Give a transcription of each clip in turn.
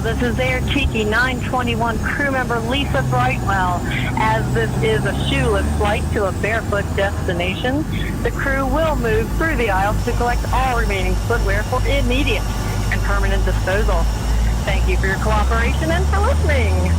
This is Air Tiki 921 crew member Lisa Brightwell. As this is a shoeless flight to a barefoot destination, the crew will move through the aisles to collect all remaining footwear for immediate and permanent disposal. Thank you for your cooperation and for listening.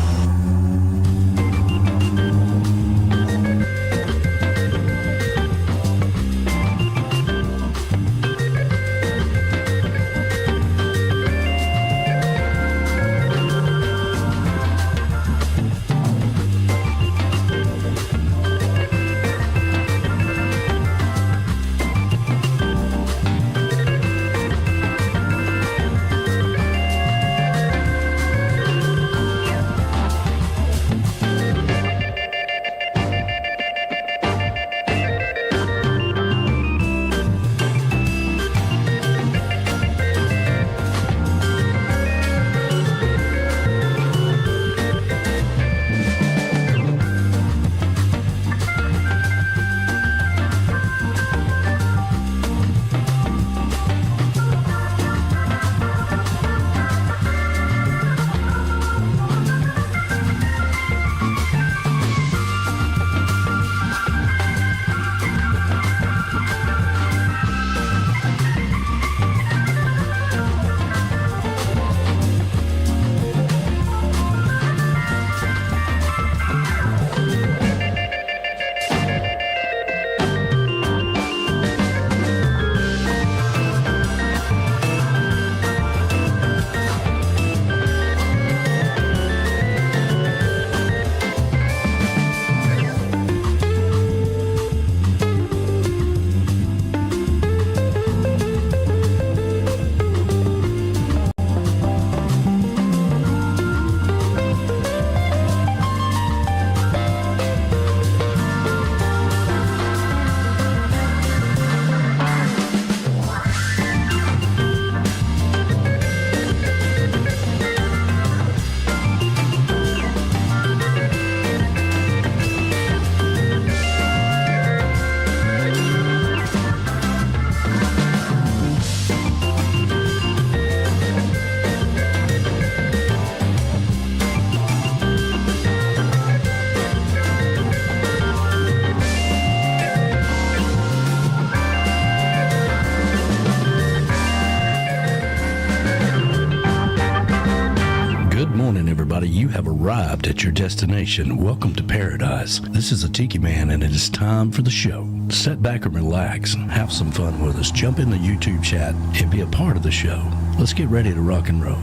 You have arrived at your destination. Welcome to paradise. This is a Tiki Man, and it is time for the show. Sit back and relax. Have some fun with us. Jump in the YouTube chat and be a part of the show. Let's get ready to rock and roll.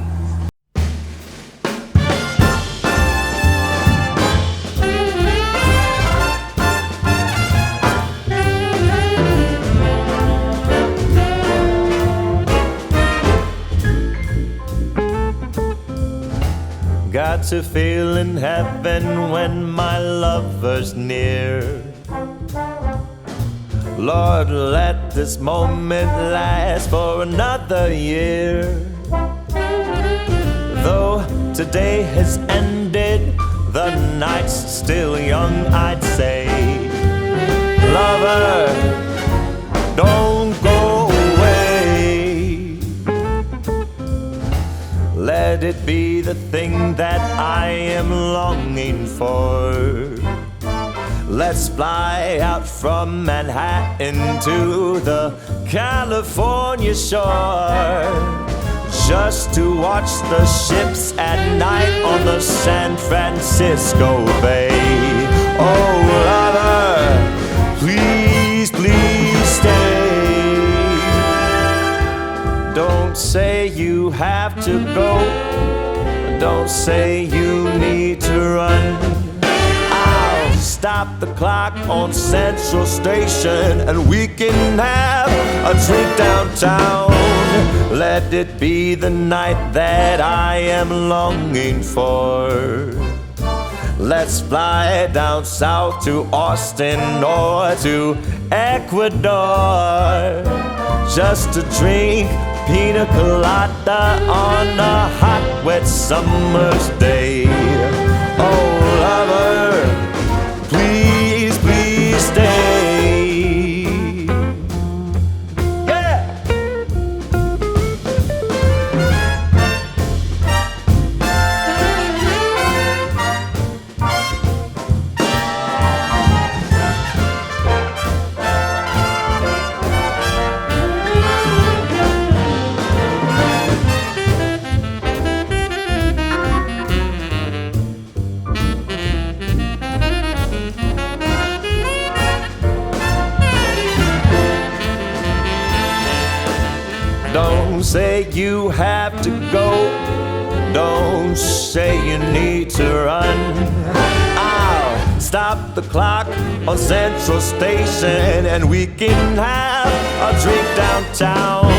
Got to feel in heaven when my lover's near. Lord, let this moment last for another year. Though today has ended, the night's still young, I'd say. Lover, don't go away. Let it be the thing that I am longing for. Let's fly out from Manhattan to the California shore, just to watch the ships at night on the San Francisco Bay. Oh, lover, please, please stay. Don't say you have to go. Don't say you need to run. Stop the clock on Central Station and we can have a drink downtown. Let it be the night that I am longing for. Let's fly down south to Austin or to Ecuador, just to drink pina colada on a hot, wet summer's day. Oh, lover, please, please stay. Yeah! say you have to go. Don't say you need to run. I'll stop the clock on Central Station and we can have a drink downtown.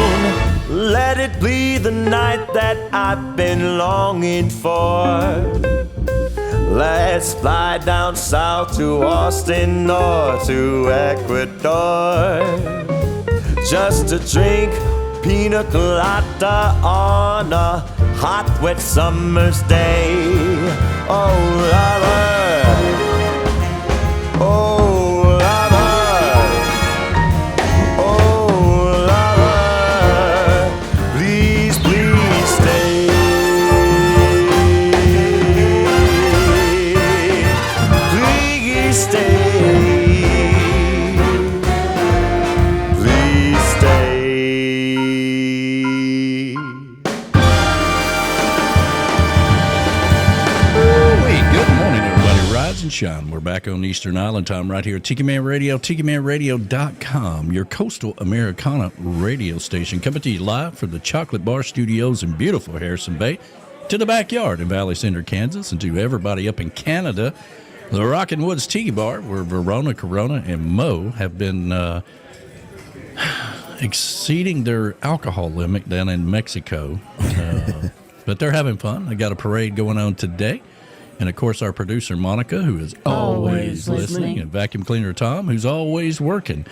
Let it be the night that I've been longing for. Let's fly down south to Austin or to Ecuador, just to drink pina colada on a hot, wet summer's day. Oh, lover, oh, lover, oh, lover, please, please stay. Please stay. Please stay. Good morning, everybody. Rise and shine. We're back on Eastern Island time right here at Tiki Man Radio, TikiManRadio.com, your Coastal Americana radio station, coming to you live from the Chocolate Bar Studios in beautiful Harrison Bay, to the backyard in Valley Center, Kansas, and to everybody up in Canada, the Rockin' Woods Tiki Bar, where Verona, Corona, and Mo have been exceeding their alcohol limit down in Mexico. But they're having fun. They got a parade going on today. And, of course, our producer, Monica, who is always listening, and Vacuum Cleaner Tom, who's always working.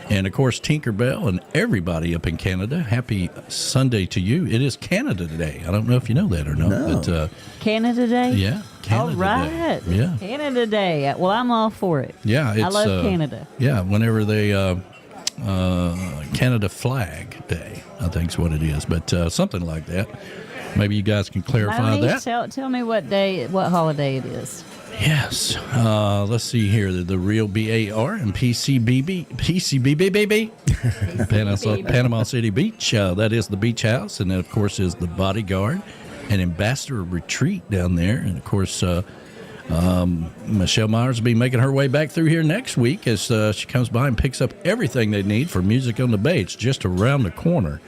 And, of course, Tinkerbell and everybody up in Canada. Happy Sunday to you. It is Canada Day. I don't know if you know that or not. No. But, Canada Day? Yeah, Canada all right. Day. Yeah. Canada Day. Well, I'm all for it. Yeah. I love Canada. Yeah, whenever they, Canada Flag Day, I think is what it is. But something like that. Maybe you guys can clarify that. Tell me what holiday it is. Yes. Let's see here. The real BAR and PCBB. Panama City Beach. That is the beach house. And that, of course, is the Bodyguard and Ambassador Retreat down there. And, of course, Michelle Myers will be making her way back through here next week as she comes by and picks up everything they need for Music on the Bay. It's just around the corner.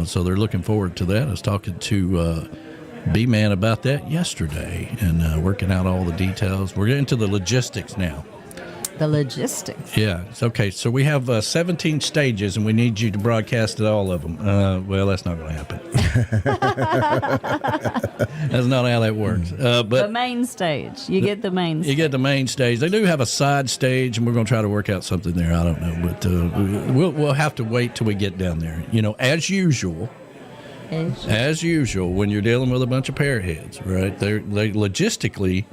So they're looking forward to that. I was talking to B-Man about that yesterday and working out all the details. We're getting to the logistics now. The logistics. Yeah. It's okay. So we have 17 stages, and we need you to broadcast at all of them. Well, that's not going to happen. That's not how that works. But the main stage. You get the main stage. You get the main stage. They do have a side stage, and we're going to try to work out something there. I don't know. But we'll have to wait till we get down there. You know, as usual, when you're dealing with a bunch of parrotheads, right? They logistically,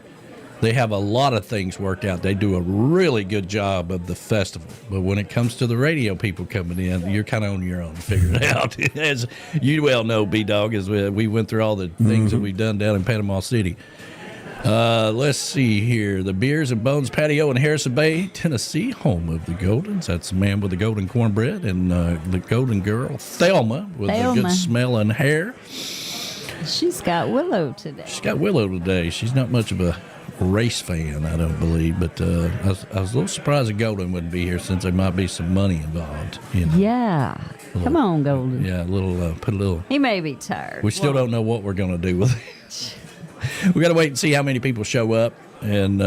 they have a lot of things worked out. They do a really good job of the festival. But when it comes to the radio people coming in, you're kind of on your own to figure it out. As you well know, B-Dog, as we went through all the things that we've done down in Panama City. Let's see here. The Beers and Bones Patio in Harrison Bay, Tennessee, home of the Goldens. That's the man with the golden cornbread and the golden girl, Thelma, with the good smelling hair. She's got Willow today. She's not much of a race fan, I don't believe, but I was a little surprised that Golden wouldn't be here since there might be some money involved. You know. Yeah. Come on, Golden. Yeah, put a little. He may be tired. We still don't know what we're going to do with it. We got to wait and see how many people show up, and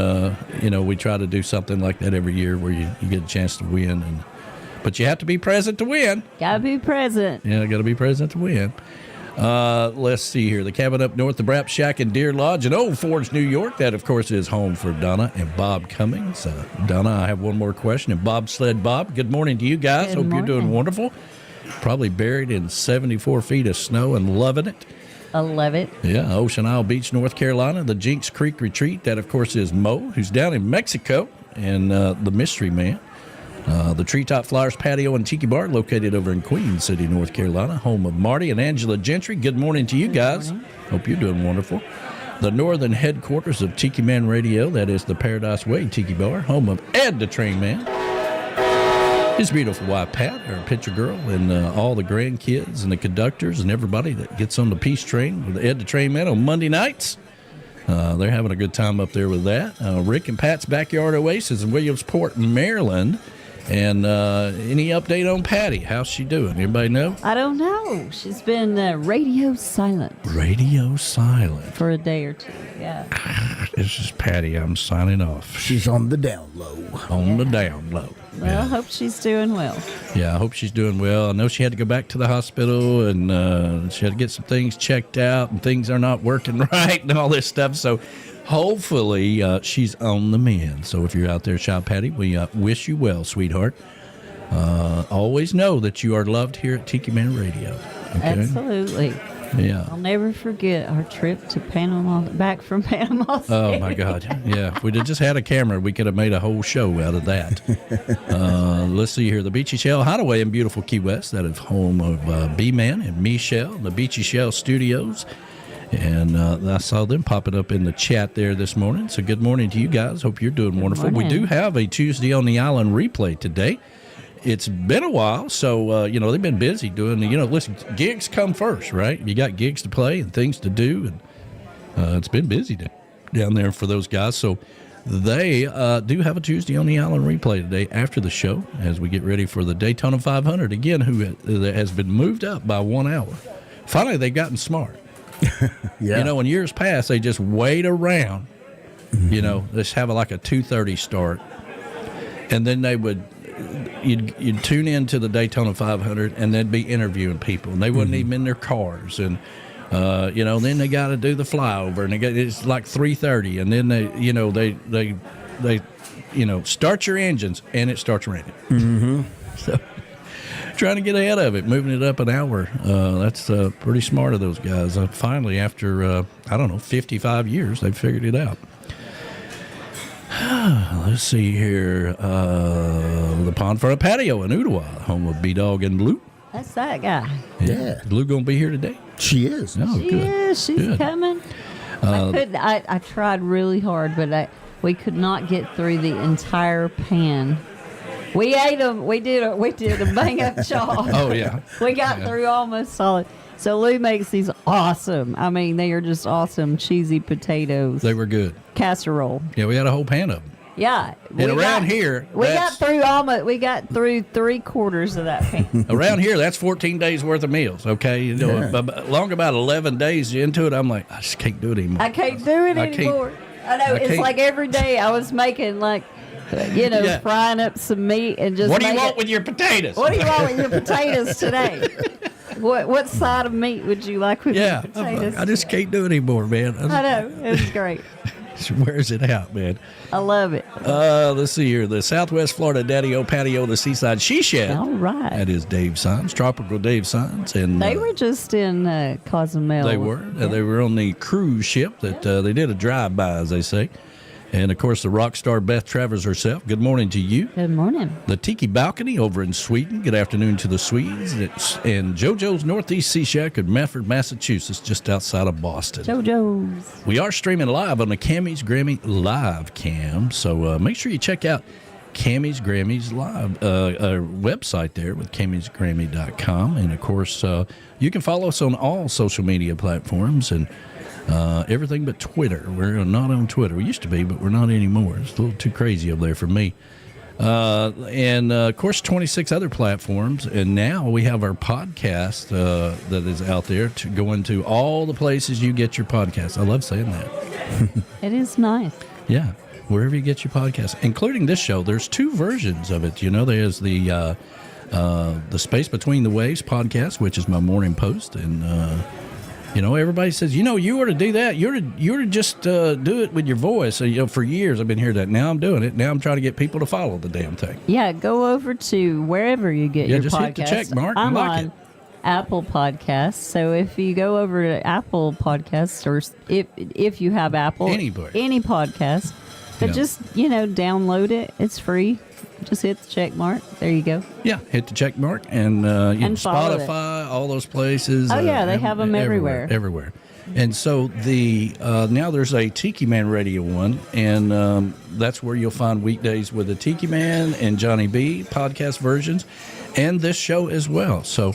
we try to do something like that every year where you get a chance to win, but you have to be present to win. Gotta be present. Yeah, got to be present to win. Let's see here. The cabin up north, the Brap Shack in Deer Lodge in Old Forge, New York. That, of course, is home for Donna and Bob Cummings. Donna, I have one more question. And Bobsled Bob, good morning to you guys. Hope you're doing wonderful. Probably buried in 74 feet of snow and loving it. I love it. Yeah, Ocean Isle Beach, North Carolina. The Jinx Creek Retreat. That, of course, is Mo, who's down in Mexico. And the Mystery Man. The Treetop Flowers Patio and Tiki Bar located over in Queen City, North Carolina, home of Marty and Angela Gentry. Good morning to you guys. Hope you're doing wonderful. The northern headquarters of Tiki Man Radio, that is the Paradise Way Tiki Bar, home of Ed the Train Man. His beautiful wife, Pat, her picture girl, and all the grandkids and the conductors and everybody that gets on the Peace Train with Ed the Train Man on Monday nights. They're having a good time up there with that. Rick and Pat's Backyard Oasis in Williamsport, Maryland. And any update on Patty? How's she doing? Anybody know? I don't know. She's been radio silent. Radio silent. For a day or two, yeah. This is Patty. I'm signing off. She's on the down low. On the down low. Well, I hope she's doing well. Yeah, I hope she's doing well. I know she had to go back to the hospital, and she had to get some things checked out, and things are not working right and all this stuff. So hopefully she's on the mend. So if you're out there, Shop Patty, we wish you well, sweetheart. Always know that you are loved here at Tiki Man Radio. Okay? Absolutely. Yeah. I'll never forget our trip to Panama, back from Panama City. Oh, my God. Yeah. If we'd have just had a camera, we could have made a whole show out of that. Let's see here. The Beachy Shell Hideaway in beautiful Key West. That is home of B-Man and Michelle, the Beachy Shell Studios. And I saw them popping up in the chat there this morning. So good morning to you guys. Hope you're doing wonderful. Morning. We do have a Tuesday on the Island replay today. It's been a while, so, they've been busy doing listen, gigs come first, right? You got gigs to play and things to do, and it's been busy down there for those guys. So they do have a Tuesday on the Island replay today after the show as we get ready for the Daytona 500, again, who has been moved up by 1 hour. Finally, they've gotten smart. Yeah. In years past, they just wait around, let's have like a 2:30 start, and then they would... You'd tune in to the Daytona 500, and they'd be interviewing people, and they wasn't even in their cars, and then they got to do the flyover, and it's like 3:30, and then they start your engines, and it starts raining. Mm-hmm. So trying to get ahead of it, moving it up an hour. That's pretty smart of those guys. Finally, after 55 years, they've figured it out. Let's see here. The Pond Front Patio in Ottawa, home of B-Dog and Blue. That's that guy. Yeah. Blue going to be here today? She is. Oh, She good. is. She's Good. coming. I tried really hard, but we could not get through the entire pan. We ate them. We did a bang up job. Oh, yeah. We got through almost solid. So Lou makes these awesome. I mean, they are just awesome cheesy potatoes. They were good. Casserole. Yeah, we had a whole pan of them. Yeah. And around here, we got through 3/4 of that pan. Around here, that's 14 days worth of meals, okay? Along about 11 days into it, I'm like, I just can't do it anymore. I can't do it anymore. I know. It's like every day I was making frying up some meat and just What do you want with your potatoes? What do you want with your potatoes today? What side of meat would you like with your potatoes? I just can't do it anymore, man. I know. It's great. Wears it out, man. I love it. Let's see here. The Southwest Florida Daddy-O Patio, the Seaside She Shed. All right. That is Dave Sines, Tropical Dave Sines. And They were just in Cozumel. They were. Yeah. They were on the cruise ship that they did a drive-by, as they say. And, of course, the rock star Beth Travers herself. Good morning to you. Good morning. The Tiki Balcony over in Sweden. Good afternoon to the Swedes. And JoJo's Northeast Sea Shack in Medford, Massachusetts, just outside of Boston. JoJo's. We are streaming live on the Cammy's Grammy live cam. So make sure you check out Cammy's Grammys live website there with cammysgrammy.com. And, of course, you can follow us on all social media platforms and everything but Twitter. We're not on Twitter. We used to be, but we're not anymore. It's a little too crazy up there for me. And, of course, 26 other platforms. And now we have our podcast that is out there to go into all the places you get your podcast. I love saying that. It is nice. Yeah, wherever you get your podcast, including this show. There's two versions of it. There's the Space Between the Waves podcast, which is my morning post. And, everybody says, you ought to do that. You ought to just do it with your voice. So, for years I've been hearing that. Now I'm doing it. Now I'm trying to get people to follow the damn thing. Yeah, go over to wherever you get your just podcast. hit the check mark and I'm like on it. Apple Podcasts. So if you go over to Apple Podcasts, or if you have Apple, any podcast, but just download it. It's free. Just hit the check mark. There you go. Yeah, hit the check mark and Spotify, all those places. Oh yeah, they have them everywhere. Everywhere. And so now there's a Tiki Man Radio one, and that's where you'll find weekdays with the Tiki Man and Johnny B podcast versions, and this show as well. So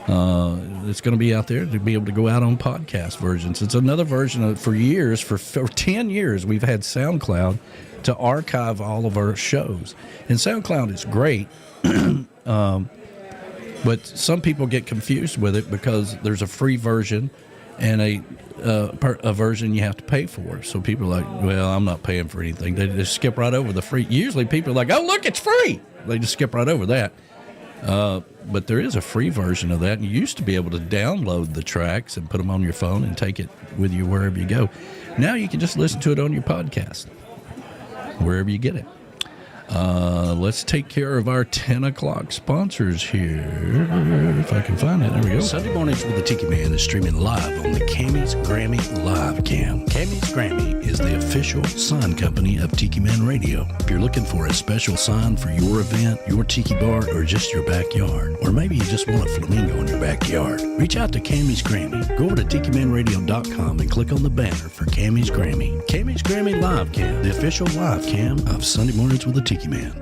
it's going to be out there to be able to go out on podcast versions. It's another version of, for years, for 10 years, we've had SoundCloud to archive all of our shows. And SoundCloud is great, but some people get confused with it because there's a free version and a version you have to pay for. So people are like, well, I'm not paying for anything. They just skip right over the free. Usually people are like, oh, look, it's free. They just skip right over that. But there is a free version of that. And you used to be able to download the tracks and put them on your phone and take it with you wherever you go. Now you can just listen to it on your podcast, wherever you get it. Let's take care of our 10 o'clock sponsors here. If I can find it. There we go. Sunday Mornings with the Tiki Man is streaming live on the Cammy's Grammy Live Cam. Cammy's Grammy is the official sign company of Tiki Man Radio. If you're looking for a special sign for your event, your tiki bar, or just your backyard, or maybe you just want a flamingo in your backyard, reach out to Cammy's Grammy. Go over to TikiManRadio.com and click on the banner for Cammy's Grammy. Cammy's Grammy Live Cam, the official live cam of Sunday Mornings with the Tiki Man.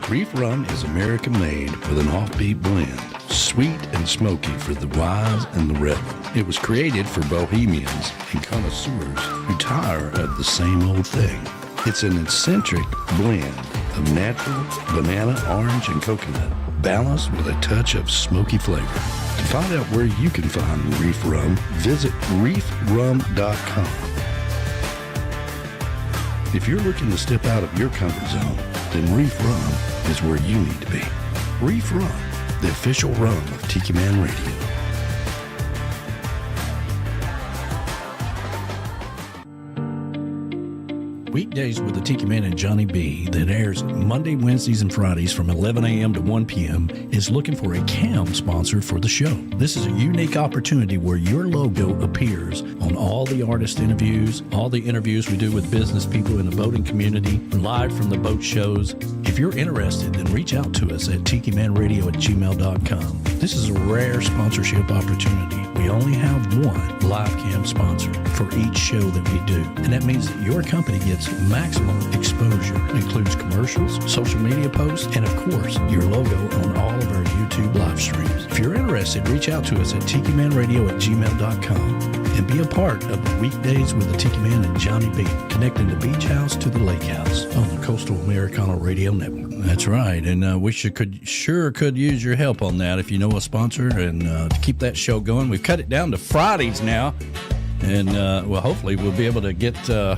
Reef Rum is American-made with an offbeat blend, sweet and smoky for the wise and the rebel. It was created for bohemians and connoisseurs who tire of the same old thing. It's an eccentric blend of natural banana, orange, and coconut, balanced with a touch of smoky flavor. To find out where you can find Reef Rum, visit reefrum.com. If you're looking to step out of your comfort zone, then Reef Rum is where you need to be. Reef Rum, the official rum of Tiki Man Radio. Weekdays with the Tiki Man and Johnny B that airs Monday, Wednesdays, and Fridays from 11 a.m. to 1 p.m. is looking for a cam sponsor for the show. This is a unique opportunity where your logo appears on all the artist interviews, all the interviews we do with business people in the boating community, live from the boat shows. If you're interested, then reach out to us at tikimanradio@gmail.com. This is a rare sponsorship opportunity. We only have one live cam sponsor for each show that we do. And that means that your company gets maximum exposure. It includes commercials, social media posts, and of course, your logo on all of our YouTube live streams. If you're interested, reach out to us at tikimanradio@gmail.com and be a part of the Weekdays with the Tiki Man and Johnny B, connecting the beach house to the lake house on the Coastal Americana Radio Network. That's right, and we could use your help on that if you know a sponsor, and to keep that show going. We've cut it down to Fridays now, and well, hopefully we'll be able to get a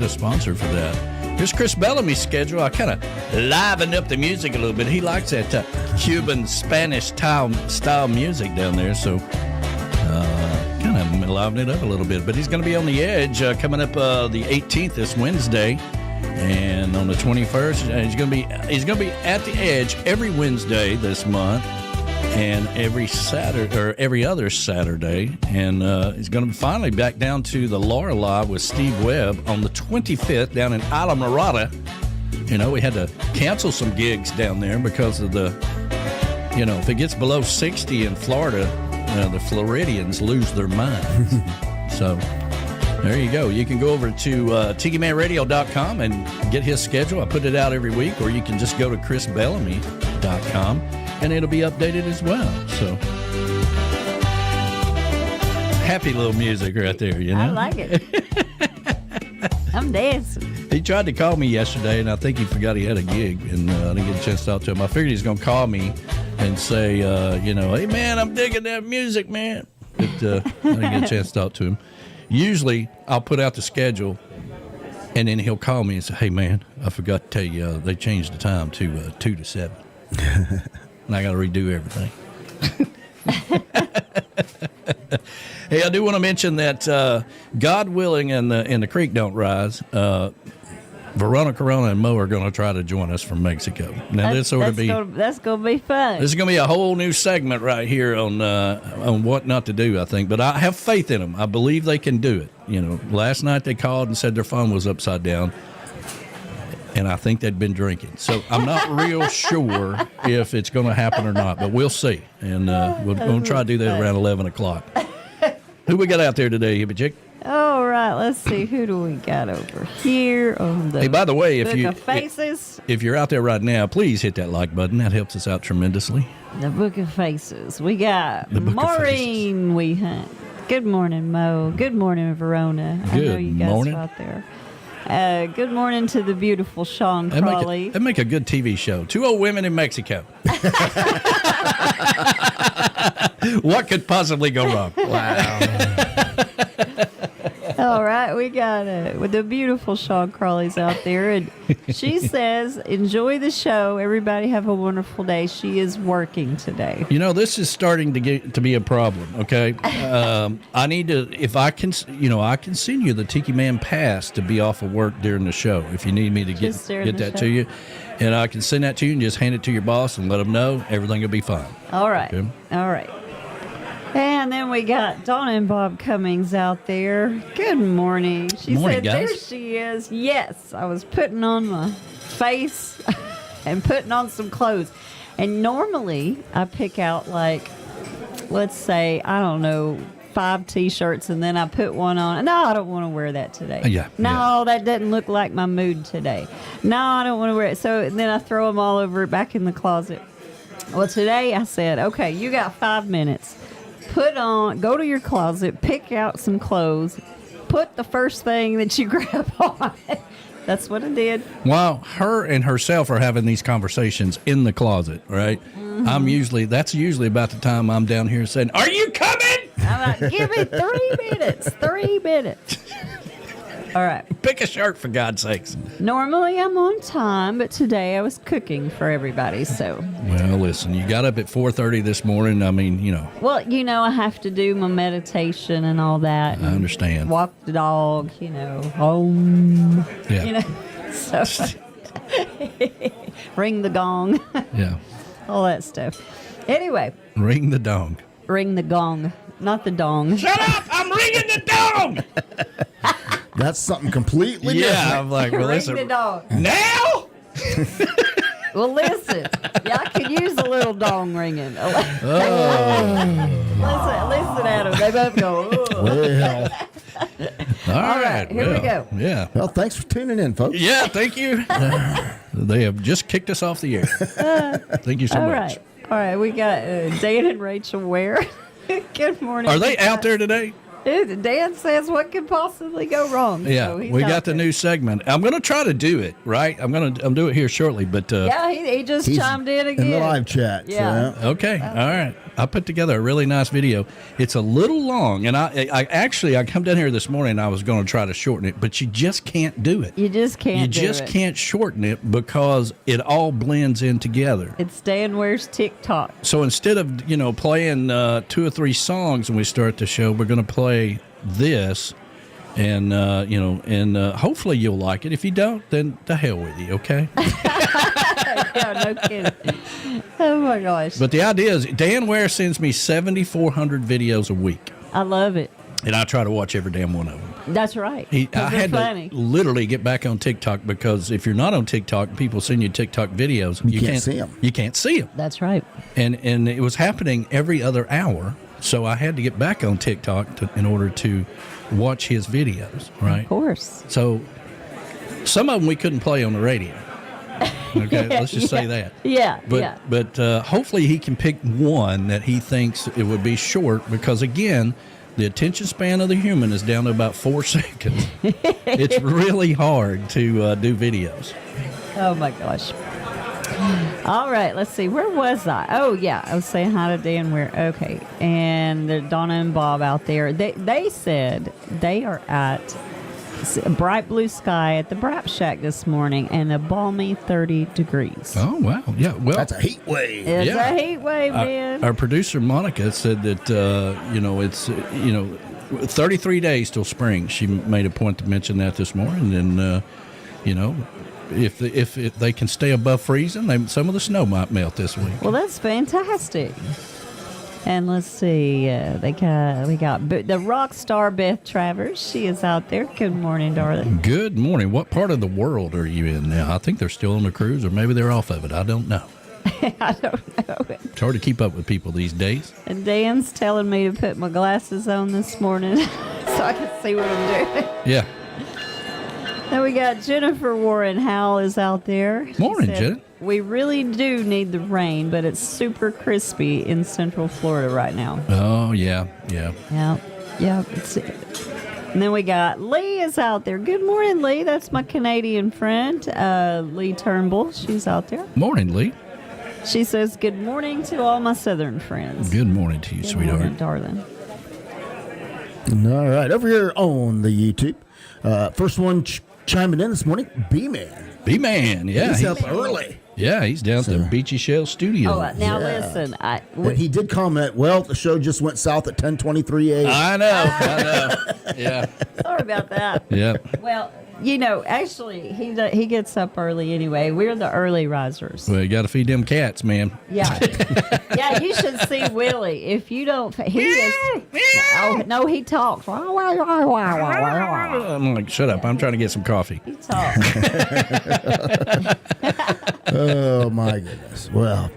sponsor for that. Here's Chris Bellamy's schedule. I kind of livened up the music a little bit. He likes that Cuban Spanish style music down there, so kind of liven it up a little bit. But he's going to be on the edge coming up the 18th this Wednesday, and on the 21st he's going to be at the edge every Wednesday this month, and every Saturday or every other Saturday, and he's going to be finally back down to the Laura Live with Steve Webb on the 25th down in Isla Mirada. You know, we had to cancel some gigs down there because of the, you know, if it gets below 60 in Florida, the Floridians lose their minds. So there you go. You can go over to TikiManRadio.com and get his schedule. I put it out every week, or you can just go to ChrisBellamy.com. and it'll be updated as well. So happy little music right there, you know? I like it. I'm dancing. He tried to call me yesterday, and I think he forgot he had a gig, and I didn't get a chance to talk to him. I figured he's going to call me and say, you know, hey, man, I'm digging that music, man. But I didn't get a chance to talk to him. Usually, I'll put out the schedule, and then he'll call me and say, hey, man, I forgot to tell you, they changed the time to 2 to 7. And I got to redo everything. Hey, I do want to mention that God willing and the creek don't rise, Verona Corona and Mo are going to try to join us from Mexico. Now that's going to be fun. This is going to be a whole new segment right here on what not to do, I think. But I have faith in them. I believe they can do it. You know, last night they called and said their phone was upside down, and I think they'd been drinking. So I'm not real sure if it's going to happen or not, but we'll see. And we'll try to do that around 11 o'clock. Who we got out there today, Hippie Chick? All right, let's see. Who do we got over here on the Hey, by the way, if you're out there right now, please hit that like button. That helps us out tremendously. The Book of Faces. We got Maureen. We Good morning, Mo. Good morning, Verona. I know you guys morning. are out there. Good morning to the beautiful Sean Crawley. That'd make a good TV show. 2 old women in Mexico. What could possibly go wrong? Wow. All right, we got with the beautiful Sean Crawley's out there, and she says, "Enjoy the show. Everybody have a wonderful day." She is working today. You know, this is starting to get to be a problem. Okay, I need to. If I can, I can send you the Tiki Man pass to be off of work during the show. If you need me to get that to you, and I can send that to you and just hand it to your boss and let them know everything will be fine. All right, Okay? all right. And then we got Donna and Bob Cummings out there. Good morning. She Morning, said, guys. "There she is." Yes, I was putting on my face and putting on some clothes. And normally I pick out, like, let's say, I don't know, 5 T-shirts, and then I put one on. No, I don't want to wear that today. No, that doesn't look like my mood today. No, I don't want to wear it. So then I throw them all over back in the closet. Well, today I said, okay, you got 5 minutes. Go to your closet, pick out some clothes, put the first thing that you grab on. That's what I did. While her and herself are having these conversations in the closet, right? Mm-hmm. That's usually about the time I'm down here saying, "Are you coming?" I'm like, "Give me 3 minutes. 3 minutes." All right. Pick a shirt, for God's sakes. Normally I'm on time, but today I was cooking for everybody, so. Well, listen, you got up at 4:30 this morning. I mean, Well, I have to do my meditation and all that. I understand. Walk the dog, home. Yeah. So ring the gong. Yeah. All that stuff. Anyway. Ring the dong. Ring the gong, not the dong. Shut up! I'm ringing the dong! That's something completely different. Yeah, I'm like, well, Ring listen. the dong. Now? Well, listen. Yeah, I could use a little dong ringing. Listen at them. They both go, "Ugh." Well, All right. here we go. Yeah. well, thanks for tuning in, folks. Yeah, thank you. They have just kicked us off the air. Thank you so All much. right. All right. We got Dan and Rachel Ware. Good morning. Are they out there today? Dan says, "What could possibly go wrong?" Yeah, So he's we out got the there. new segment. I'm going to try to do it, right? I'll do it here shortly, but Yeah, he just He's chimed in again. in the live chat. Yeah. okay. All right. I put together a really nice video. It's a little long, and I come down here this morning and I was going to try to shorten it, but you just can't do it. You just can't. You do just it. can't shorten it because it all blends in together. It's Dan Ware's TikTok. So instead of playing 2 or 3 songs when we start the show, we're going to play this, and hopefully you'll like it. If you don't, then the hell with you, okay? Yeah, no kidding. Oh my gosh. But the idea is, Dan Ware sends me 7,400 videos a week, I love it. and I try to watch every damn one of them. That's right. I 'Cause they're had funny. to literally get back on TikTok, because if you're not on TikTok, people send you TikTok videos. You can't see 'em. You can't see them. That's right. And it was happening every other hour, so I had to get back on TikTok in order to watch his videos, right? Of course. So some of them we couldn't play on the radio. Okay, let's just say that. Yeah. But hopefully he can pick one that he thinks it would be short, because again, the attention span of the human is down to about 4 seconds. It's really hard to do videos. Oh my gosh. All right, let's see. Where was I? Oh yeah, I was saying hi to Dan Ware. Okay, and Donna and Bob out there. They said they are at a bright blue sky at the Brap Shack this morning, and a balmy 30 degrees. Oh wow, yeah. Well, That's a heat wave. It's yeah. a heat wave, man. Our producer Monica said that it's 33 days till spring. She made a point to mention that this morning, and if they can stay above freezing, some of the snow might melt this week. Well, that's fantastic. And let's see, we got the rock star Beth Travers. She is out there. Good morning, darling. Good morning. What part of the world are you in now? I think they're still on the cruise, or maybe they're off of it. I don't know. I don't know. It's hard to keep up with people these days. And Dan's telling me to put my glasses on this morning so I can see what I'm doing. Yeah. Then we got Jennifer Warren Howell is out there. She Morning, said, Jen. We really do need the rain, but it's super crispy in Central Florida right now. Oh, yeah. Yeah. Yeah. And then we got Lee is out there. Good morning, Lee. That's my Canadian friend, Lee Turnbull. She's out there. Morning, Lee. She says, good morning to all my Southern friends. Good morning to you, Good sweetheart. morning, darling. All right, over here on the YouTube, first one chiming in this morning, B-Man. B-Man, yeah. He's up early. Yeah, he's down at the Beachy Shell studio. Oh, now listen. And he did comment, well, the show just went south at 10:23 a.m. I know. Yeah. Sorry about that. Yeah. Well, actually, he gets up early anyway. We're the early risers. Well, you got to feed them cats, man. Yeah. Yeah, you should see Willie. If you don't, he is. Oh, no, he talks. I'm like, shut up. I'm trying to get some coffee. He talks. Oh, my goodness. Well,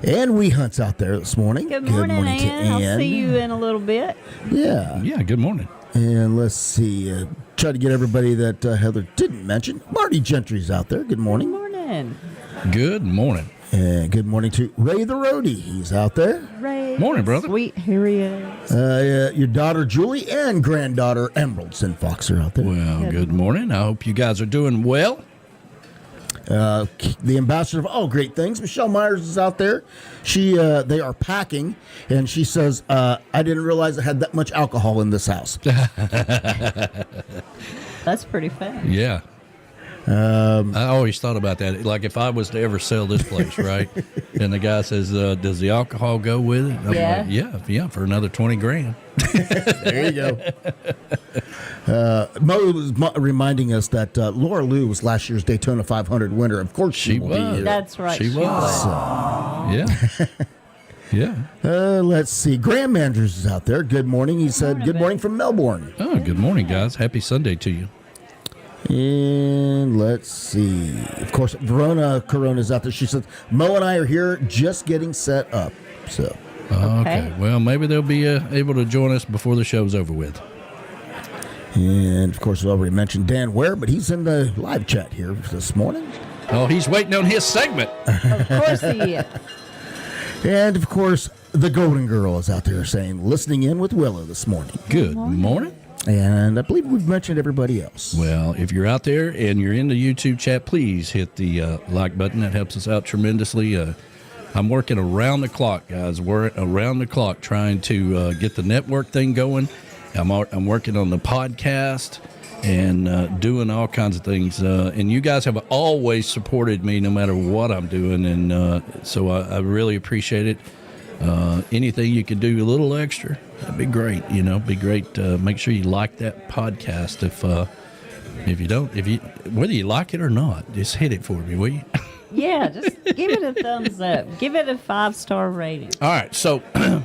Ann Wee Hunt's out there this morning. Good morning, to Ann. I'll see you in a little bit. Yeah. Yeah, good morning. And let's see. Try to get everybody that Heather didn't mention. Marty Gentry's out there. Good morning. Good morning. Good morning. And good morning to Ray the Roadie. He's out there. Ray. Morning, brother. Sweet, here he is. Your daughter Julie and granddaughter Emerald Sin Fox are out there. Well, good morning. I hope you guys are doing well. The ambassador of all great things, Michelle Myers, is out there. They are packing, and she says, I didn't realize I had that much alcohol in this house. That's pretty fun. Yeah. I always thought about that. Like if I was to ever sell this place, right? And the guy says, does the alcohol go with it? I'm Yeah. like, yeah, for another $20,000. There you go. Mo was reminding us that Laura Lou was last year's Daytona 500 winner. Of course she will was. be. That's right. She was. Yeah. Yeah. Let's see. Graham Manders is out there. Good morning. He said, good morning from Melbourne. Oh, good morning, guys. Happy Sunday to you. And let's see. Of course, Verona Corona's out there. She said, Mo and I are here just getting set up. So. Okay. Well, maybe they'll be able to join us before the show's over with. And, of course, we already mentioned Dan Ware, but he's in the live chat here this morning. Oh, he's waiting on his segment. Of course he is. And, of course, the Golden Girl is out there saying, listening in with Willow this morning. Good morning. And I believe we've mentioned everybody else. Well, if you're out there and you're in the YouTube chat, please hit the like button. That helps us out tremendously. I'm working around the clock, guys. We're around the clock trying to get the network thing going. I'm working on the podcast and doing all kinds of things. And you guys have always supported me no matter what I'm doing. And so I really appreciate it. Anything you can do a little extra, that'd be great. Be great. Make sure you like that podcast. If you don't, whether you like it or not, just hit it for me, will you? Yeah, just give it a thumbs up. Give it a 5-star rating. All right, so let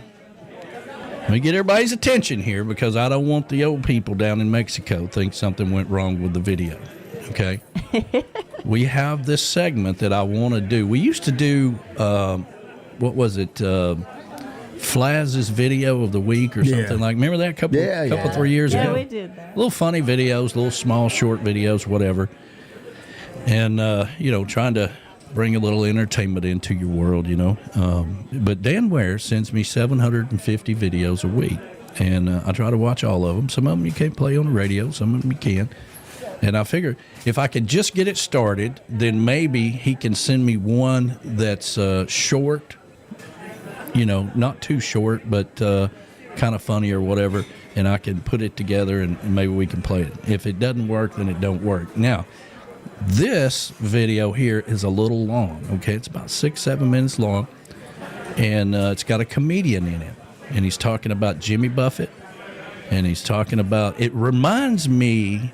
me get everybody's attention here because I don't want the old people down in Mexico think something went wrong with the video. Okay, we have this segment that I want to do. We used to do. What was it? Flaz's video of the week or something like. Remember that couple 3 years ago? Yeah, we did that. Little funny videos, little small short videos, whatever. And trying to bring a little entertainment into your world, But Dan Ware sends me 750 videos a week, and I try to watch all of them. Some of them you can't play on the radio, some of them you can. And I figure if I could just get it started, then maybe he can send me one that's short, not too short, but kind of funny or whatever, and I can put it together and maybe we can play it. If it doesn't work, then it don't work. Now, this video here is a little long, okay? It's about 6-7 minutes long, and it's got a comedian in it, and he's talking about Jimmy Buffett, and he's talking about, it reminds me,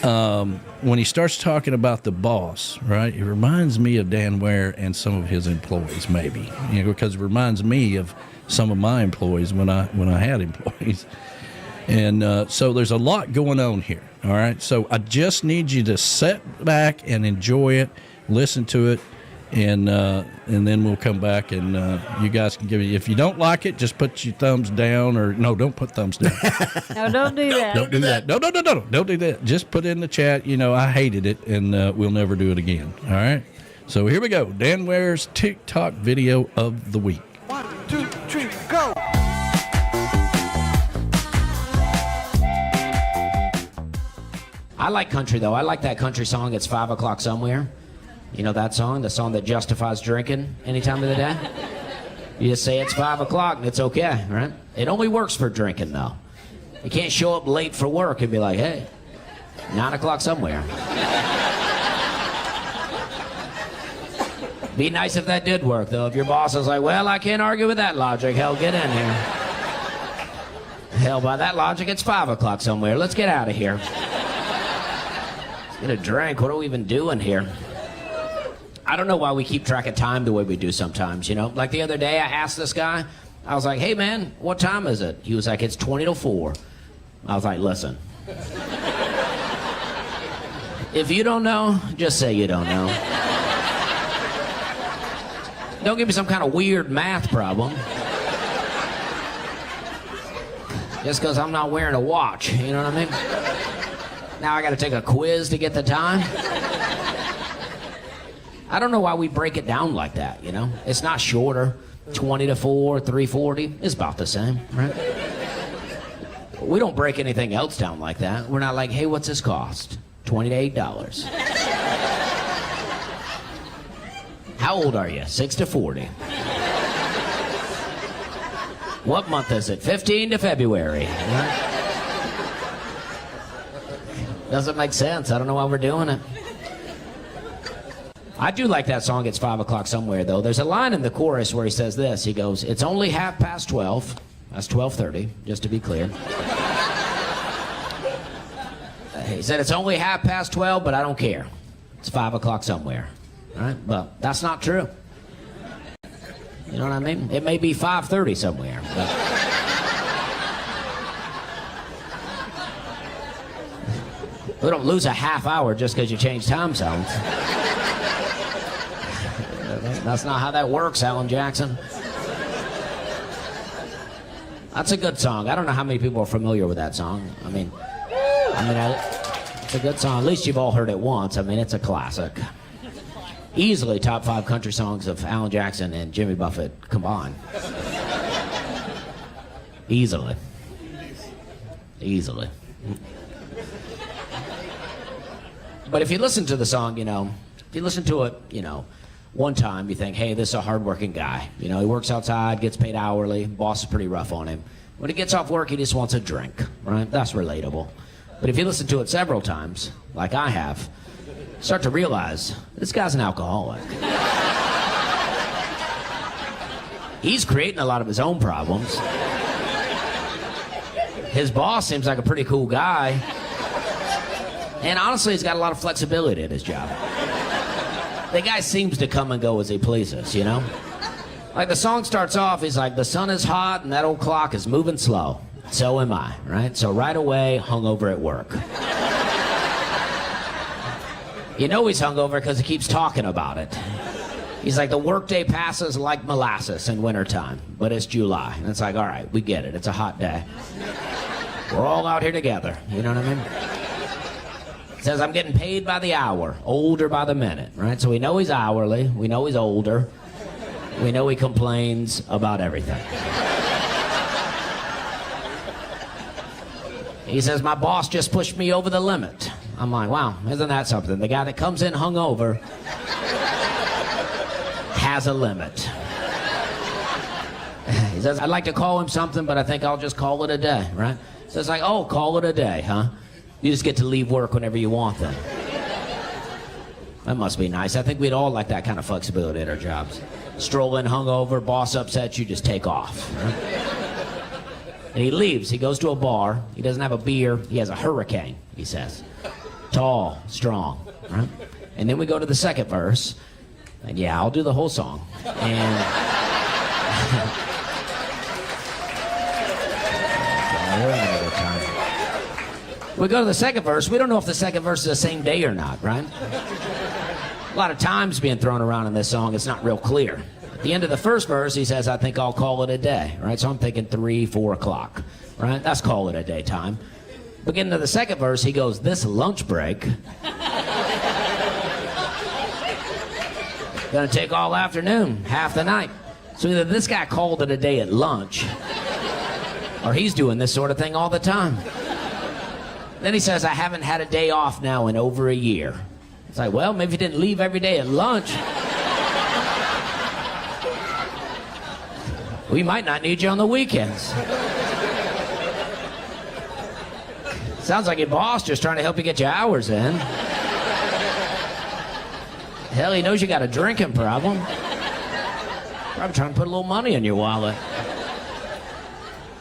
when he starts talking about the boss, right, it reminds me of Dan Ware and some of his employees, maybe, because it reminds me of some of my employees when I had employees. And so there's a lot going on here, all right? So I just need you to sit back and enjoy it, listen to it, and then we'll come back and you guys can give me. If you don't like it, just put your thumbs down, or no, don't put thumbs down. No, don't do that. Don't do that. No, don't do that. Just put in the chat, I hated it, and we'll never do it again, all right? So here we go. Dan Ware's TikTok video of the week. 1, 2, 3, go! I like country, though. I like that country song, It's 5 O'Clock Somewhere. You know that song? The song that justifies drinking any time of the day? You just say it's 5 o'clock and it's okay, right? It only works for drinking, though. You can't show up late for work and be like, hey, 9 o'clock somewhere. Be nice if that did work, though. If your boss is like, well, I can't argue with that logic. Hell, get in here. Hell, by that logic, it's 5 o'clock somewhere. Let's get out of here. Let's get a drink. What are we even doing here? I don't know why we keep track of time the way we do sometimes, you know? Like the other day, I asked this guy, I was like, hey, man, what time is it? He was like, it's 20 to 4. I was like, listen. If you don't know, just say you don't know. Don't give me some kind of weird math problem. Just because I'm not wearing a watch, you know what I mean? Now I got to take a quiz to get the time. I don't know why we break it down like that, you know? It's not shorter. 20 to 4, 3:40, it's about the same, right? We don't break anything else down like that. We're not like, hey, what's this cost? $20 to $8. How old are you? 6 to 40. What month is it? 15 to February. Right? Doesn't make sense. I don't know why we're doing it. I do like that song, It's 5 O'Clock Somewhere, though. There's a line in the chorus where he says this. He goes, it's only 12:30. That's 12:30, just to be clear. He said, it's only 12:30, but I don't care. It's 5 o'clock somewhere. All right? But that's not true. You know what I mean? It may be 5:30 somewhere. But we don't lose a half hour just because you change time zones. That's not how that works, Alan Jackson. That's a good song. I don't know how many people are familiar with that song. I mean, it's a good song. At least you've all heard it once. I mean, it's a classic. Easily top 5 country songs of Alan Jackson and Jimmy Buffett combined. Easily. But if you listen to the song, you know, if you listen to it, you know, one time you think, hey, this is a hardworking guy. You know, he works outside, gets paid hourly, boss is pretty rough on him. When he gets off work, he just wants a drink, right? That's relatable. But if you listen to it several times, like I have, start to realize this guy's an alcoholic. He's creating a lot of his own problems. His boss seems like a pretty cool guy. And honestly, he's got a lot of flexibility at his job. The guy seems to come and go as he pleases, you know? Like the song starts off, he's like, the sun is hot and that old clock is moving slow. So am I, right? So right away, hungover at work. You know he's hungover because he keeps talking about it. He's like, the workday passes like molasses in wintertime, but it's July. And it's like, all right, we get it. It's a hot day. We're all out here together. You know what I mean? Says I'm getting paid by the hour, older by the minute, right? So we know he's hourly, we know he's older, we know he complains about everything. He says, my boss just pushed me over the limit. I'm like, wow, isn't that something? The guy that comes in hungover has a limit. He says, I'd like to call him something, but I think I'll just call it a day, right? So it's like, oh, call it a day, huh? You just get to leave work whenever you want then. That must be nice. I think we'd all like that kind of flexibility at our jobs. Stroll in hungover, boss upsets you, just take off. Right? And he leaves. He goes to a bar. He doesn't have a beer. He has a hurricane, he says. Tall, strong. Right? And then we go to the second verse. And yeah, I'll do the whole song. And we go to the second verse. We don't know if the second verse is the same day or not, right? A lot of times being thrown around in this song. It's not real clear. At the end of the first verse, he says, I think I'll call it a day, right? So I'm thinking 3, 4 o'clock, right? That's call it a day time. Beginning of the second verse, he goes, this lunch break gonna take all afternoon, half the night. So either this guy called it a day at lunch, or he's doing this sort of thing all the time. Then he says, I haven't had a day off now in over a year. It's like, well, maybe you didn't leave every day at lunch. We might not need you on the weekends. Sounds like your boss just trying to help you get your hours in. Hell, he knows you got a drinking problem. Probably trying to put a little money in your wallet.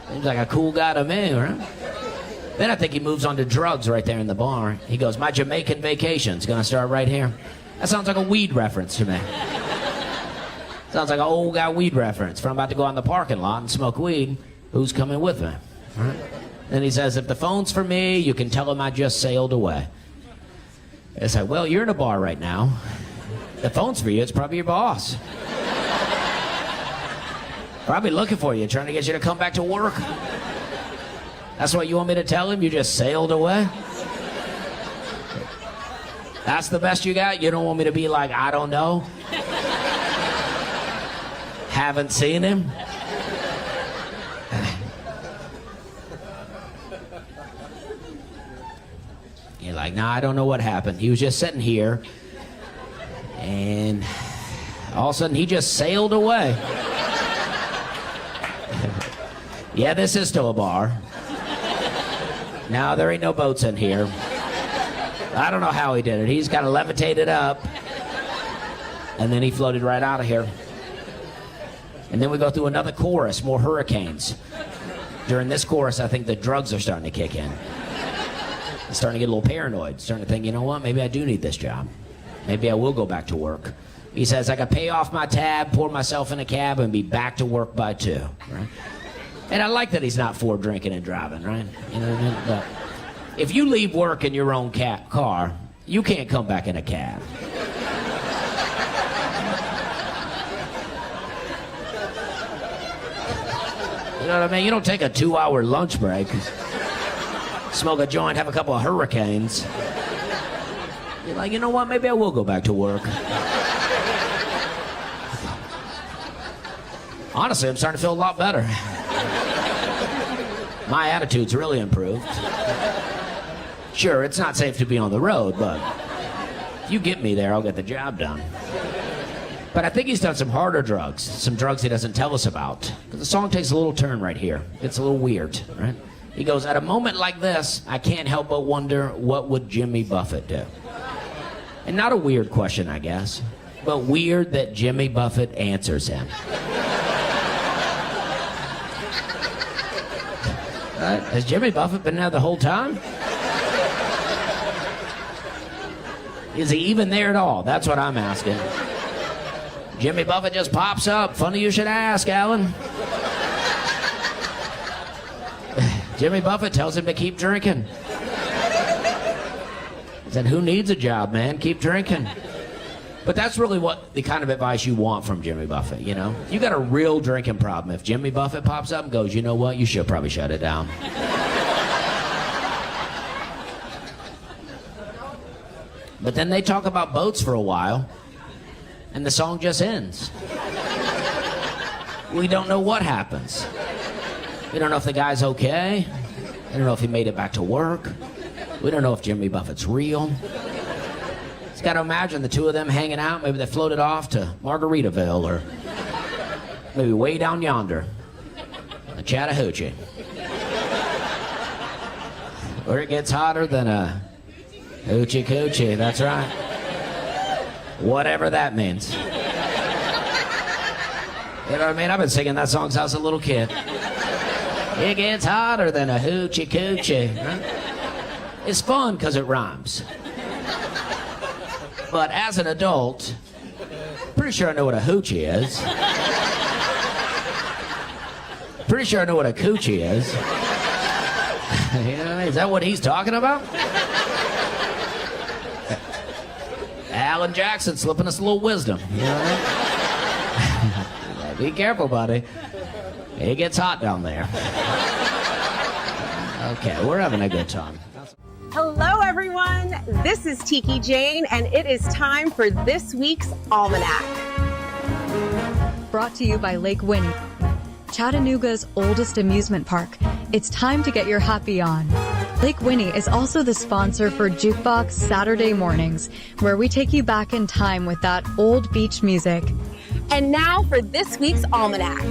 Seems like a cool guy to me, right? Then I think he moves on to drugs right there in the bar. He goes, my Jamaican vacation's gonna start right here. That sounds like a weed reference to me. Sounds like an old guy weed reference. For I'm about to go out in the parking lot and smoke weed. Who's coming with me? Right? Then he says, if the phone's for me, you can tell him I just sailed away. It's like, well, you're in a bar right now. The phone's for you, it's probably your boss. Probably looking for you, trying to get you to come back to work. That's what you want me to tell him? You just sailed away? That's the best you got? You don't want me to be like, I don't know? Haven't seen him? You're like, nah, I don't know what happened. He was just sitting here, and all of a sudden he just sailed away. Yeah, this is still a bar. No, there ain't no boats in here. I don't know how he did it. He's kind of levitated up, and then he floated right out of here. And then we go through another chorus, more hurricanes. During this chorus, I think the drugs are starting to kick in. I'm starting to get a little paranoid, starting to think, you know what, maybe I do need this job. Maybe I will go back to work. He says, I can pay off my tab, pour myself in a cab, and be back to work by 2, right? And I like that he's not for drinking and driving, right? You know what I mean? But if you leave work in your own car, you can't come back in a cab. You know what I mean? You don't take a 2-hour lunch break, smoke a joint, have a couple of hurricanes. You're like, you know what? Maybe I will go back to work. Honestly, I'm starting to feel a lot better. My attitude's really improved. Sure, it's not safe to be on the road, but if you get me there, I'll get the job done. But I think he's done some harder drugs, some drugs he doesn't tell us about. Because the song takes a little turn right here. It's a little weird, right? He goes, at a moment like this, I can't help but wonder, what would Jimmy Buffett do? And not a weird question, I guess, but weird that Jimmy Buffett answers him. Has Jimmy Buffett been there the whole time? Is he even there at all? That's what I'm asking. Jimmy Buffett just pops up. Funny you should ask, Alan. Jimmy Buffett tells him to keep drinking. He said, who needs a job, man? Keep drinking. But that's really what the kind of advice you want from Jimmy Buffett, you know? You got a real drinking problem. If Jimmy Buffett pops up and goes, you know what? You should probably shut it down. But then they talk about boats for a while, and the song just ends. We don't know what happens. We don't know if the guy's okay. We don't know if he made it back to work. We don't know if Jimmy Buffett's real. Just got to imagine the two of them hanging out. Maybe they floated off to Margaritaville, or maybe way down yonder, in Chattahoochee, where it gets hotter than a hoochie coochie. That's right. Whatever that means. You know what I mean? I've been singing that song since I was a little kid. It gets hotter than a hoochie coochie. Right? It's fun because it rhymes. But as an adult, pretty sure I know what a hoochie is. Pretty sure I know what a coochie is. You know what I mean? Is that what he's talking about? Alan Jackson slipping us a little wisdom. You know what I mean? Be careful, buddy. It gets hot down there. Okay, we're having a good time. Hello, everyone. This is Tiki Jane, and it is time for this week's Almanac. Brought to you by Lake Winnie, Chattanooga's oldest amusement park. It's time to get your happy on. Lake Winnie is also the sponsor for Jukebox Saturday Mornings, where we take you back in time with that old beach music. And now for this week's Almanac.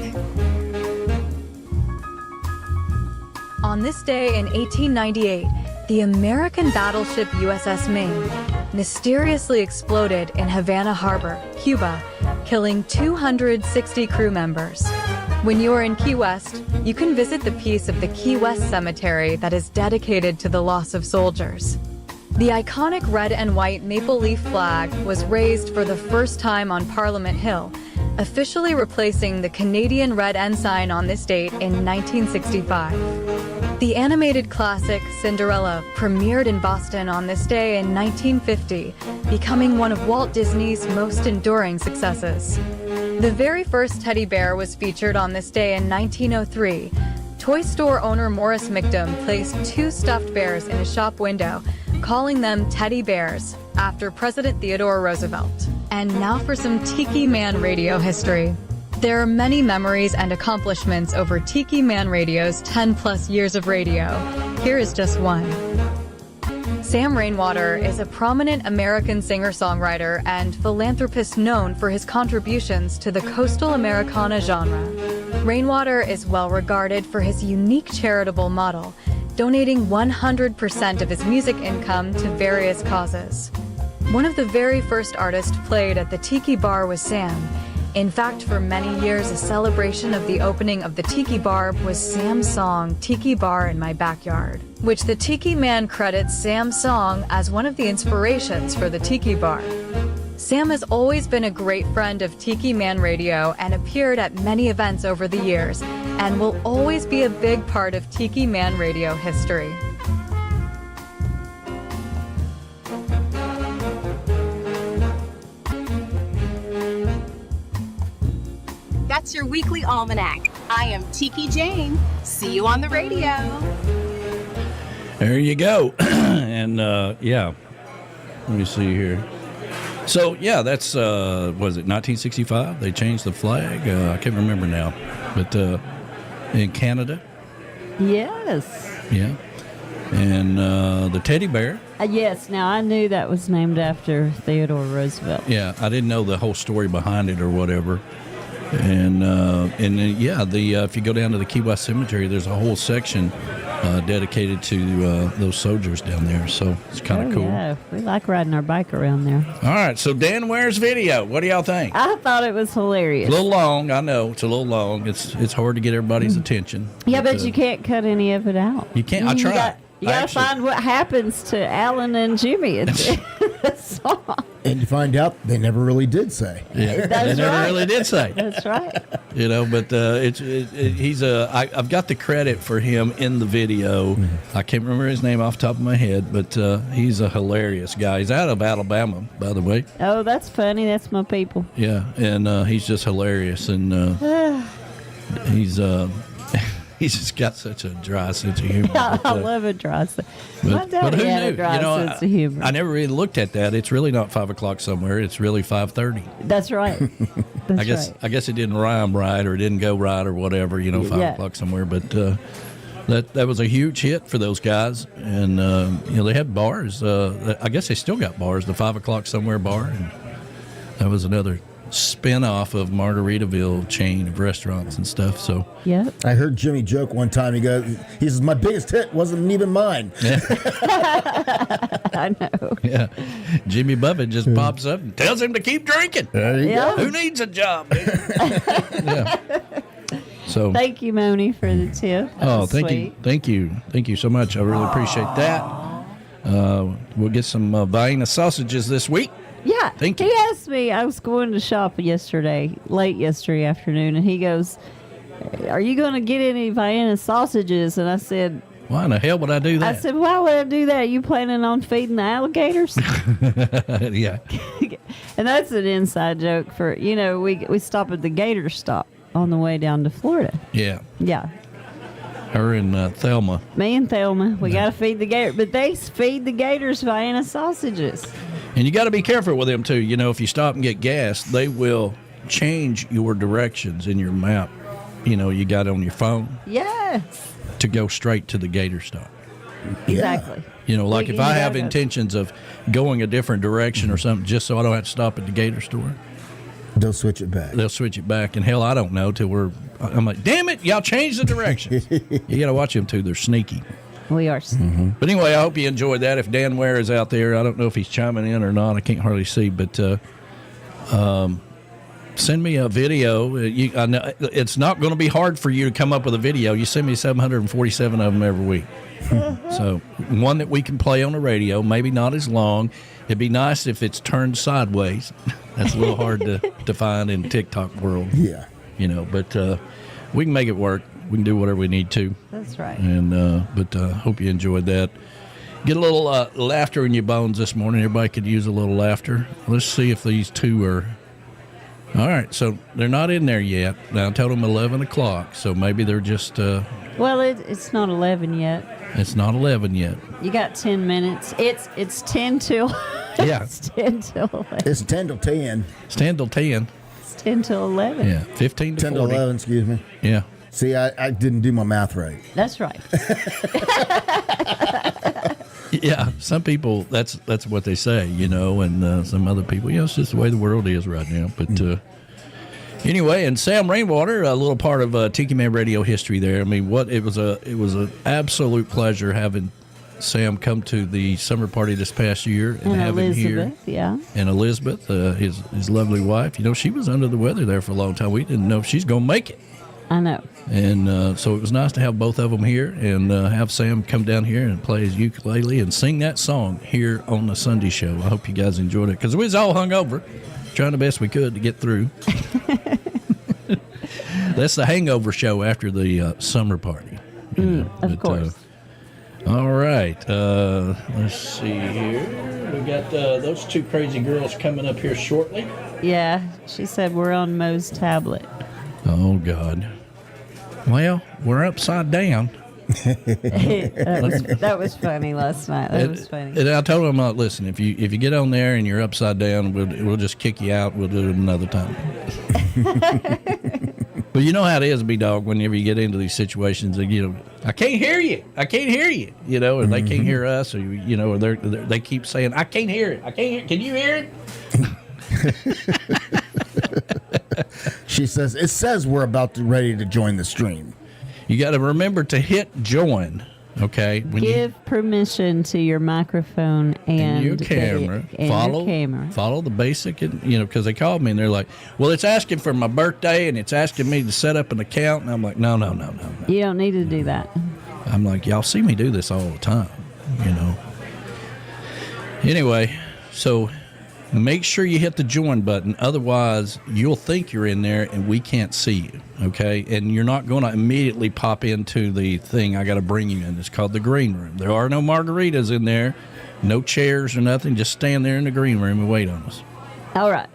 On this day in 1898, the American battleship USS Maine mysteriously exploded in Havana Harbor, Cuba, killing 260 crew members. When you are in Key West, you can visit the piece of the Key West Cemetery that is dedicated to the loss of soldiers. The iconic red and white maple leaf flag was raised for the first time on Parliament Hill, officially replacing the Canadian red ensign on this date in 1965. The animated classic Cinderella premiered in Boston on this day in 1950, becoming one of Walt Disney's most enduring successes. The very first teddy bear was featured on this day in 1903. Toy store owner Morris Micdom placed 2 stuffed bears in his shop window, calling them teddy bears, after President Theodore Roosevelt. And now for some Tiki Man Radio history. There are many memories and accomplishments over Tiki Man Radio's 10-plus years of radio. Here is just one. Sam Rainwater is a prominent American singer-songwriter and philanthropist known for his contributions to the Coastal Americana genre. Rainwater is well regarded for his unique charitable model, donating 100% of his music income to various causes. One of the very first artists played at the Tiki Bar was Sam. In fact, for many years, a celebration of the opening of the Tiki Bar was Sam's song, Tiki Bar in My Backyard, which the Tiki Man credits Sam's song as one of the inspirations for the Tiki Bar. Sam has always been a great friend of Tiki Man Radio and appeared at many events over the years, and will always be a big part of Tiki Man Radio history. That's your weekly Almanac. I am Tiki Jane. See you on the radio. There you go. And, yeah, let me see here. So, yeah, that's, was it 1965? They changed the flag. I can't remember now. But in Canada. Yes. Yeah. And the teddy bear. Yes. Now, I knew that was named after Theodore Roosevelt. Yeah, I didn't know the whole story behind it or whatever. And yeah, if you go down to the Key West Cemetery, there's a whole section dedicated to those soldiers down there. So it's kind of cool. Yeah, we like riding our bike around there. All right, so Dan Ware's video. What do y'all think? I thought it was hilarious. A little long, I know. It's a little long. It's hard to get everybody's attention. Yeah, but you can't cut any of it out. You can't. I tried. You got to find what happens to Alan and Jimmy in the song. And you find out they never really did say. Yeah, they never really did say. That's right. You know, but I've got the credit for him in the video. I can't remember his name off the top of my head, but he's a hilarious guy. He's out of Alabama, by the way. Oh, that's funny. That's my people. Yeah, and he's just hilarious, and he's just got such a dry sense of humor. Yeah, I love a dry sense. My daddy had a dry sense of humor. I never really looked at that. It's really not 5 o'clock somewhere. It's really 5:30. That's right. That's I guess it didn't rhyme right, or it didn't go right, or whatever. 5 o'clock somewhere. But that was a huge hit for those guys, and they had bars. I guess they still got bars. The 5 o'clock somewhere bar, and that was another spin-off of Margaritaville chain of restaurants and stuff. So yeah, I heard Jimmy joke one time. He says, my biggest hit wasn't even mine. Yeah. I know. Yeah, Jimmy Buffett just pops up and tells him to keep drinking. There you go. Who needs a job? Yeah. So thank you, Moni, for the tip. Thank you so much. I really appreciate that. We'll get some Vienna sausages this week. Yeah. Thank you. He asked me, I was going to shop late yesterday afternoon, and he goes, are you going to get any Vienna sausages? And I said, why in the hell would I do that? I said, why would I do that? Are you planning on feeding the alligators? Yeah. And that's an inside joke for, we stop at the gator stop on the way down to Florida. Yeah. Yeah. Her and Thelma. Me and Thelma. We got to feed the gator. But they feed the gators Vienna sausages. And you got to be careful with them, too. If you stop and get gas, they will change your directions in your map. You got on your phone. Yes. To go straight to the gator stop. Exactly. You know, like if I have gotta go. intentions of going a different direction or something, just so I don't have to stop at the gator store, They'll switch it back. they'll switch it back. And hell, I don't know till I'm like, damn it, y'all changed the directions. You got to watch them too. They're sneaky. We are. But anyway, I hope you enjoyed that. If Dan Ware is out there, I don't know if he's chiming in or not. I can't hardly see, but send me a video. I know it's not going to be hard for you to come up with a video. You send me 747 of them every week. So one that we can play on the radio, maybe not as long. It'd be nice if it's turned sideways. That's a little hard to find in TikTok world. Yeah. You know, but we can make it work. We can do whatever we need to. That's right. And but hope you enjoyed that. Get a little laughter in your bones this morning. Everybody could use a little laughter. Let's see if these two are. All right, so they're not in there yet. Now I told them 11 o'clock, so maybe they're just. Well, it's not 11 yet. It's not 11 yet. You got 10 minutes. It's 10 till. Yeah. It's 10 till 11. It's 10 till 10. It's 10 till 10. It's 10 till 11. Yeah, 15 to 10 40. to 11, excuse me. Yeah. See, I didn't do my math right. That's right. Yeah, some people, that's what they say, you know, and some other people, you know, it's just the way the world is right now. But anyway, and Sam Rainwater, a little part of Tiki Man Radio history there. I mean, it was an absolute pleasure having Sam come to the summer party this past year and have him here. Yeah. And Elizabeth, his lovely wife, you know, she was under the weather there for a long time. We didn't know if she's going to make it. I know. And so it was nice to have both of them here and have Sam come down here and play his ukulele and sing that song here on the Sunday show. I hope you guys enjoyed it because we was all hung over, trying the best we could to get through. That's the hangover show after the summer party. Of course. All right. Let's see here. We got those two crazy girls coming up here shortly. Yeah, she said we're on Mo's tablet. Oh, God. Well, we're upside down. that was funny last night. That was funny. And I told him, listen, if you get on there and you're upside down, we'll just kick you out. We'll do it another time. But you know how it is, B-Dog, whenever you get into these situations, you know, I can't hear you. I can't hear you. You know, and they can't hear us, or, you know, or they keep saying, I can't hear it. I can't hear it. Can you hear it? She says, it says we're ready to join the stream. You got to remember to hit join, okay? Give permission to your microphone and your camera. Follow the basic, you know, because they called me and they're like, well, it's asking for my birthday and it's asking me to set up an account. And I'm like, no. You don't need to do that. I'm like, y'all see me do this all the time, you know. Anyway, so make sure you hit the join button. Otherwise, you'll think you're in there and we can't see you, okay? And you're not going to immediately pop into the thing I got to bring you in. It's called the green room. There are no margaritas in there, no chairs or nothing. Just stand there in the green room and wait on us. All right.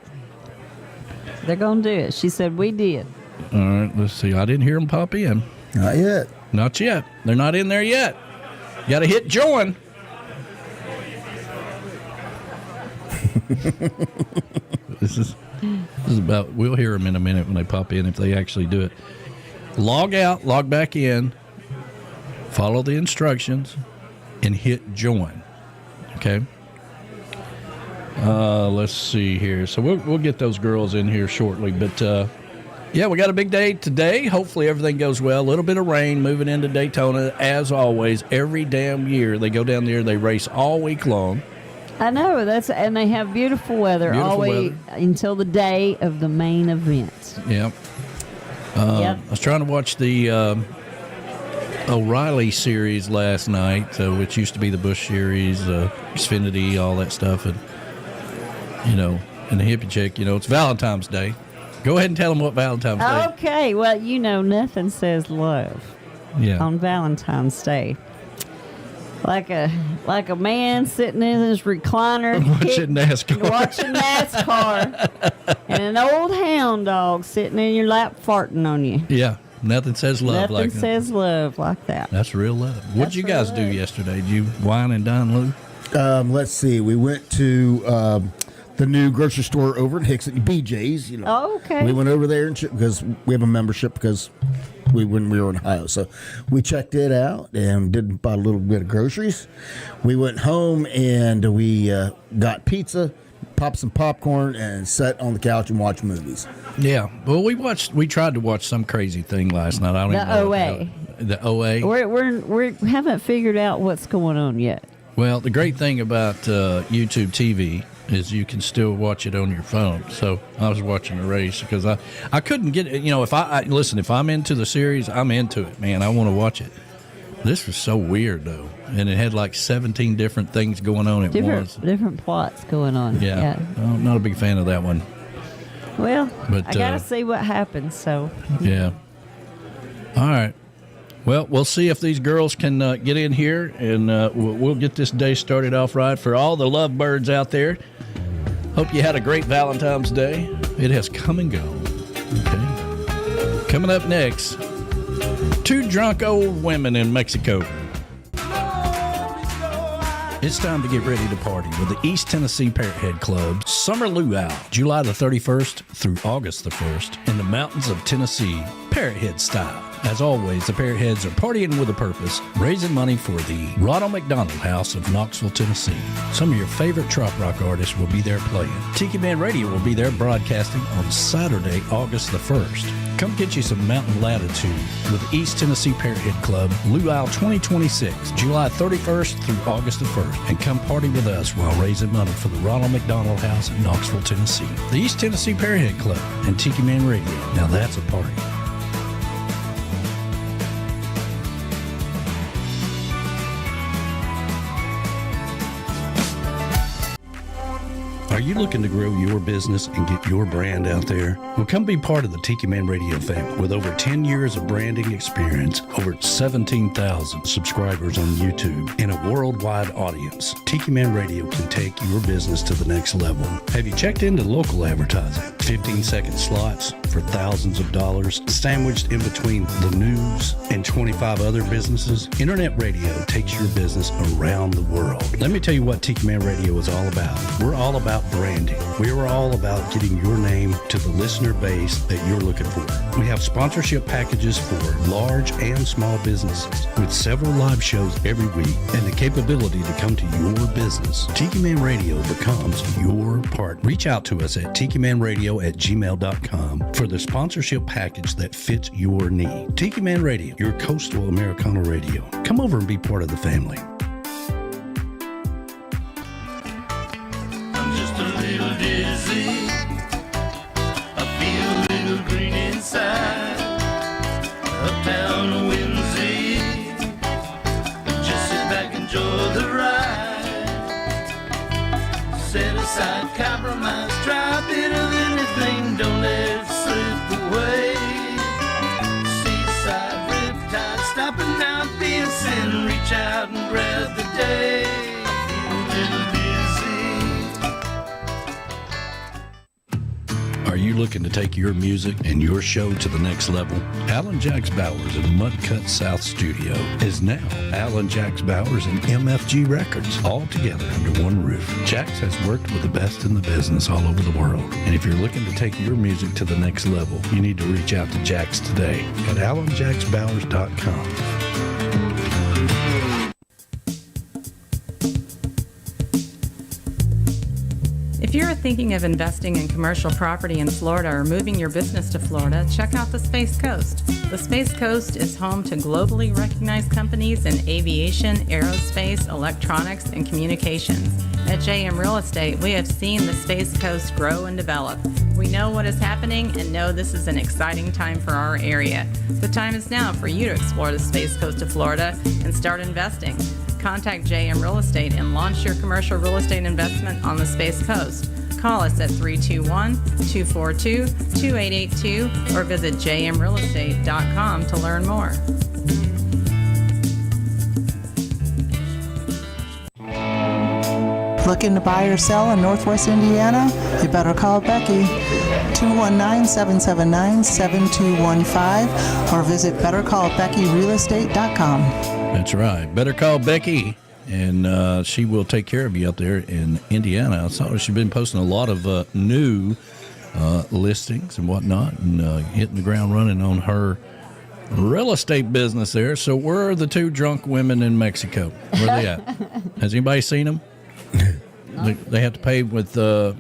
They're going to do it. She said we did. All right, let's see. I didn't hear them pop in. Not yet. Not yet. They're not in there yet. You got to hit join. This is about, we'll hear them in a minute when they pop in if they actually do it. Log out, log back in, follow the instructions, and hit join. Okay? Let's see here. So we'll get those girls in here shortly. But, yeah, we got a big day today. Hopefully everything goes well. A little bit of rain moving into Daytona. As always, every damn year they go down there, they race all week long. I know, and they have beautiful weather all the way until the day of the main event. Yep. I was trying to watch the O'Reilly series last night, which used to be the Busch series, Xfinity, all that stuff, and you know, and the hippie chick. You know, it's Valentine's Day. Go ahead and tell them what Valentine's Day. Okay, well, you know, nothing says love on Valentine's Day. Like a man sitting in his recliner watching NASCAR and an old hound dog sitting in your lap farting on you. Yeah, nothing says love like that. Nothing says love like that. That's real love. What did you guys do yesterday? Did you wine and dine, Lou? Let's see. We went to the new grocery store over in Hickson, BJ's. You know. Oh, okay. We went over there because we have a membership because when we were in Ohio. So we checked it out and did buy a little bit of groceries. We went home and we got pizza, popped some popcorn, and sat on the couch and watched movies. Yeah. Well, we tried to watch some crazy thing last night. I don't even know. The OA. We haven't figured out what's going on yet. Well, the great thing about YouTube TV is you can still watch it on your phone. So I was watching the race because I couldn't get it. You know, if I'm into the series, I'm into it, man. I want to watch it. This was so weird, though. And it had like 17 different things going on at once. Different plots going on. Yeah. I'm not a big fan of that one. Well, I got to see what happens, so. Yeah. All right. Well, we'll see if these girls can get in here, and we'll get this day started off right. For all the lovebirds out there, hope you had a great Valentine's Day. It has come and gone. Okay. Coming up next, 2 drunk old women in Mexico. It's time to get ready to party with the East Tennessee Parrot Head Club Summer Luau, July the 31st through August the 1st in the mountains of Tennessee, Parrot Head style. As always, the Parrot Heads are partying with a purpose, raising money for the Ronald McDonald House of Knoxville, Tennessee. Some of your favorite trop rock artists will be there playing. Tiki Man Radio will be there broadcasting on Saturday, August the 1st. Come get you some mountain latitude with East Tennessee Parrot Head Club Luau 2026, July 31st through August the 1st. And come party with us while raising money for the Ronald McDonald House in Knoxville, Tennessee. The East Tennessee Parrot Head Club and Tiki Man Radio. Now that's a party. Are you looking to grow your business and get your brand out there? Well, come be part of the Tiki Man Radio family. With over 10 years of branding experience, over 17,000 subscribers on YouTube, and a worldwide audience, Tiki Man Radio can take your business to the next level. Have you checked into local advertising? 15-second slots for thousands of dollars, sandwiched in between the news and 25 other businesses? Internet radio takes your business around the world. Let me tell you what Tiki Man Radio is all about. We're all about branding. We are all about getting your name to the listener base that you're looking for. We have sponsorship packages for large and small businesses with several live shows every week and the capability to come to your business. Tiki Man Radio becomes your partner. Reach out to us at tikimanradio@gmail.com for the sponsorship package that fits your need. Tiki Man Radio, your Coastal Americana radio. Come over and be part of the family. Uptown Whimsy, just sit back, enjoy the ride. Set aside compromise, try a bit of anything, don't let it slip away. Seaside, riptide, stopping out, be a sin, reach out and grab the day. Are you looking to take your music and your show to the next level? Alan Jacks Bowers in Mudcut South Studio is now Alan Jacks Bowers and MFG Records, all together under one roof. Jacks has worked with the best in the business all over the world. And if you're looking to take your music to the next level, you need to reach out to Jacks today at alanjacksbowers.com. If you're thinking of investing in commercial property in Florida or moving your business to Florida, check out the Space Coast. The Space Coast is home to globally recognized companies in aviation, aerospace, electronics, and communications. At JM Real Estate, we have seen the Space Coast grow and develop. We know what is happening and know this is an exciting time for our area. The time is now for you to explore the Space Coast of Florida and start investing. Contact JM Real Estate and launch your commercial real estate investment on the Space Coast. Call us at 321-242-2882 or visit jmrealestate.com to learn more. Looking to buy or sell in Northwest Indiana? You better call Becky. 219-779-7215 or visit bettercallbeckyrealestate.com. That's right. Better call Becky, and she will take care of you out there in Indiana. I saw she's been posting a lot of new listings and whatnot, and hitting the ground running on her Real estate business there. So where are the two drunk women in Mexico? Where are they at? Has anybody seen them? They have to pay with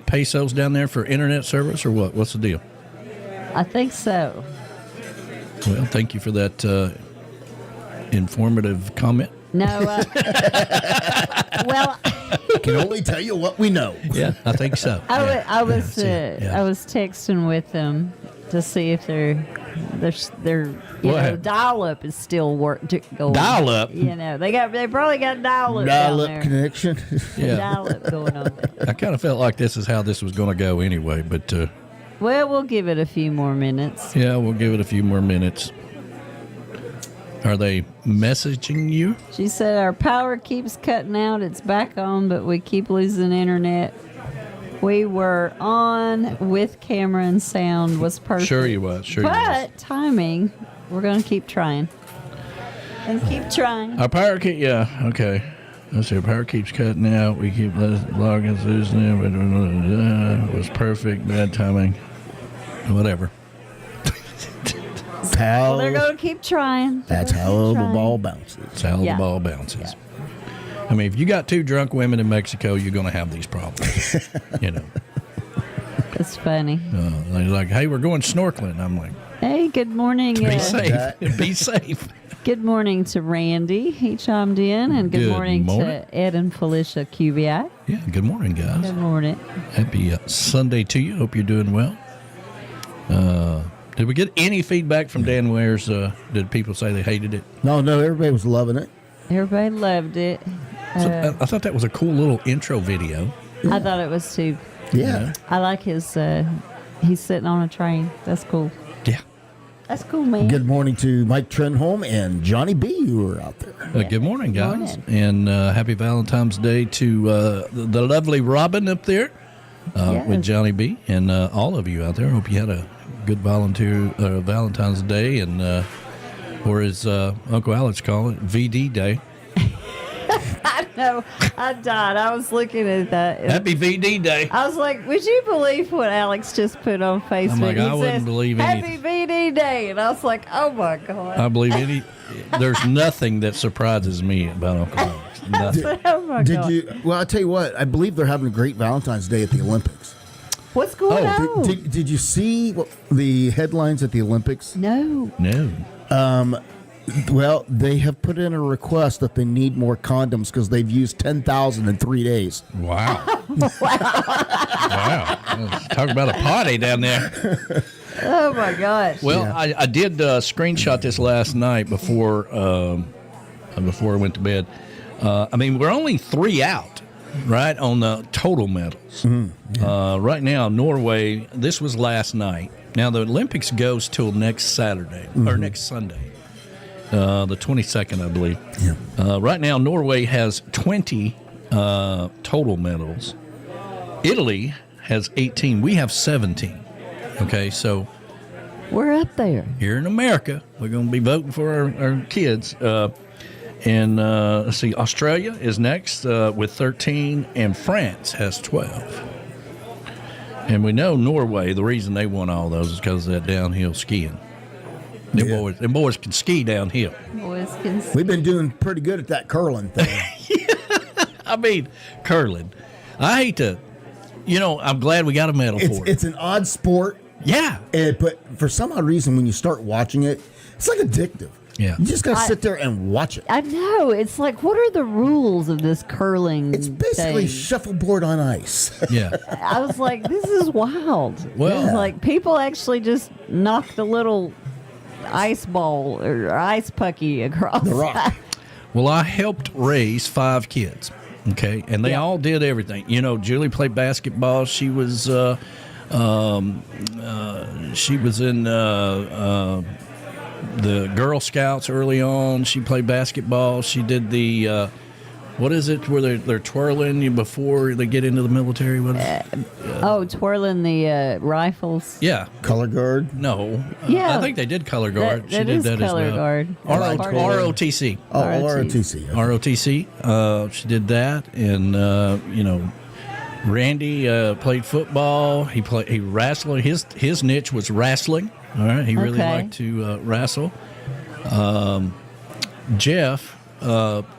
pesos down there for internet service or what? What's the deal? I think so. Well, thank you for that informative comment. No. Well, I can only tell you what we know. Yeah, I think so. I was texting with them to see if their dial-up is still going. Dial-up? They probably got dial-up connection. Yeah. Dial-up going on there. I kind of felt like this is how this was going to go anyway, but well, we'll give it a few more minutes. Yeah, we'll give it a few more minutes. Are they messaging you? She said our power keeps cutting out. It's back on, but we keep losing internet. We were on with camera and sound was perfect. Sure you was. But timing, we're going to keep trying. And keep trying. Our power okay. Let's see, our power keeps cutting out. We keep logging through. It was perfect. Bad timing. Whatever. Well, they're going to keep trying. That's how the ball bounces. That's how the ball bounces. Yeah. I mean, if you got two drunk women in Mexico, you're going to have these problems. It's funny. They're like, hey, we're going snorkeling. I'm like, hey, good morning. Be safe. Be safe. Good morning to Randy. He chimed in. And good morning to Ed and Felicia QBI. Yeah, good morning, guys. Good morning. Happy Sunday to you. Hope you're doing well. Did we get any feedback from Dan Ware's? Did people say they hated it? No, everybody was loving it. Everybody loved it. I thought that was a cool little intro video. I thought it was too. Yeah. I like his, he's sitting on a train. That's cool. Yeah. That's cool, man. Good morning to Mike Trenholm and Johnny B, who are out there. Good morning, guys. And happy Valentine's Day to the lovely Robin up there with Johnny B and all of you out there. Hope you had a good Valentine's Day, and or as Uncle Alex called it, VD Day. I know. I died. I was looking at that. Happy VD Day. I was like, would you believe what Alex just put on Facebook? I'm like, I wouldn't believe Happy anything. VD Day. And I was like, oh, my God. I believe there's nothing that surprises me about Uncle Alex. Nothing. Oh, my God. Well, I'll tell you what. I believe they're having a great Valentine's Day at the Olympics. What's going on? Did you see the headlines at the Olympics? No. Well, they have put in a request that they need more condoms because they've used 10,000 in 3 days. Wow. Wow. Talk about a party down there. Oh, my gosh. Well, I did screenshot this last night before I went to bed. I mean, we're only 3 out, right, on the total medals. Mm-hmm. Yeah. Right now, Norway, this was last night. Now, the Olympics goes till next Saturday, or next Sunday. The 22nd, I believe. Yeah. Right now, Norway has 20 total medals. Italy has 18. We have 17. Okay, so we're up there. Here in America, we're going to be voting for our kids. And let's see, Australia is next with 13, and France has 12. And we know Norway, the reason they won all those is because of that downhill skiing. Them boys can ski downhill. We've been doing pretty good at that curling thing. I mean, curling. I hate to, I'm glad we got a medal for it. It's an odd sport. Yeah. But for some odd reason, when you start watching it, it's like addictive. Yeah. You just got to sit there and watch it. I know. It's like, what are the rules of this curling It's basically thing? shuffleboard on ice. Yeah. I was like, this is wild. Well, it's like people actually just knock the little ice ball or ice pucky across the rock. Well, I helped raise 5 kids, okay, and they all did everything. Julie played basketball. She was in the Girl Scouts early on. She played basketball. She did the what is it where they're twirling you before they get into the military? What is it? Twirling the rifles. Yeah. Color guard? No. Yeah. I think they did color guard. That she did is that color as well. guard. ROTC. Oh, ROTC. Okay. ROTC. She did that, and Randy played football. He wrestled. His niche was wrestling. All right. He really liked to wrestle. Jeff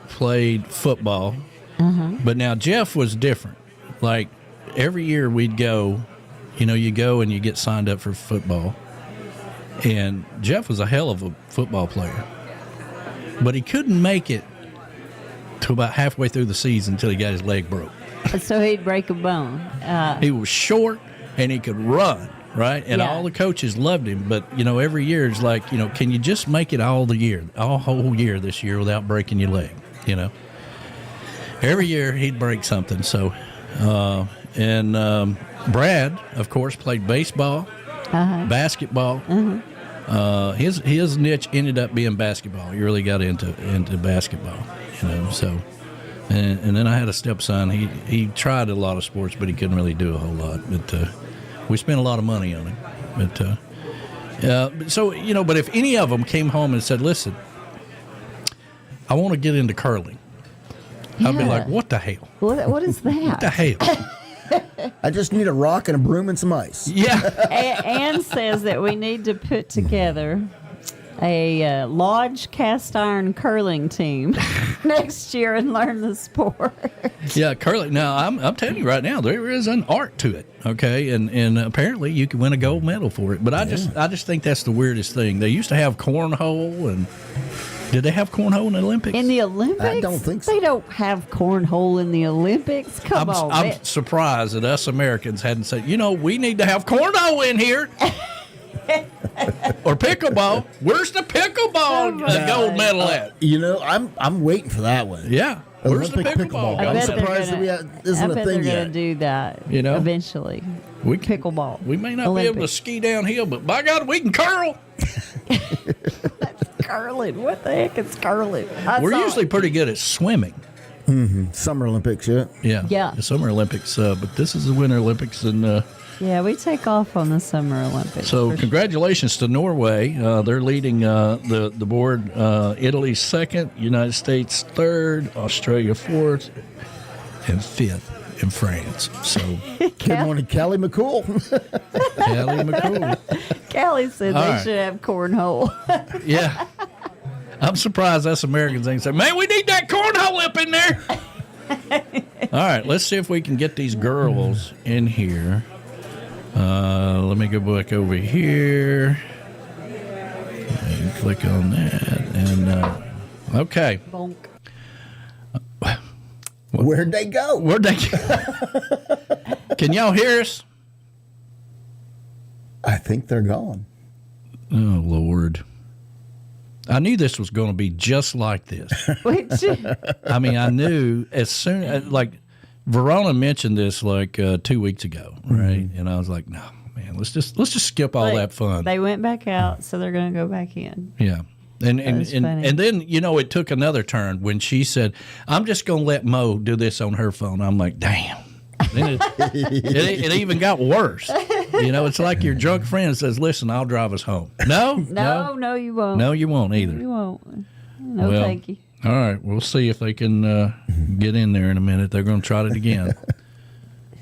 played football, but now Jeff was different. Like every year we'd go, you go and you get signed up for football. And Jeff was a hell of a football player, but he couldn't make it to about halfway through the season until he got his leg broke. So he'd break a bone. He was short and he could run, right? And all the coaches loved him. But, every year it's like, can you just make it all whole year this year without breaking your leg, Every year he'd break something. So, Brad, of course, played baseball, basketball. His niche ended up being basketball. He really got into basketball, so. And then I had a stepson. He tried a lot of sports, but he couldn't really do a whole lot. But we spent a lot of money on him. But but if any of them came home and said, "Listen, I want to get into curling," I'd be like, "What the hell? What is that? What the hell?" I just need a rock and a broom and some ice. Yeah. Ann says that we need to put together a Lodge cast iron curling team next year and learn the sport. Yeah, curling. Now, I'm telling you right now, there is an art to it, okay? And apparently you can win a gold medal for it. But I just think that's the weirdest thing. They used to have cornhole, and did they have cornhole in the Olympics? In the Olympics? I don't think so. They don't have cornhole in the Olympics. Come on. I'm surprised that us Americans hadn't said, we need to have cornhole in here. Or pickleball. Where's the pickleball gold medal at? I'm waiting for that one. Yeah. Where's the Olympic pickleball? I'm surprised that isn't a thing they're yet. going to do that eventually. Pickleball. We may not be able to ski downhill, but by God, we can curl. Curling. What the heck is curling? We're usually pretty good at swimming. Summer Olympics, yeah. Yeah. The Summer Olympics, but this is the Winter Olympics, and we take off on the Summer Olympics. So congratulations to Norway. They're leading the board. Italy's second, United States third, Australia fourth, and fifth in France. So good morning, Callie McCool. Callie McCool. Callie said they should have cornhole. Yeah. I'm surprised us Americans ain't say, man, we need that cornhole up in there. All right, let's see if we can get these girls in here. Let me go back over here and click on that. And okay. Bonk. Where'd they go? Can y'all hear us? I think they're gone. Oh, Lord. I knew this was going to be just like this. I mean, I knew as soon as, Verona mentioned this 2 weeks ago, right? And I was like, no, man, let's just skip all that fun. They went back out, so they're going to go back in. Yeah. And then, it took another turn when she said, I'm just going to let Mo do this on her phone. I'm like, damn. Then it even got worse. It's like your drunk friend says, listen, I'll drive us home. No, you won't. No, you won't either. You won't. No, thank you. All right, we'll see if they can get in there in a minute. They're going to try it again.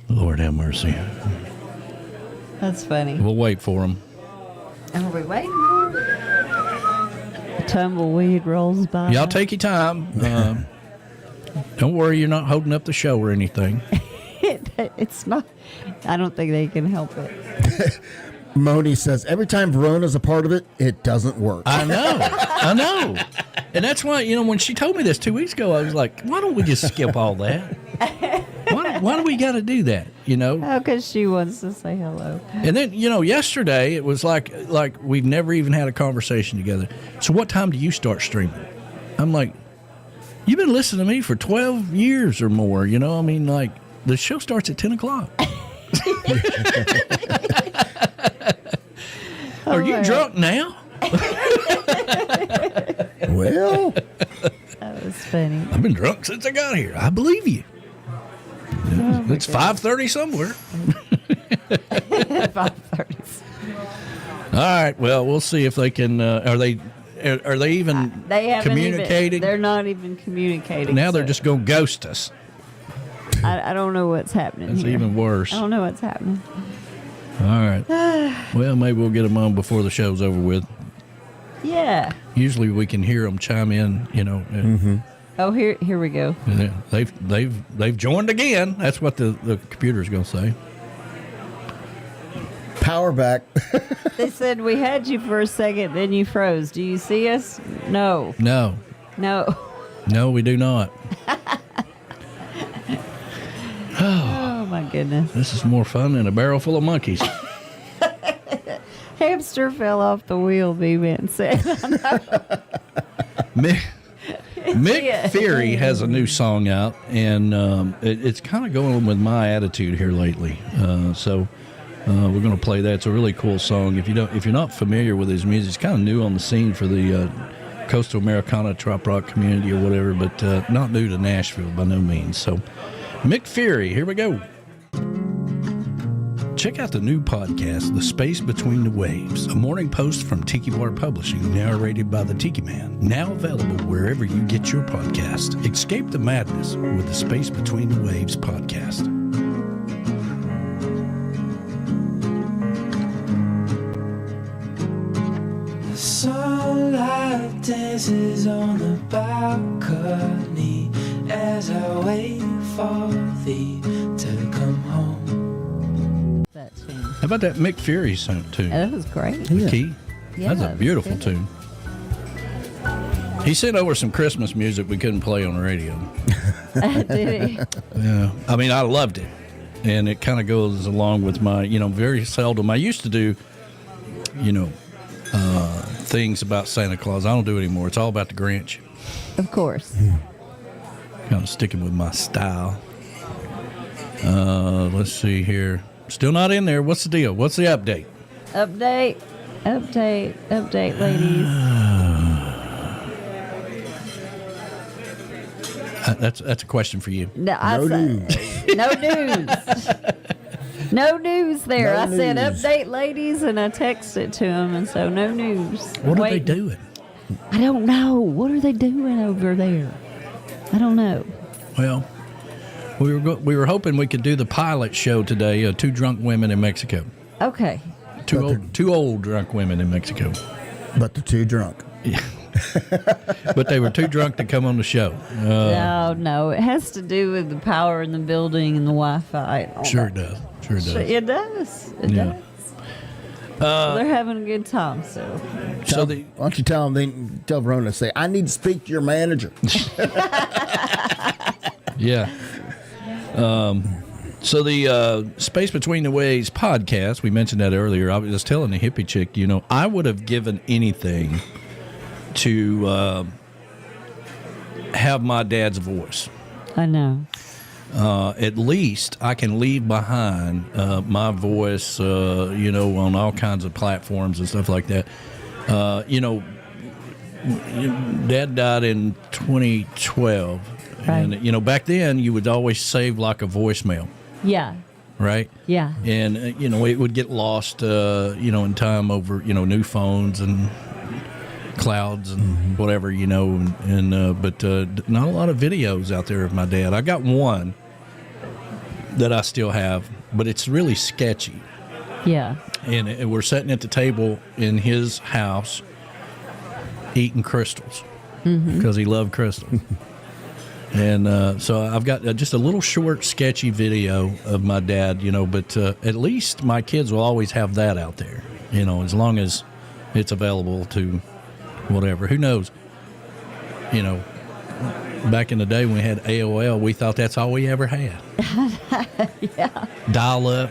Lord have mercy. That's funny. We'll wait for them. Are we waiting for them? Tumbleweed rolls by. Y'all take your time. Don't worry, you're not holding up the show or anything. It's not. I don't think they can help it. Moni says, every time Verona's a part of it, it doesn't work. I know. And that's why, when she told me this 2 weeks ago, I was like, why don't we just skip all that? Why do we got to do that, Oh, because she wants to say hello. And then, yesterday, it was like we've never even had a conversation together. So what time do you start streaming? I'm like, you've been listening to me for 12 years or more, the show starts at 10 o'clock. Are you drunk now? Well, that was funny. I've been drunk since I got here. I believe you. It's 5:30 somewhere. 5:30. All right. Well, we'll see if they can. Are they even communicating? They're not even communicating. Now they're just going to ghost us. I don't know what's happening. It's even worse. I don't know what's happening. All right. Well, maybe we'll get them on before the show's over with. Yeah. Usually we can hear them chime in, you know. Oh, here we go. They've joined again. That's what the computer's going to say. Power back. They said we had you for a second, then you froze. Do you see us? No. No. No. No, we do not. Oh, my goodness. This is more fun than a barrel full of monkeys. Hamster fell off the wheel, B-Man said. Mick Fury has a new song out, and it's kind of going with my attitude here lately. So we're going to play that. It's a really cool song. If you're not familiar with his music, it's kind of new on the scene for the Coastal Americana trop rock community or whatever, but not new to Nashville by no means. So Mick Fury, here we go. Check out the new podcast, The Space Between the Waves, a morning post from Tiki Bar Publishing, narrated by the Tiki Man. Now available wherever you get your podcast. Escape the madness with the Space Between the Waves podcast. The sunlight dances on the balcony as I wait for thee to come home. How about that Mick Fury tune? That was great. The key. Yeah, That's a beautiful tune. He sent over some Christmas music we couldn't play on the radio. Did he? Yeah. I mean, I loved it. And it kind of goes along with my, very seldom. I used to do, things about Santa Claus. I don't do it anymore. It's all about the Grinch. Of course. Kind of sticking with my style. Let's see here. Still not in there. What's the deal? What's the update? Update, ladies. That's a question for you. No news. No news. No news there. No I said news. update, ladies, and I texted to them, and so no news. What are they doing? I don't know. What are they doing over there? I don't know. Well, we were hoping we could do the pilot show today. Two drunk women in Mexico. Okay. Two old drunk women in Mexico. But the two drunk. Yeah. But they were too drunk to come on the show. No. It has to do with the power in the building and the Wi-Fi. And all Sure that. it does. Sure it does. It does. It Yeah. does. Well, they're having a good time, so. Why don't you tell Verona to say, I need to speak to your manager. Yeah. So the Space Between the Waves podcast, we mentioned that earlier. I was just telling the hippie chick, I would have given anything to have my dad's voice. I know. At least I can leave behind my voice, on all kinds of platforms and stuff like that. Dad died in 2012. Right. And, back then you would always save like a voicemail. Yeah. Right? Yeah. And, it would get lost, in time over, new phones and clouds and whatever, but not a lot of videos out there of my dad. I got one that I still have, but it's really sketchy. Yeah. And we're sitting at the table in his house eating crystals because he loved crystals. And so I've got just a little short, sketchy video of my dad, but at least my kids will always have that out there, as long as it's available to whatever. Who knows? Back in the day when we had AOL, we thought that's all we ever had. Yeah. Dial up.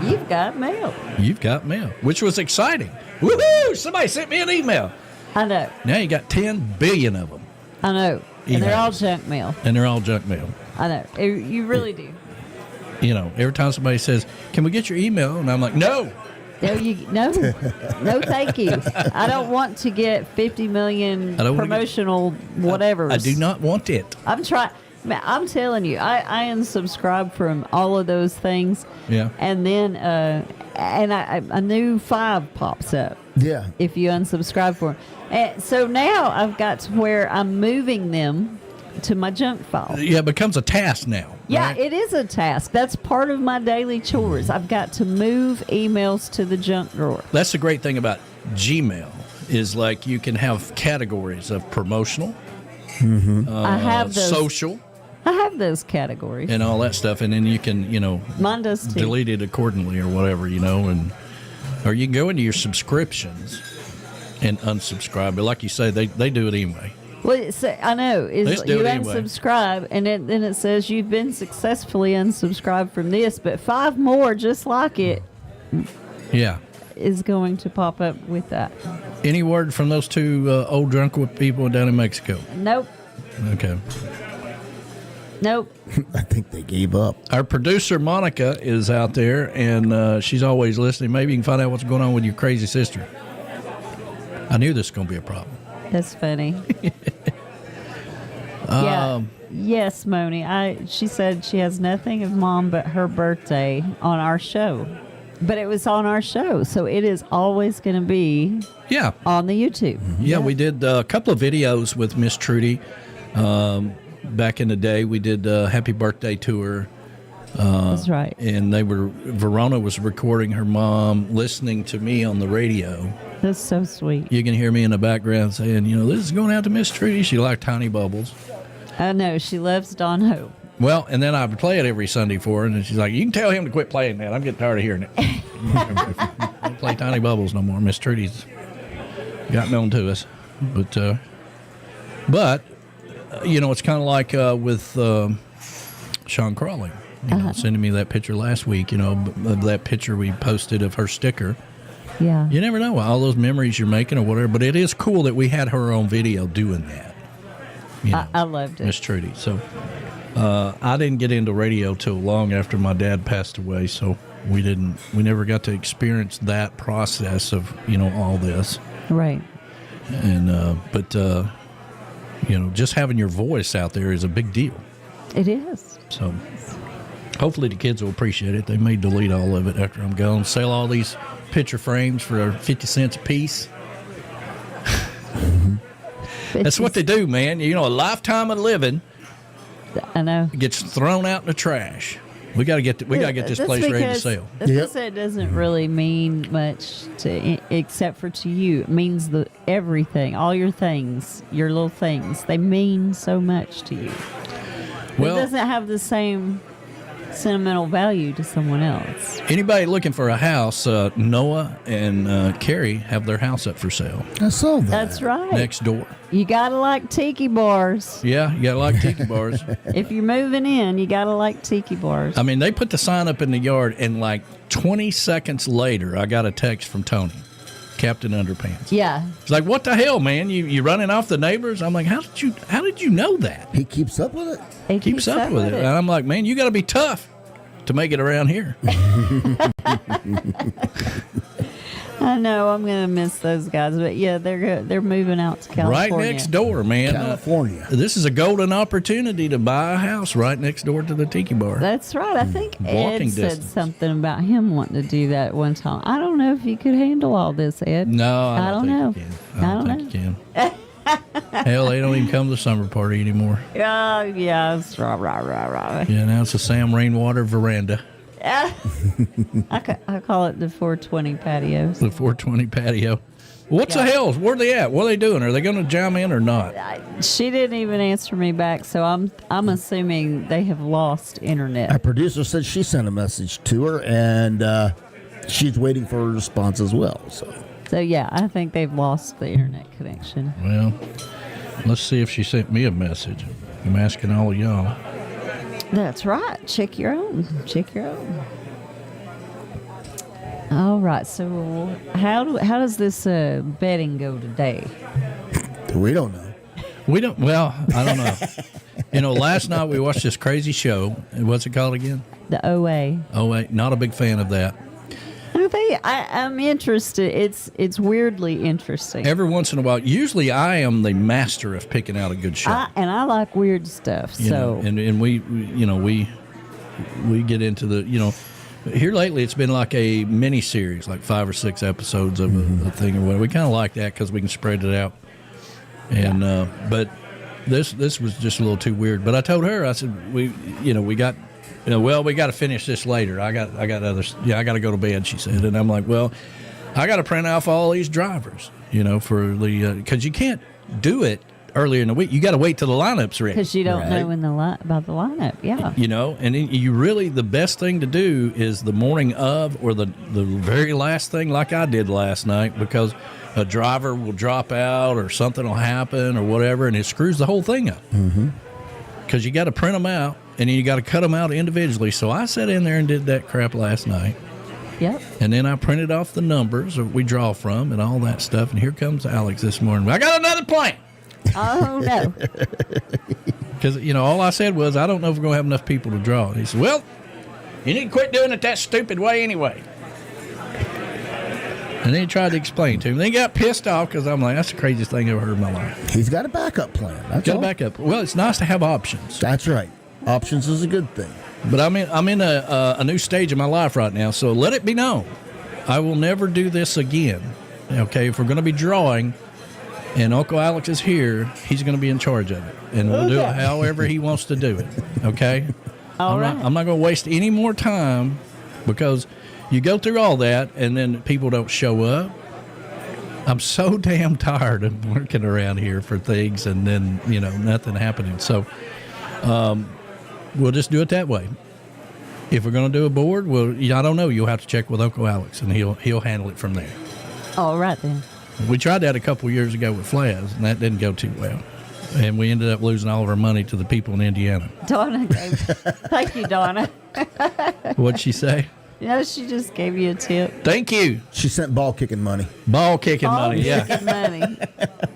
You've got mail. Which was exciting. Woohoo! Somebody sent me an email. I know. Now you got 10 billion of them. I know. And they're all junk mail. And they're all junk mail. I know. You really do. Every time somebody says, "Can we get your email?" and I'm like, "No." No, thank you. I don't want to get 50 million promotional whatever. I do not want it. I'm telling you, I unsubscribe from all of those things. Yeah. And then a new 5 pops up. Yeah. If you unsubscribe for them. And so now I've got to where I'm moving them to my junk file. Yeah, it becomes a task now. Yeah, right? It is a task. That's part of my daily chores. I've got to move emails to the junk drawer. That's the great thing about Gmail is like you can have categories of promotional, I have those. social, I have those categories. and all that stuff, and then you can, Mine does too. delete it accordingly or whatever, or you can go into your subscriptions and unsubscribe. But like you say, they do it anyway. Well, I know. Let's do You it anyway. unsubscribe, and then it says you've been successfully unsubscribed from this, but 5 more just like it Yeah. is going to pop up with that. Any word from those two old drunk people down in Mexico? Nope. Okay. Nope. I think they gave up. Our producer, Monica, is out there, and she's always listening. Maybe you can find out what's going on with your crazy sister. I knew this was going to be a problem. That's funny. Yeah. Yes, Moni. She said she has nothing of Mom but her birthday on our show. But it was on our show, so it is always going to be on the YouTube. Yeah, we did a couple of videos with Miss Trudy. Back in the day, we did a happy birthday tour. That's right. And Verona was recording her mom listening to me on the radio. That's so sweet. You can hear me in the background saying, this is going out to Miss Trudy. She liked Tiny Bubbles. I know. She loves Don Hope. Well, and then I would play it every Sunday for her, and she's like, you can tell him to quit playing that. I'm getting tired of hearing it. Don't play Tiny Bubbles no more. Miss Trudy's gotten on to us. But it's kind of like with Sean Crawley. Sending me that picture last week, of that picture we posted of her sticker. Yeah. You never know all those memories you're making or whatever, but it is cool that we had her on video doing that. I loved it. Miss Trudy. So I didn't get into radio till long after my dad passed away, so we never got to experience that process of, all this. Right. And, just having your voice out there is a big deal. It is. So hopefully the kids will appreciate it. They may delete all of it after I'm gone. Sell all these picture frames for 50 cents a piece. That's what they do, man. A lifetime of living. I know. Gets thrown out in the trash. We got to get this place ready to sell. It doesn't really mean much except for to you. It means everything, all your things, your little things. They mean so much to you. Well, it doesn't have the same sentimental value to someone else. Anybody looking for a house, Noah and Carrie have their house up for sale. I saw that. That's right. Next door. You gotta like tiki bars. Yeah, you gotta like tiki bars. If you're moving in, you gotta like tiki bars. I mean, they put the sign up in the yard, and like 20 seconds later, I got a text from Tony, Captain Underpants. Yeah. It's like, what the hell, man? You running off the neighbors? I'm like, how did you know that? He keeps up with it. He keeps up with it. And I'm like, man, you got to be tough to make it around here. I know. I'm gonna miss those guys, but yeah, they're moving out to California. Right next door, man. California. This is a golden opportunity to buy a house right next door to the tiki bar. That's right. I think Walking Ed said distance. something about him wanting to do that one time. I don't know if you could handle all this, Ed. No, I don't know. think you can. I don't think you can. Hell, they don't even come to the summer party anymore. Yeah, it's rah. Yeah, now it's a Sam Rainwater veranda. I call it the 420 patios. The 420 patio. What's the hell? Where are they at? What are they doing? Are they going to jam in or not? She didn't even answer me back, so I'm assuming they have lost internet. Our producer said she sent a message to her, and she's waiting for a response as well. So yeah, I think they've lost the internet connection. Well, let's see if she sent me a message. I'm asking all of y'all. That's right. Check your own. All right. So how does this betting go today? We don't know. Well, I don't know. Last night we watched this crazy show. What's it called again? The OA. OA. Not a big fan of that. I'm interested. It's weirdly interesting. Every once in a while, usually I am the master of picking out a good show. And I like weird stuff. And we get into the here lately it's been like a mini series, like 5 or 6 episodes of a thing or whatever. We kind of like that because we can spread it out. And but this was just a little too weird. But I told her, I said we got. we got to finish this later. I got others. Yeah, I got to go to bed, she said. And I'm like, well, I got to print off all these drivers, for the because you can't do it earlier in the week. You got to wait till the lineup's ready. Because you don't know about the lineup, yeah. And then the best thing to do is the morning of or the very last thing like I did last night, because a driver will drop out or something will happen or whatever, and it screws the whole thing up. Because you got to print them out, and then you got to cut them out individually. So I sat in there and did that crap last night. Yep. And then I printed off the numbers that we draw from and all that stuff. And here comes Alex this morning. I got another plane. Oh, no. Because, all I said was, I don't know if we're going to have enough people to draw. And he said, well, you need to quit doing it that stupid way anyway. And then he tried to explain to him. Then he got pissed off because I'm like, that's the craziest thing I've ever heard in my life. He's got a backup plan. That's got all. a backup. Well, it's nice to have options. That's right. Options is a good thing. But I'm in a new stage of my life right now, so let it be known, I will never do this again. Okay, if we're going to be drawing and Uncle Alex is here, he's going to be in charge of it. And we'll do it however he wants to do it. Okay? All right. I'm not going to waste any more time, because you go through all that and then people don't show up. I'm so damn tired of working around here for things and then, nothing happening. So we'll just do it that way. If we're going to do a board, I don't know. You'll have to check with Uncle Alex, and he'll handle it from there. All right, then. We tried that a couple of years ago with Flaz, and that didn't go too well. And we ended up losing all of our money to the people in Indiana. Donna gave. Thank you, Donna. What'd she say? She just gave you a tip. Thank you. She sent ball kicking money. Ball kicking money, yeah. Money.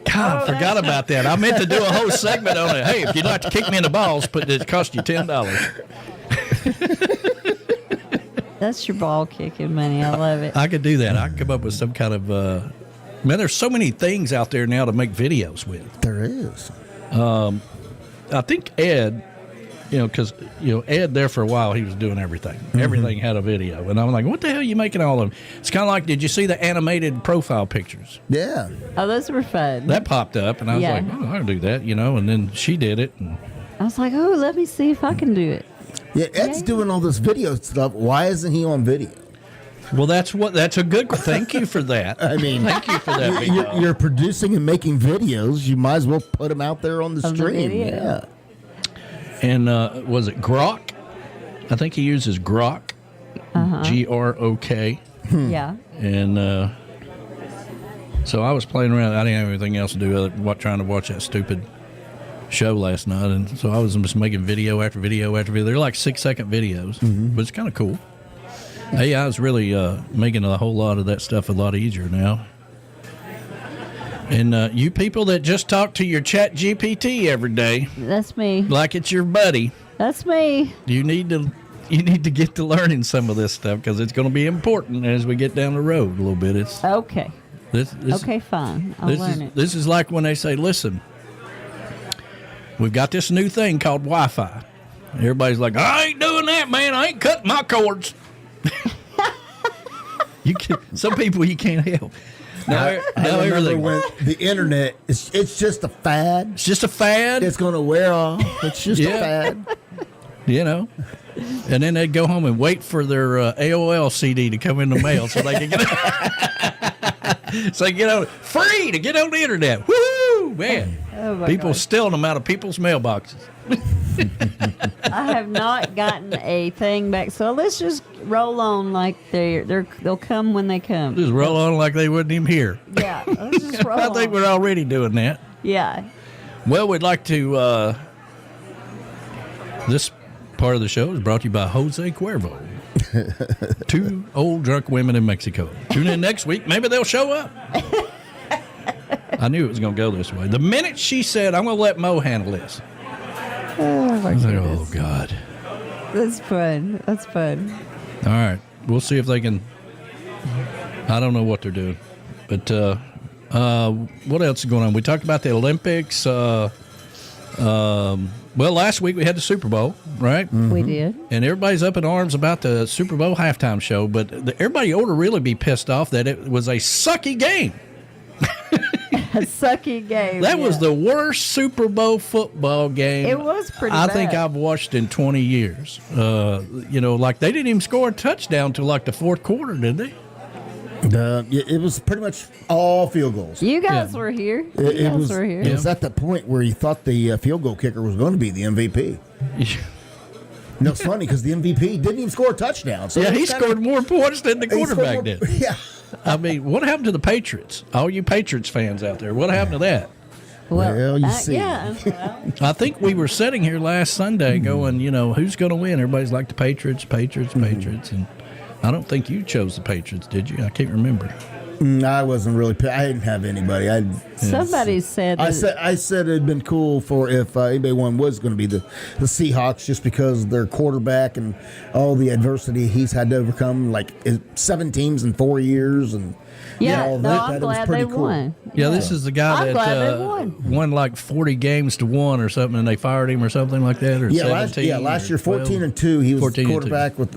God, I forgot about that. I meant to do a whole segment on it. Hey, if you'd like to kick me in the balls, but it cost you $10. That's your ball kicking money. I love it. I could do that. I could come up with some kind of man, there's so many things out there now to make videos with. There is. I think Ed, because Ed there for a while, he was doing everything. Everything had a video, and I'm like, what the hell are you making all of them? It's kind of like, did you see the animated profile pictures? Yeah. Oh, those were fun. That popped up, and I was like, oh, I can do that, and then she did it. And I was like, oh, let me see if I can do it. Yeah, Ed's doing all this video stuff. Why isn't he on video? Well, that's a good. Thank you for that. I mean, thank you for that. You're producing and making videos. You might as well put them out there on the stream. Yeah. And was it Grok? I think he uses Grok. Grok. Yeah. And so I was playing around. I didn't have anything else to do other than trying to watch that stupid show last night, and so I was just making video after video after video. They're like 6-second videos, but it's kind of cool. AI is really making a whole lot of that stuff a lot easier now. And you people that just talk to your Chat GPT every day, that's me. Like it's your buddy. That's me. You need to get to learning some of this stuff, because it's going to be important as we get down the road a little bit. It's okay. Okay, fine. I'll learn it. This is like when they say, listen, we've got this new thing called Wi-Fi. Everybody's like, I ain't doing that, man. I ain't cutting my cords. Some people you can't help. I remember when the internet it's just a fad. It's just a fad. It's going to wear off. It's just a fad. And then they'd go home and wait for their AOL CD to come in the mail so they could get it. So free to get on the internet. Woo, man! Oh people stealing them out of people's mailboxes. I have not gotten a thing back, so let's just roll on like they'll come when they come. Just roll on like they wasn't even here. Yeah, let's just roll I think on. we're already doing that. Yeah. Well, we'd like to. This part of the show is brought to you by Jose Cuervo. 2 old drunk women in Mexico. Tune in next week. Maybe they'll show up. I knew it was going to go this way. The minute she said, I'm going to let Mo handle this. Oh, my I was like, goodness. oh, God. That's fun. That's fun. All right. We'll see if they can. I don't know what they're doing. But what else is going on? We talked about the Olympics. Well, last week we had the Super Bowl, right? We did. And everybody's up in arms about the Super Bowl halftime show, but everybody ought to really be pissed off that it was a sucky game. A sucky game. That was the worst Super Bowl football game. It was pretty I bad. think I've watched in 20 years. Like they didn't even score a touchdown till like the fourth quarter, did they? It was pretty much all field goals. You guys were here. It was at that point where you thought the field goal kicker was going to be the MVP. No, it's funny because the MVP didn't even score a touchdown. So he scored more points than the quarterback did. Yeah. I mean, what happened to the Patriots? All you Patriots fans out there, what happened to that? Well, you see. Yeah. Well. I think we were sitting here last Sunday going, who's going to win? Everybody's like the Patriots. And I don't think you chose the Patriots, did you? I can't remember. I wasn't really. I didn't have anybody. Somebody said. I said it'd been cool for if anybody won was going to be the Seahawks, just because their quarterback and all the adversity he's had to overcome, like 7 teams in 4 years, and I'm glad they won. Yeah, this is the guy that won like 40 games to 1 or something, and they fired him or something like that. Or 17, last year 14-2. He was the quarterback with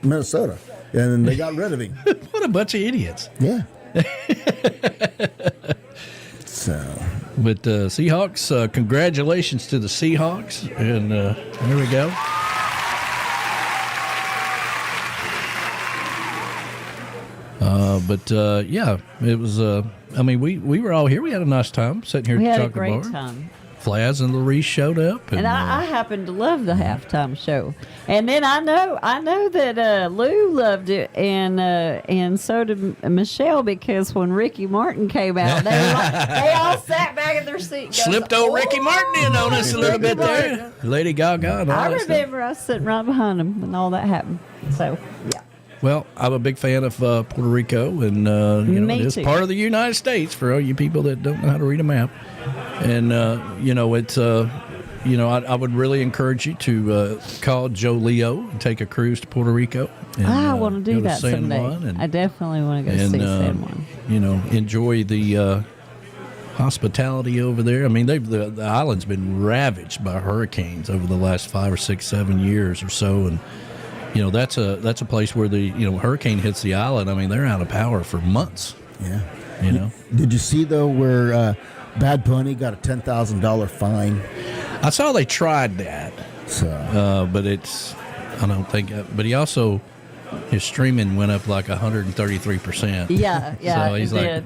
Minnesota, and they got rid of him. What a bunch of idiots! Yeah. But Seahawks, congratulations to the Seahawks, and there we go. It was. We were all here. We had a nice time sitting here. We at had the a great bar. time. Flaz and Larice showed up, and I happen to love the halftime show. And then I know that Lou loved it, and so did Michelle, because when Ricky Martin came out, they all sat back in their seats. Slipped old Ricky Martin in on us a little bit there. Lady Gaga. And all I remember I was sitting right behind him when all that happened. So yeah. Well, I'm a big fan of Puerto Rico, and it's part of the United States for all you people that don't know how to read a map. And it's I would really encourage you to call Joe Leo and take a cruise to Puerto Rico. And, I want to do that San someday. Juan I definitely want to go see San Juan. Enjoy the hospitality over there. I mean, the island's been ravaged by hurricanes over the last 5 or 6, 7 years or so, and that's a place where the hurricane hits the island. I mean, they're out of power for months. Yeah. Did you see though where Bad Bunny got a $10,000 fine? I saw they tried that. So, but I don't think. But he also, his streaming went up like 133%. Yeah. So he's like,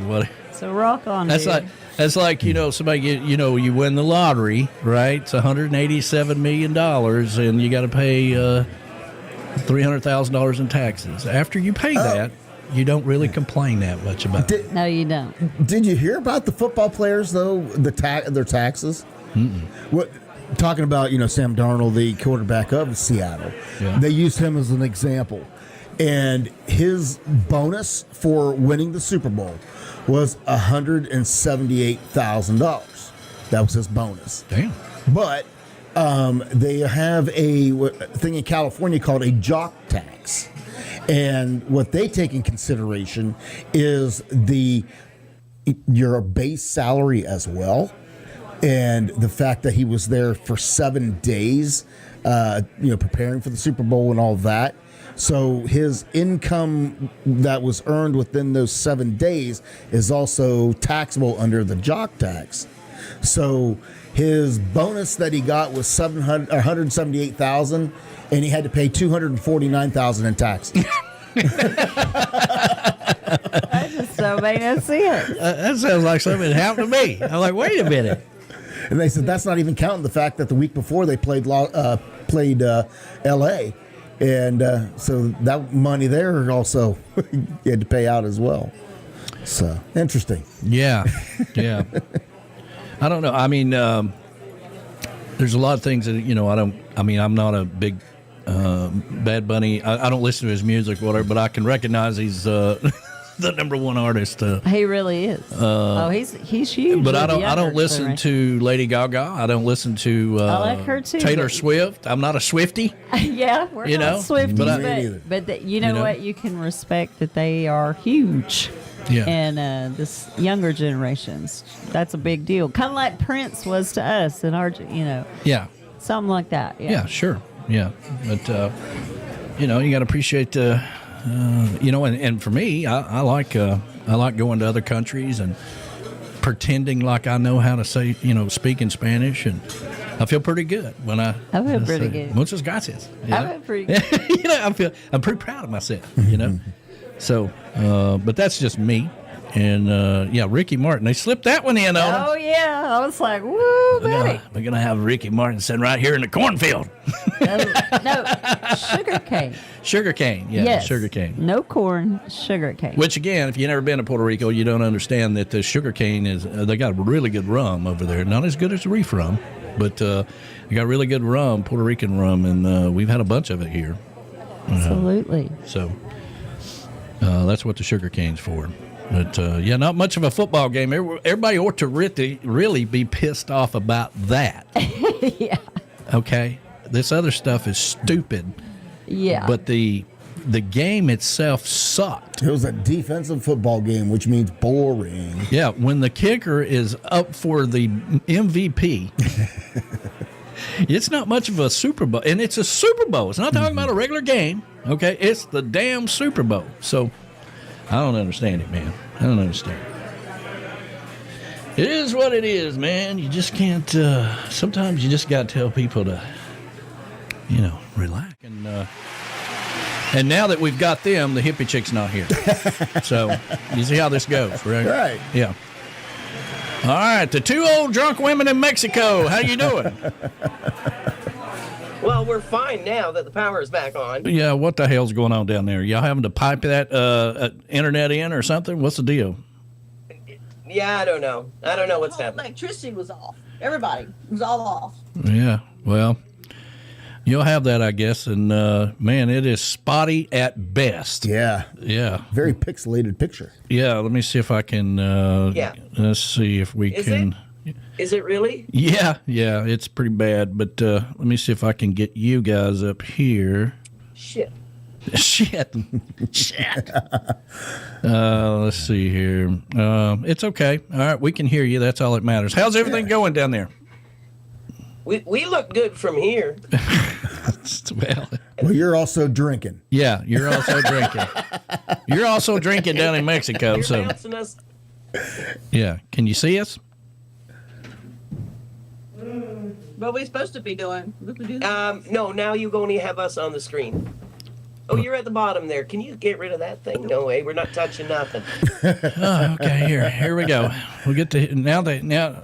what? So rock on. That's dude. like somebody you win the lottery, right? It's $187 million, and you got to pay $300,000 in taxes. After you pay that, you don't really complain that much about it. No, you don't. Did you hear about the football players though? Their taxes. What? Talking about Sam Darnold, the quarterback of Seattle. Yeah. They used him as an example, and his bonus for winning the Super Bowl was $178,000. That was his bonus. Damn. But they have a thing in California called a jock tax. And what they take in consideration is your base salary as well. And the fact that he was there for 7 days, preparing for the Super Bowl and all that. So his income that was earned within those 7 days is also taxable under the jock tax. So his bonus that he got was $178,000, and he had to pay $249,000 in taxes. That just so made no sense. That sounds like something that happened to me. I'm like, wait a minute. And they said that's not even counting the fact that the week before they played L.A. And so that money there also you had to pay out as well. So interesting. Yeah. I don't know. I mean, there's a lot of things that I'm not a big Bad Bunny. I don't listen to his music, whatever, but I can recognize he's the number one artist. He really is. He's huge. But I don't listen to Lady Gaga. I don't listen to I like her too, Taylor Swift. I'm not a Swiftie. Yeah, we're not Swifties, but you know what? You can respect that they are huge. Yeah. And this younger generations, that's a big deal. Kind of like Prince was to us in our, Yeah. something like that. Yeah, sure. Yeah, but you got to appreciate and for me, I like going to other countries and pretending like I know how to say speak in Spanish, and I feel pretty good when I feel pretty good. Muchas gracias. I feel pretty good. I'm pretty proud of myself. So, but that's just me. And, Ricky Martin. They slipped that one in on him. Oh, yeah. I was like, woo, baby. We're going to have Ricky Martin sitting right here in the cornfield. No, sugar cane. Sugar cane, yeah, yes. sugar cane. No corn, sugar cane. Which, again, if you've never been to Puerto Rico, you don't understand that the sugar cane is, they got really good rum over there. Not as good as the reef rum, but they got really good rum, Puerto Rican rum, and we've had a bunch of it here. Absolutely. So that's what the sugar cane's for. But, not much of a football game. Everybody ought to really be pissed off about that. Yeah. Okay? This other stuff is stupid. Yeah. But the game itself sucked. It was a defensive football game, which means boring. Yeah, when the kicker is up for the MVP, it's not much of a Super Bowl. And it's a Super Bowl. It's not talking about a regular game. Okay? It's the damn Super Bowl. So I don't understand it, man. I don't understand it. It is what it is, man. You just can't, sometimes you just got to tell people to, relax. And now that we've got them, the hippie chick's not here. So you see how this goes, right? Right. Yeah. All right, the two old drunk women in Mexico. How you doing? Well, we're fine now that the power is back on. Yeah, what the hell's going on down there? Y'all having to pipe that internet in or something? What's the deal? Yeah, I don't know. I don't know what's happening. Electricity was off. Everybody was all off. Yeah, well, you'll have that, I guess. And, man, it is spotty at best. Yeah. Yeah. Very pixelated picture. Yeah, let me see if I can, let's see if we can. Is it really? Yeah, it's pretty bad. But let me see if I can get you guys up here. Shit. Shit. Let's see here. It's okay. All right, we can hear you. That's all that matters. How's everything going down there? We look good from here. Well, you're also drinking. Yeah, you're also drinking. You're also drinking down in Mexico. You're so bouncing us. Yeah, can you see us? What are we supposed to be doing? No, now you only have us on the screen. Oh, you're at the bottom there. Can you get rid of that thing? No way. We're not touching nothing. Okay, here we go. We'll get to now.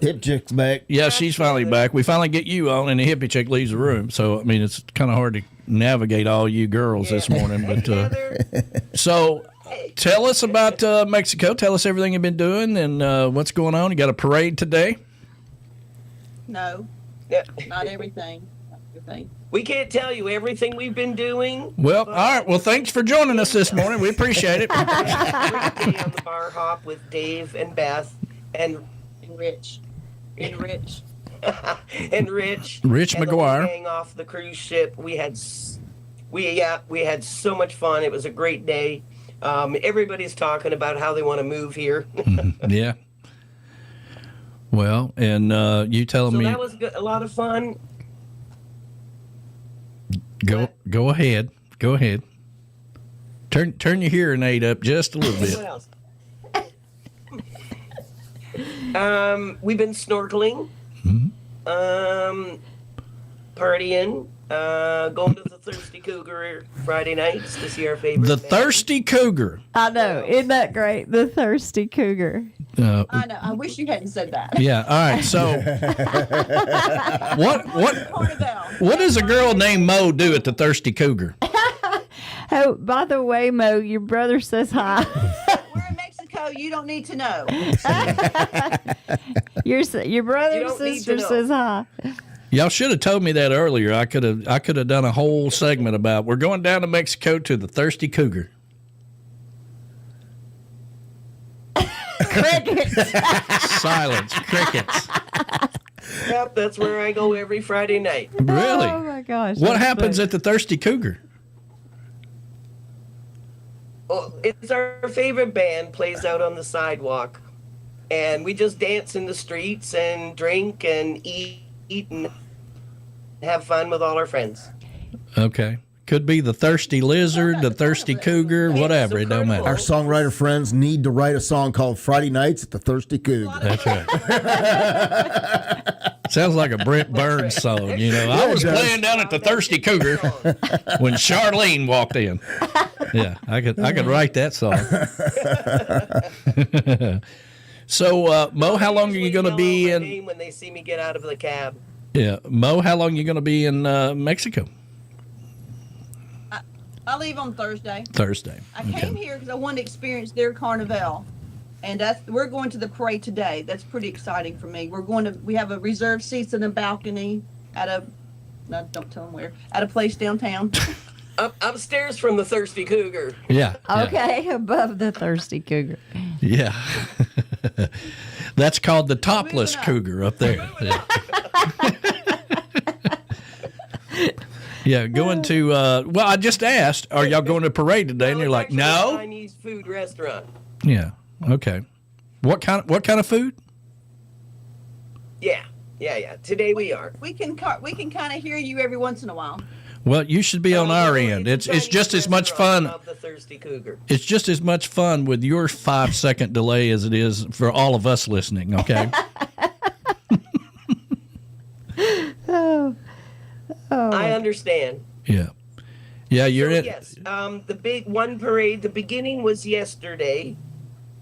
Hip chick's back. Yeah, she's finally back. We finally get you on, and the hippie chick leaves the room. So I mean, it's kind of hard to navigate all you girls this morning. But so, tell us about Mexico. Tell us everything you've been doing and what's going on. You got a parade today? No, not everything. We can't tell you everything we've been doing. Well, all right. Well, thanks for joining us this morning. We appreciate it. Great day on the bar hop with Dave and Beth and Rich. And Rich. and Rich. Rich and McGuire. The gang off the cruise ship. We had so much fun. It was a great day. Everybody's talking about how they want to move here. Yeah. Well, and you telling me that was good, a lot of fun. Go ahead. Go ahead. Turn your hearing aid up just a little bit. What else? We've been snorkeling, partying, going to the Thirsty Cougar Friday nights to see our favorite. The band. Thirsty Cougar. I know. Isn't that great? The Thirsty Cougar. I know. I wish you hadn't said that. Yeah. All right. So, what does a girl named Mo do at the Thirsty Cougar? Oh, by the way, Mo, your brother says hi. We're in Mexico. You don't need to know. Your brother and sister says hi. Y'all should have told me that earlier. I could have done a whole segment about we're going down to Mexico to the Thirsty Cougar. Crickets. Silence. Crickets. Yep, that's where I go every Friday night. Really? Oh my gosh. What happens at the Thirsty Cougar? Well, it's our favorite band plays out on the sidewalk, and we just dance in the streets and drink and eat and have fun with all our friends. Okay. Could be the Thirsty Lizard, the Thirsty Cougar, whatever. It don't matter. Our songwriter friends need to write a song called Friday Nights at the Thirsty Cougar. That's right. Sounds like a Brent Burns song, you know. I was playing down at the Thirsty Cougar when Charlene walked in. Yeah, I could write that song. So, Mo, how long are you going to be in? When they see me get out of the cab. Yeah, Mo, how long are you going to be in Mexico? I leave on Thursday. Thursday. I came here because I wanted to experience their carnival, and we're going to the parade today. That's pretty exciting for me. We have a reserved seats in the balcony don't tell them where, at a place downtown. Upstairs from the Thirsty Cougar. Yeah. Okay, above the Thirsty Cougar. Yeah. That's called the Topless Cougar up there. Yeah, going to, well, I just asked, are y'all going to parade today? And you're like, no. A Chinese food restaurant. Yeah, okay. What kind of food? Yeah. Today we are. We can kind of hear you every once in a while. Well, you should be on our end. It's just as much fun. Of the Thirsty Cougar. It's just as much fun with your 5-second delay as it is for all of us listening, okay? I understand. Yeah. Yeah, you're in. Yes, the big one parade, the beginning was yesterday.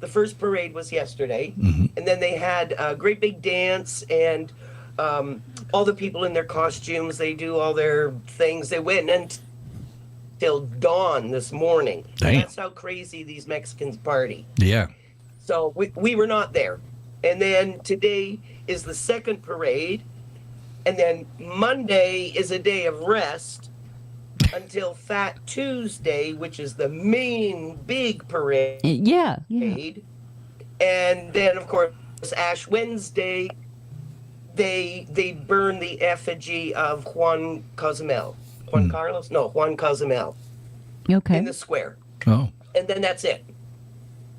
The first parade was yesterday. Mm-hmm. And then they had a great big dance, and all the people in their costumes, they do all their things. They went until dawn this morning. Damn. That's how crazy these Mexicans party. Yeah. So we were not there. And then today is the second parade. And then Monday is a day of rest until Fat Tuesday, which is the main big parade. Yeah. And then, of course, Ash Wednesday, they burn the effigy of Juan Cozumel. Juan Carlos? No, Juan Cozumel. Okay. In the square. Oh. And then that's it.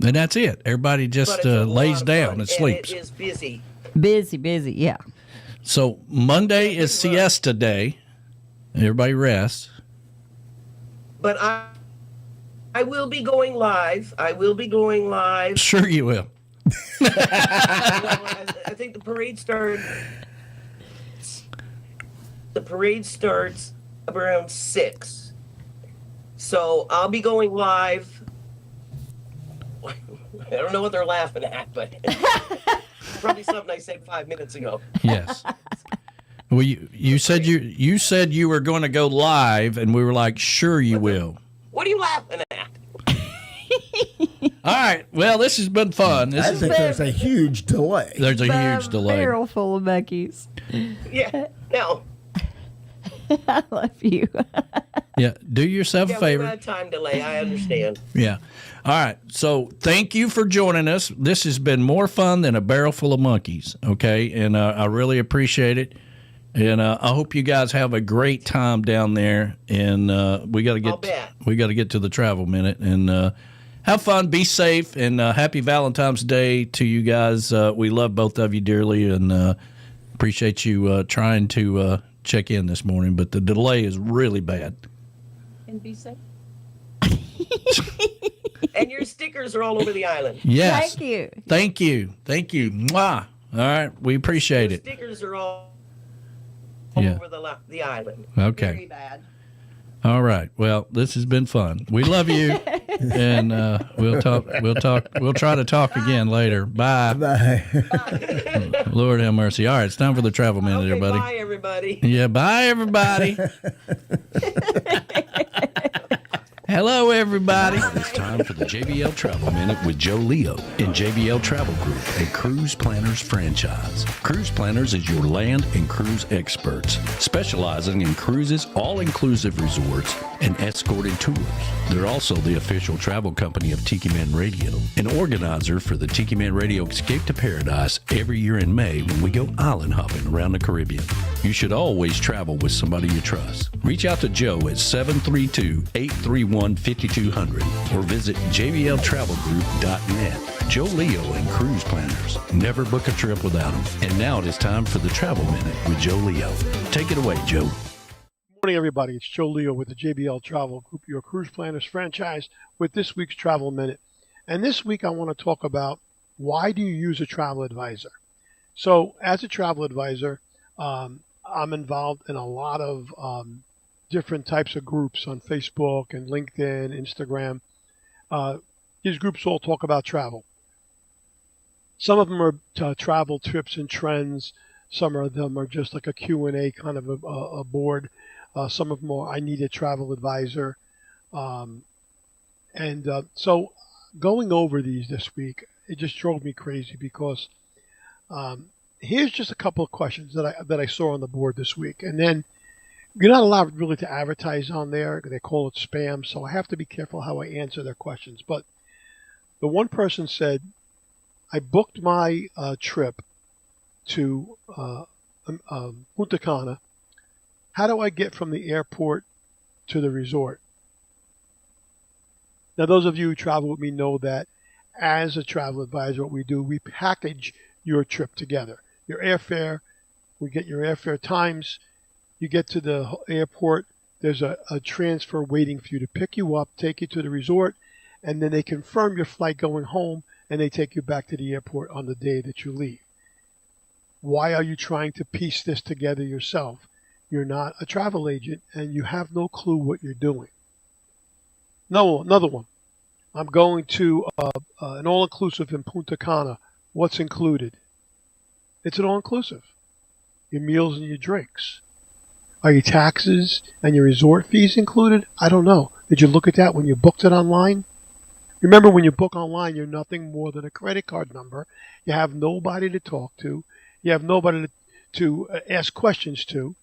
And that's it. Everybody just lays down and sleeps. It is busy. Busy, yeah. So Monday is siesta day. Everybody rests. But I will be going live. Sure you will. I think the parade starts around 6. So I'll be going live. I don't know what they're laughing at, but probably something I said 5 minutes ago. Yes. Well, you said you were going to go live, and we were like, sure you will. What are you laughing at? All right. Well, this has been fun. I think there's a huge delay. There's a huge delay. Barrel full of Becky's. Yeah. No. I love you. Yeah. Do yourself a favor. We had time delay. I understand. Yeah. All right. So thank you for joining us. This has been more fun than a barrel full of monkeys. Okay. And I really appreciate it. And I hope you guys have a great time down there. And we got to get to the travel minute and have fun, be safe, and happy Valentine's Day to you guys. We love both of you dearly, and appreciate you trying to check in this morning. But the delay is really bad. And be safe. And your stickers are all over the island. Yes. Thank you. Mwah. All right, we appreciate it. Stickers are all over the island. Okay. Very bad. All right. Well, this has been fun. We love you, and we'll talk. We'll try to talk again later. Bye. Bye. Lord have mercy. All right, it's time for the travel minute, everybody. Bye, everybody. Yeah. Bye, everybody. Hello, everybody. It's time for the JBL Travel Minute with Joe Leo in JBL Travel Group, a cruise planners franchise. Cruise Planners is your land and cruise experts, specializing in cruises, all-inclusive resorts, and escorted tours. They're also the official travel company of Tiki Man Radio, an organizer for the Tiki Man Radio Escape to Paradise every year in May when we go island hopping around the Caribbean. You should always travel with somebody you trust. Reach out to Joe at 732-831-5200 or visit jbltravelgroup.net. Joe Leo and Cruise Planners. Never book a trip without them. And now it is time for the Travel Minute with Joe Leo. Take it away, Joe. Good morning, everybody. It's Joe Leo with the JBL Travel Group, your Cruise Planners franchise, with this week's Travel Minute. And this week I want to talk about why do you use a travel advisor? So as a travel advisor, I'm involved in a lot of different types of groups on Facebook and LinkedIn, Instagram. These groups all talk about travel. Some of them are travel tips and trends. Some of them are just like a Q&A kind of a board. Some of them are, I need a travel advisor. So going over these this week, it just drove me crazy because here's just a couple of questions that I saw on the board this week. And then you're not allowed really to advertise on there. They call it spam. So I have to be careful how I answer their questions. But the one person said, I booked my trip to Punta Cana. How do I get from the airport to the resort? Now, those of you who travel with me know that as a travel advisor, what we do, we package your trip together. Your airfare, we get your airfare times. You get to the airport, there's a transfer waiting for you to pick you up, take you to the resort, and then they confirm your flight going home, and they take you back to the airport on the day that you leave. Why are you trying to piece this together yourself? You're not a travel agent, and you have no clue what you're doing. No, another one. I'm going to an all-inclusive in Punta Cana. What's included? It's an all-inclusive. Your meals and your drinks. Are your taxes and your resort fees included? I don't know. Did you look at that when you booked it online? Remember, when you book online, you're nothing more than a credit card number. You have nobody to talk to. You have nobody to ask questions to.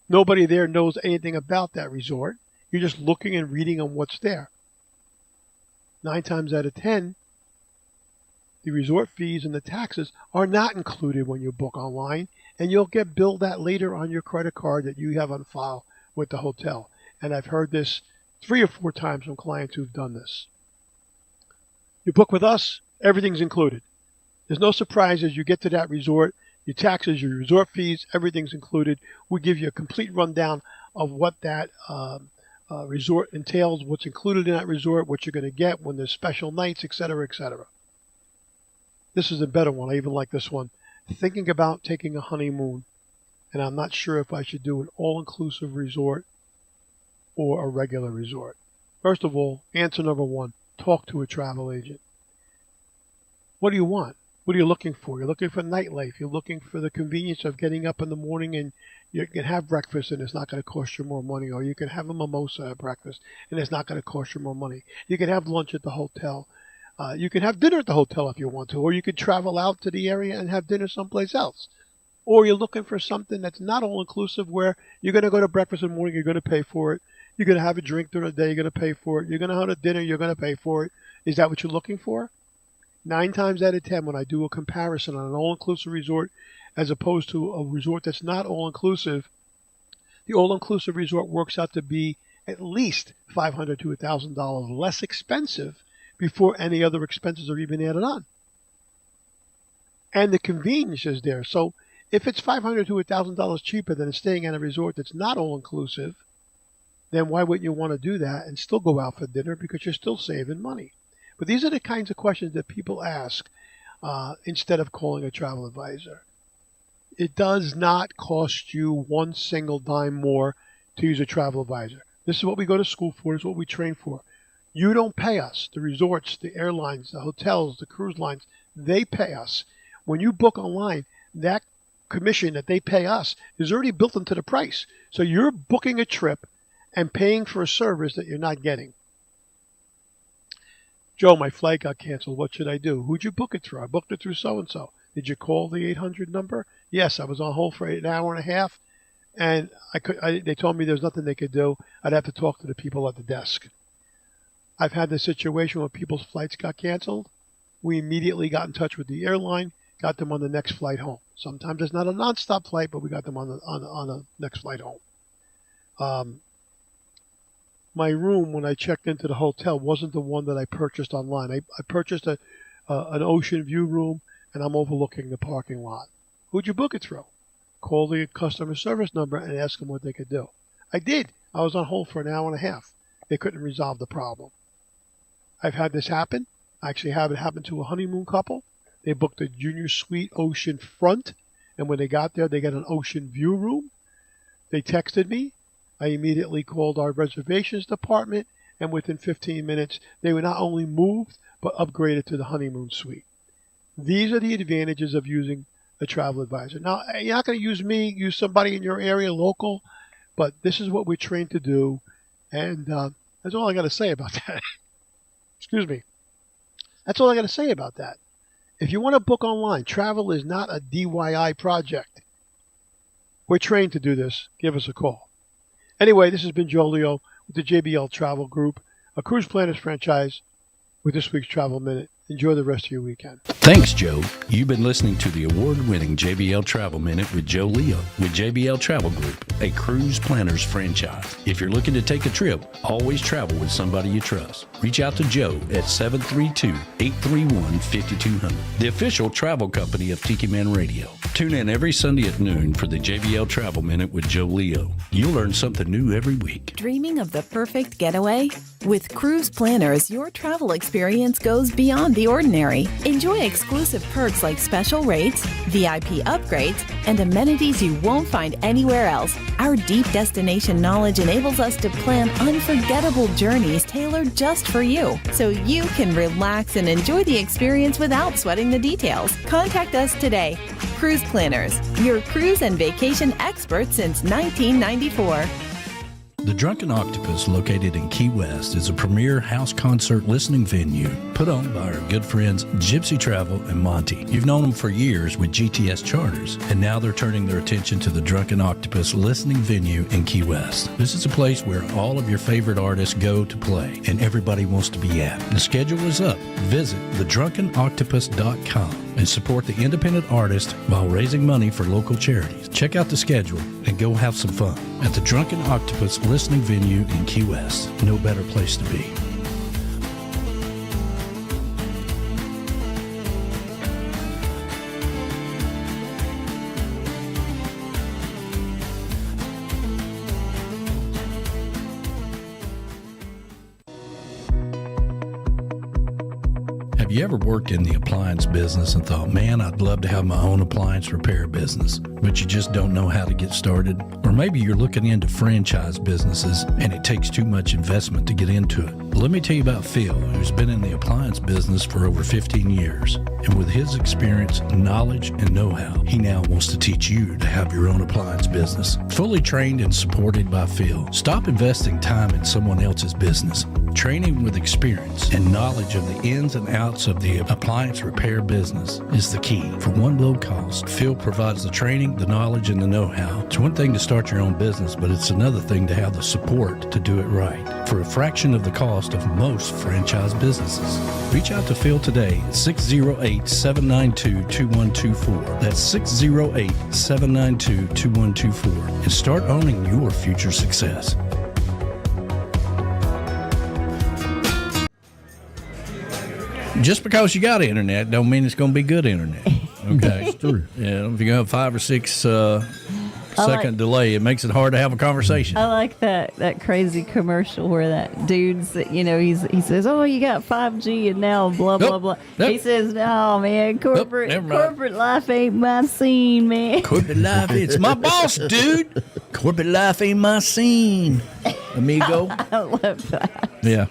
Nobody there knows anything about that resort. You're just looking and reading on what's there. 9 times out of 10, the resort fees and the taxes are not included when you book online, and you'll get billed that later on your credit card that you have on file with the hotel. And I've heard this 3 or 4 times from clients who've done this. You book with us, everything's included. There's no surprises. You get to that resort, your taxes, your resort fees, everything's included. We give you a complete rundown of what that resort entails, what's included in that resort, what you're going to get when there's special nights, etc., etc. This is a better one. I even like this one. Thinking about taking a honeymoon, and I'm not sure if I should do an all-inclusive resort or a regular resort. First of all, answer number 1, talk to a travel agent. What do you want? What are you looking for? You're looking for nightlife. You're looking for the convenience of getting up in the morning and you can have breakfast and it's not going to cost you more money. Or you can have a mimosa at breakfast and it's not going to cost you more money. You can have lunch at the hotel. You can have dinner at the hotel if you want to. Or you could travel out to the area and have dinner someplace else. Or you're looking for something that's not all-inclusive where you're going to go to breakfast in the morning, you're going to pay for it. You're going to have a drink during the day, you're going to pay for it. You're going to have a dinner, you're going to pay for it. Is that what you're looking for? 9 times out of 10, when I do a comparison on an all-inclusive resort as opposed to a resort that's not all-inclusive, the all-inclusive resort works out to be at least $500 to $1,000 less expensive before any other expenses are even added on. And the convenience is there. So if it's $500 to $1,000 cheaper than staying at a resort that's not all-inclusive, then why wouldn't you want to do that and still go out for dinner because you're still saving money? But these are the kinds of questions that people ask instead of calling a travel advisor. It does not cost you one single dime more to use a travel advisor. This is what we go to school for. This is what we train for. You don't pay us. The resorts, the airlines, the hotels, the cruise lines, they pay us. When you book online, that commission that they pay us is already built into the price. So you're booking a trip and paying for a service that you're not getting. Joe, my flight got canceled. What should I do? Who'd you book it through? I booked it through so-and-so. Did you call the 800 number? Yes, I was on hold for an hour and a half, and they told me there's nothing they could do. I'd have to talk to the people at the desk. I've had this situation where people's flights got canceled. We immediately got in touch with the airline, got them on the next flight home. Sometimes it's not a nonstop flight, but we got them on the next flight home. My room when I checked into the hotel wasn't the one that I purchased online. I purchased an ocean view room, and I'm overlooking the parking lot. Who'd you book it through? Call the customer service number and ask them what they could do. I did. I was on hold for an hour and a half. They couldn't resolve the problem. I've had this happen. I actually have it happen to a honeymoon couple. They booked a junior suite ocean front, and when they got there, they got an ocean view room. They texted me. I immediately called our reservations department, and within 15 minutes, they were not only moved, but upgraded to the honeymoon suite. These are the advantages of using a travel advisor. Now, you're not going to use me, use somebody in your area, local, but this is what we're trained to do, and that's all I got to say about that. Excuse me. That's all I got to say about that. If you want to book online, travel is not a DIY project. We're trained to do this. Give us a call. Anyway, this has been Joe Leo with the JBL Travel Group, a cruise planners franchise, with this week's Travel Minute. Enjoy the rest of your weekend. Thanks, Joe. You've been listening to the award-winning JBL Travel Minute with Joe Leo with JBL Travel Group, a cruise planners franchise. If you're looking to take a trip, always travel with somebody you trust. Reach out to Joe at 732-831-5200, the official travel company of Tiki Man Radio. Tune in every Sunday at noon for the JBL Travel Minute with Joe Leo. You'll learn something new every week. Dreaming of the perfect getaway? With Cruise Planners, your travel experience goes beyond the ordinary. Enjoy exclusive perks like special rates, VIP upgrades, and amenities you won't find anywhere else. Our deep destination knowledge enables us to plan unforgettable journeys tailored just for you, so you can relax and enjoy the experience without sweating the details. Contact us today. Cruise Planners, your cruise and vacation experts since 1994. The Drunken Octopus, located in Key West, is a premier house concert listening venue put on by our good friends Gypsy Travel and Monty. You've known them for years with GTS Charters, and now they're turning their attention to the Drunken Octopus listening venue in Key West. This is a place where all of your favorite artists go to play, and everybody wants to be at. The schedule is up. Visit thedrunkenoctopus.com and support the independent artist while raising money for local charities. Check out the schedule and go have some fun at the Drunken Octopus listening venue in Key West. No better place to be. Have you ever worked in the appliance business and thought, man, I'd love to have my own appliance repair business, but you just don't know how to get started? Or maybe you're looking into franchise businesses and it takes too much investment to get into it. Well, let me tell you about Phil, who's been in the appliance business for over 15 years. And with his experience, knowledge, and know-how, he now wants to teach you to have your own appliance business. Fully trained and supported by Phil. Stop investing time in someone else's business. Training with experience and knowledge of the ins and outs of the appliance repair business is the key. For one low cost, Phil provides the training, the knowledge, and the know-how. It's one thing to start your own business, but it's another thing to have the support to do it right for a fraction of the cost of most franchise businesses. Reach out to Phil today at 608-792-2124. That's 608-792-2124 and start owning your future success. Just because you got internet don't mean it's going to be good internet. Okay, it's true. Yeah, if you have 5 or 6 second delay, it makes it hard to have a conversation. I like that crazy commercial where that dude's, he says, "Oh, you got 5G and now blah blah blah." Nope. He says, "No, man, corporate life ain't my scene, man." Corporate life, it's my boss, dude. Corporate life ain't my scene, amigo. I love that. Yeah.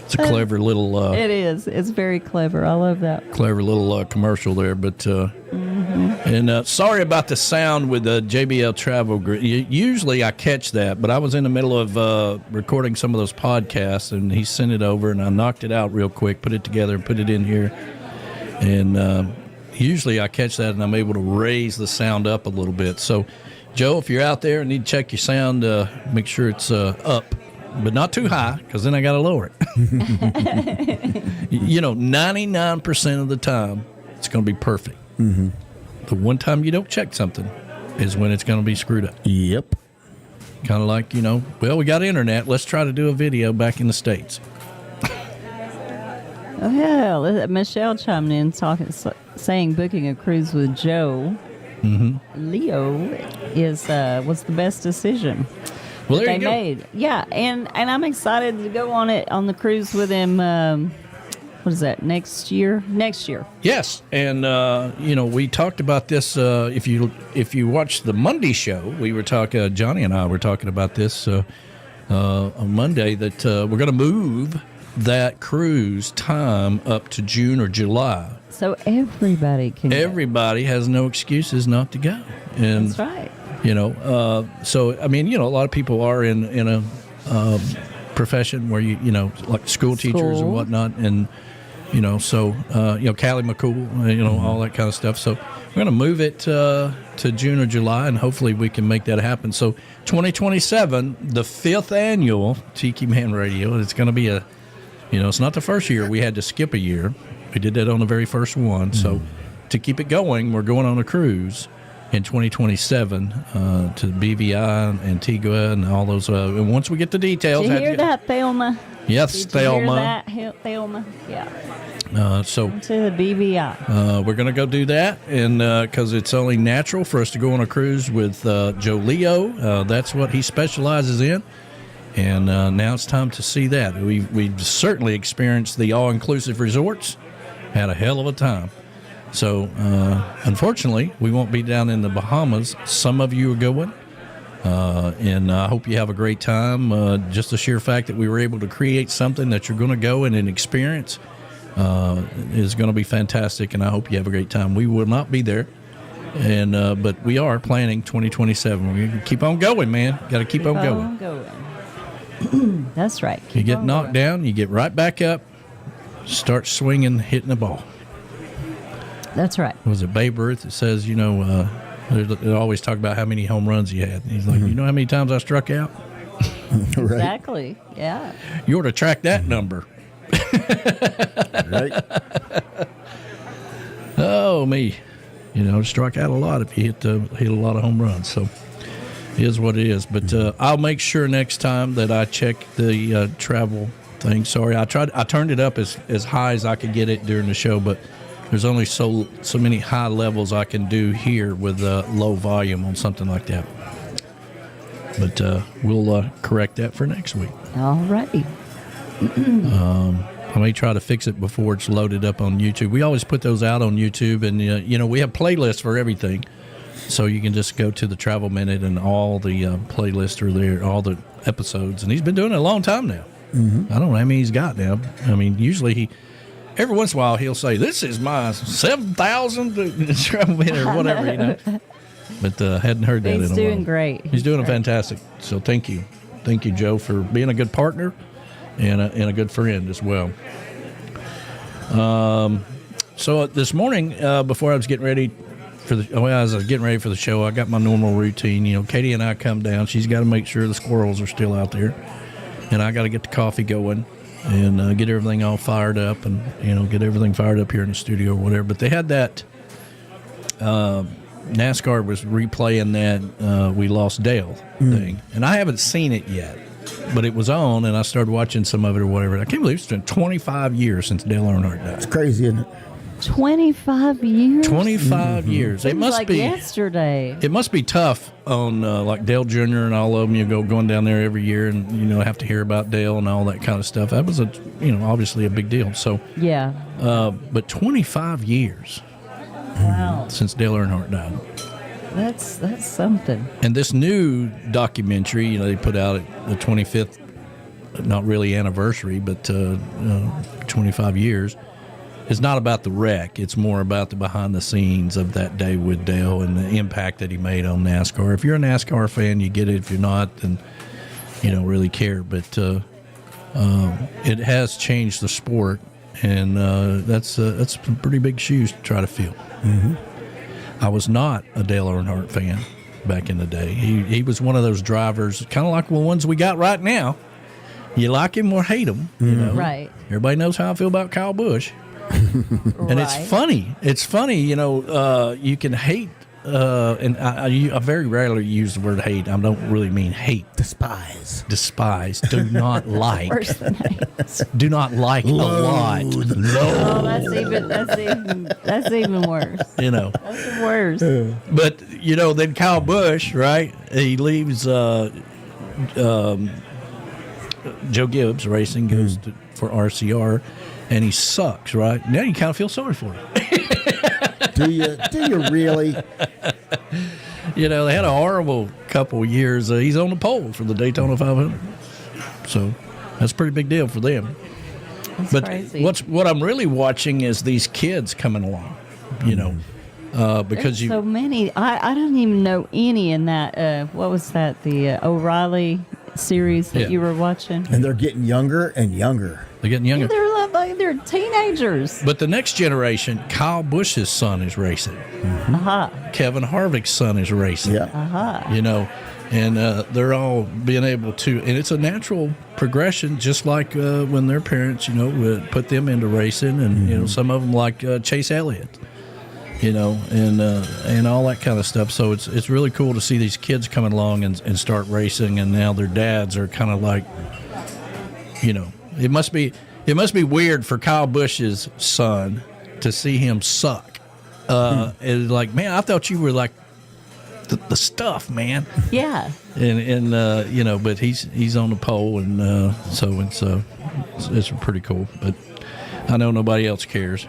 It's a clever little... it is. It's very clever. I love that. Clever little commercial there. But and sorry about the sound with the JBL Travel Group. Usually I catch that, but I was in the middle of recording some of those podcasts, and he sent it over, and I knocked it out real quick, put it together, and put it in here. And usually I catch that, and I'm able to raise the sound up a little bit. So, Joe, if you're out there and need to check your sound, make sure it's up. But not too high, because then I got to lower it. 99% of the time, it's going to be perfect. Mm-hmm. The one time you don't check something is when it's going to be screwed up. Yep. Kind of like, well, we got internet. Let's try to do a video back in the States. Oh, hell. Michelle chimed in saying booking a cruise with Joe Leo was the best decision. Well, there they you go. made. Yeah, and I'm excited to go on the cruise with him what is that, next year? Next year. Yes, and we talked about this. If you watch the Monday show, we were talking. Johnny and I were talking about this on Monday that we're going to move that cruise time up to June or July. So everybody can. Everybody has no excuses not to go. And, that's right. So I mean, a lot of people are in a profession where like school teachers and whatnot, and so Callie McCool, all that kind of stuff. So we're going to move it to June or July, and hopefully we can make that happen. So 2027, the 5th annual Tiki Man Radio. It's going to be it's not the first year we had to skip a year. We did that on the very first one. So to keep it going, we're going on a cruise in 2027 to BVI and Antigua and all those. And once we get the details, did you hear that, Thelma? Yes, Thelma. Hear that, Thelma? Yeah. So to the BVI. We're going to go do that, and because it's only natural for us to go on a cruise with Joe Leo. That's what he specializes in. And now it's time to see that. We've certainly experienced the all-inclusive resorts. Had a hell of a time. So, unfortunately, we won't be down in the Bahamas. Some of you are going, and I hope you have a great time. Just the sheer fact that we were able to create something that you're going to go in and experience is going to be fantastic, and I hope you have a great time. We will not be there, but we are planning 2027. We're going to keep on going, man. Got to keep on going. That's right. You get knocked down, you get right back up, start swinging, hitting the ball. That's right. Was it Babe Ruth that says, they always talk about how many home runs he had. He's like, you know how many times I struck out? Right. Exactly. Yeah. You ought to track that number. Right. Oh, me. Struck out a lot if you hit a lot of home runs. So it is what it is. But I'll make sure next time that I check the travel thing. Sorry, I turned it up as high as I could get it during the show, but there's only so many high levels I can do here with low volume on something like that. But we'll correct that for next week. All righty. I may try to fix it before it's loaded up on YouTube. We always put those out on YouTube, and we have playlists for everything. So you can just go to the Travel Minute, and all the playlists are there, all the episodes. And he's been doing it a long time now. Mm-hmm. I don't know how many he's got now. I mean, usually every once in a while he'll say, "This is my 7,000th Travel Minute," or whatever, But hadn't heard that in a while. He's doing great. He's doing fantastic. So thank you, Joe, for being a good partner and a good friend as well. So this morning, before I was getting ready for the show, I got my normal routine. Katie and I come down. She's got to make sure the squirrels are still out there, and I got to get the coffee going and get everything all fired up, and get everything fired up here in the studio or whatever. But they had that. NASCAR was replaying that We Lost Dale thing, and I haven't seen it yet, but it was on, and I started watching some of it or whatever. I can't believe it's been 25 years since Dale Earnhardt died. It's crazy, isn't it? 25 years? 25 years. It must like be yesterday. It must be tough on like Dale Jr. and all of them. Going down there every year and have to hear about Dale and all that kind of stuff. That was obviously a big deal. So yeah. But 25 years. Wow. Since Dale Earnhardt died. That's something. And this new documentary, they put out at the 25th, not really anniversary, but 25 years. It's not about the wreck. It's more about the behind the scenes of that day with Dale and the impact that he made on NASCAR. If you're a NASCAR fan, you get it. If you're not, then you don't really care. But it has changed the sport, and that's some pretty big shoes to try to fill. Mm-hmm. I was not a Dale Earnhardt fan back in the day. He was one of those drivers, kind of like the ones we got right now. You like him or hate him, Right. Everybody knows how I feel about Kyle Busch. And it's funny. It's funny, you can hate, and I very rarely use the word hate. I don't really mean hate. Despise. Do not like. Worse than hate. Do not like a lot. Oh, that's even worse. That's worse. But then Kyle Busch, right? He leaves Joe Gibbs Racing, goes for RCR, and he sucks. Right now, you kind of feel sorry for him. Do you really? You know, they had a horrible couple of years. He's on the pole for the Daytona 500, so that's a pretty big deal for them. That's but crazy. what I'm really watching is these kids coming along. You know, because There's so many. I don't even know any in that. What was that? The O'Reilly series that you were watching? And they're getting younger and younger. They're getting younger. They're teenagers. But the next generation, Kyle Busch's son is racing. Kevin Harvick's son is racing. You know, and they're all being able to, and it's a natural progression, just like when their parents, you know, would put them into racing, and you know, some of them like Chase Elliott, you know, and all that kind of stuff. So it's really cool to see these kids coming along and start racing, and now their dads are kind of like, you know, it must be weird for Kyle Busch's son to see him suck. And like, man, I thought you were like the stuff, man. Yeah. And you know, but he's on the pole, and so it's pretty cool. But I know nobody else cares.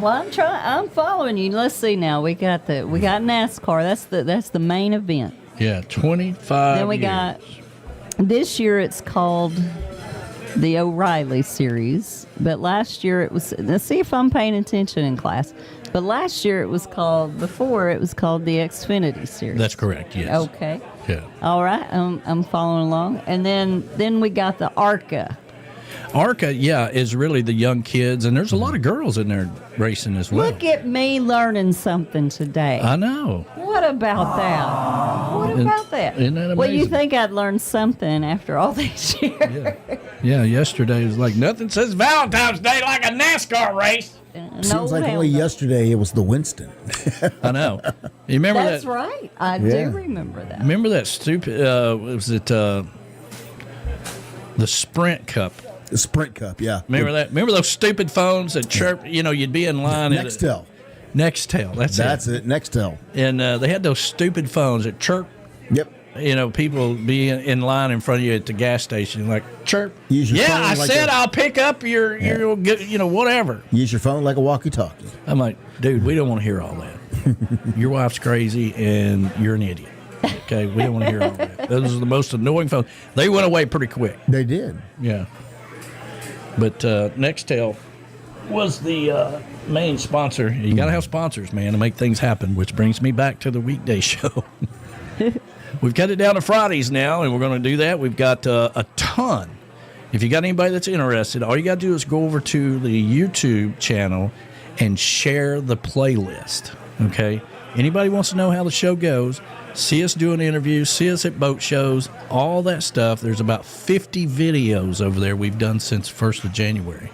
Well, I'm following you. Let's see now. We got NASCAR. That's the main event. Yeah, 25. Then we got this year. It's called the O'Reilly series, but last year it was. Let's see if I'm paying attention in class. But last year it was called the Xfinity series. That's correct. Yes. Okay. Yeah. All right. I'm following along, and then we got the ARCA. ARCA, yeah, is really the young kids, and there's a lot of girls in there racing as well. Look at me learning something today. I know. What about that? What about that? Isn't that amazing? Well, you think I'd learn something after all these years? Yeah, yesterday was like, nothing says Valentine's Day like a NASCAR race. Seems like only yesterday it was the Winston. I know. You remember That's that? right. I do remember that. Remember that stupid, was it the Sprint Cup? The Sprint Cup, yeah. Remember that? Remember those stupid phones that chirp, you know, you'd be in line. Nextel. Nextel, that's it. Nextel. And they had those stupid phones that chirp. Yep. You know, people be in line in front of you at the gas station, like, chirp. Use your phone I like said I'll pick up your, you know, whatever. Use your phone like a walkie-talkie. I'm like, dude, we don't want to hear all that. Your wife's crazy and you're an idiot. Okay, we don't want to hear all that. Those are the most annoying phones. They went away pretty quick. They did. Yeah. But Nextel was the main sponsor. You got to have sponsors, man, to make things happen, which brings me back to the weekday show. We've cut it down to Fridays now, and we're going to do that. We've got a ton. If you got anybody that's interested, all you got to do is go over to the YouTube channel and share the playlist, okay? Anybody wants to know how the show goes, see us doing interviews, see us at boat shows, all that stuff. There's about 50 videos over there we've done since 1st of January.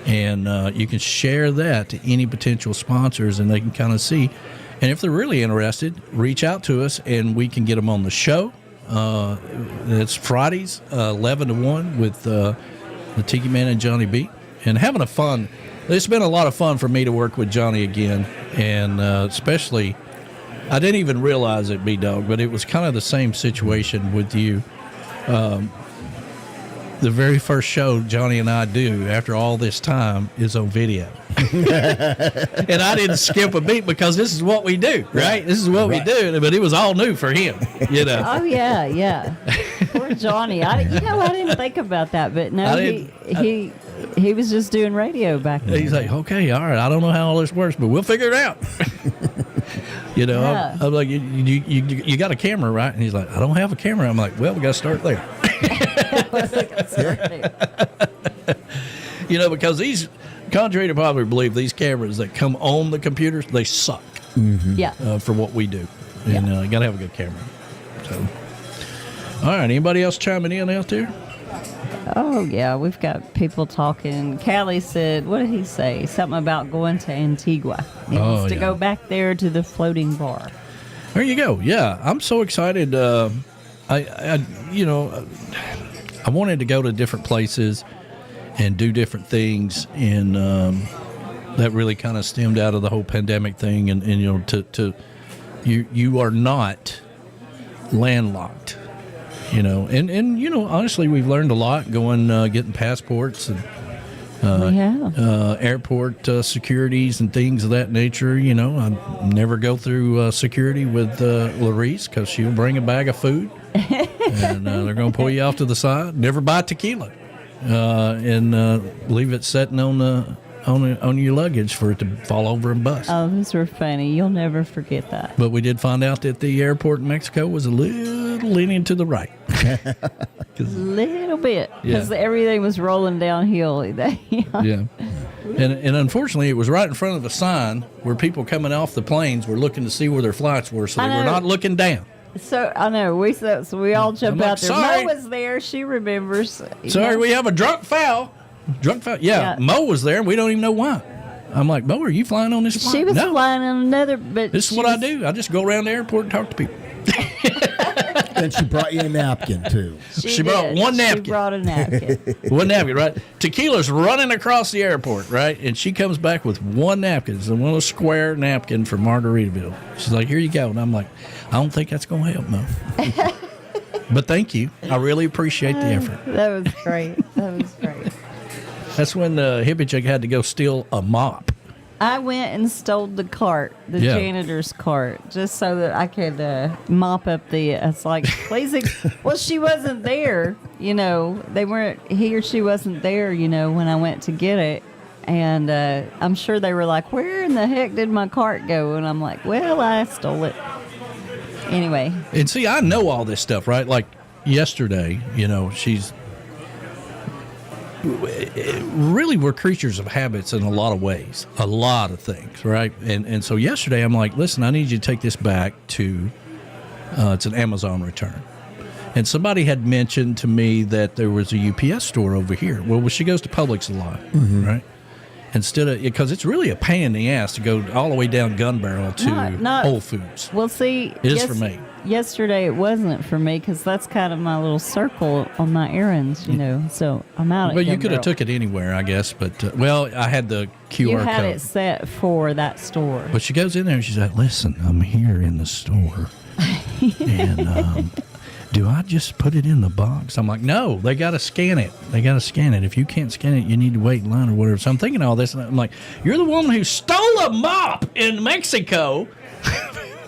And you can share that to any potential sponsors, and they can kind of see. And if they're really interested, reach out to us, and we can get them on the show. It's Fridays, 11 to 1 with the Tiki Man and Johnny B. And having a fun. It's been a lot of fun for me to work with Johnny again, and especially, I didn't even realize it, B-Dog, but it was kind of the same situation with you. The very first show Johnny and I do after all this time is on video. And I didn't skip a beat because this is what we do, right? This is what we do, but it was all new for him, you know. Oh, yeah. Poor Johnny. I didn't think about that, but no, he was just doing radio back then. He's like, okay, all right, I don't know how all this works, but we'll figure it out. You know, yeah. I'm like, you got a camera, right? And he's like, I don't have a camera. I'm like, well, we got to start there. You know, because these, contrary to popular belief, these cameras that come on the computers, they suck. Mm-hmm. Yeah. For what we do. And you got to have a good camera. So, all right, anybody else chiming in out there? Oh, yeah, we've got people talking. Callie said, what did he say? Something about going to Antigua. He wants to go back there to the floating bar. There you go. Yeah, I'm so excited. I wanted to go to different places and do different things, and that really kind of stemmed out of the whole pandemic thing. And you know, you are not landlocked. And honestly, we've learned a lot going, getting passports and airport securities and things of that nature. I never go through security with Larice because she'll bring a bag of food and they're going to pull you off to the side. Never buy tequila and leave it sitting on your luggage for it to fall over and bust. Oh, those were funny. You'll never forget that. But we did find out that the airport in Mexico was a little leaning to the right. Little bit, because Yeah. everything was rolling downhill. Yeah. And unfortunately, it was right in front of a sign where people coming off the planes were looking to see where their flights were, so they were not looking down. So I know we all jumped like, out there. sorry. Mo was there. She remembers. Sorry, we have a drunk foul. Yeah, Mo was there, and we don't even know why. I'm like, Mo, are you flying on this flight? She was No. flying on another, but This is what I do. I just go around the airport and talk to people. And she brought you a napkin, too. She brought one napkin. She brought a napkin. One napkin, right? Tequila's running across the airport, right? And she comes back with one napkin. It's a little square napkin from Margaritaville. She's like, here you go. And I'm like, I don't think that's going to help, Mo. But thank you. I really appreciate the effort. That was great. That was great. That's when the hippie chick had to go steal a mop. I went and stole the cart, the janitor's cart, just so that I could mop up the. It's like, please. Well, she wasn't there. They weren't. He or she wasn't there. When I went to get it, and I'm sure they were like, "Where in the heck did my cart go?" And I'm like, "Well, I stole it." Anyway. And see, I know all this stuff, right? Like yesterday, she's. Really, we're creatures of habits in a lot of ways, a lot of things, right? And so yesterday I'm like, listen, I need you to take this back to, it's an Amazon return. And somebody had mentioned to me that there was a UPS store over here. Well, she goes to Publix a lot, right? Instead of, because it's really a pain in the ass to go all the way down Gun Barrel to Whole Foods. Well, see, it is for me. Yesterday it wasn't for me because that's kind of my little circle on my errands, So I'm out. Well, you could have took it anywhere, I guess, but I had the QR code. You had it set for that store. But she goes in there and she's like, "Listen, I'm here in the store, and do I just put it in the box?" I'm like, "No, they got to scan it. If you can't scan it, you need to wait in line or whatever." So I'm thinking all this, and I'm like, "You're the woman who stole a mop in Mexico."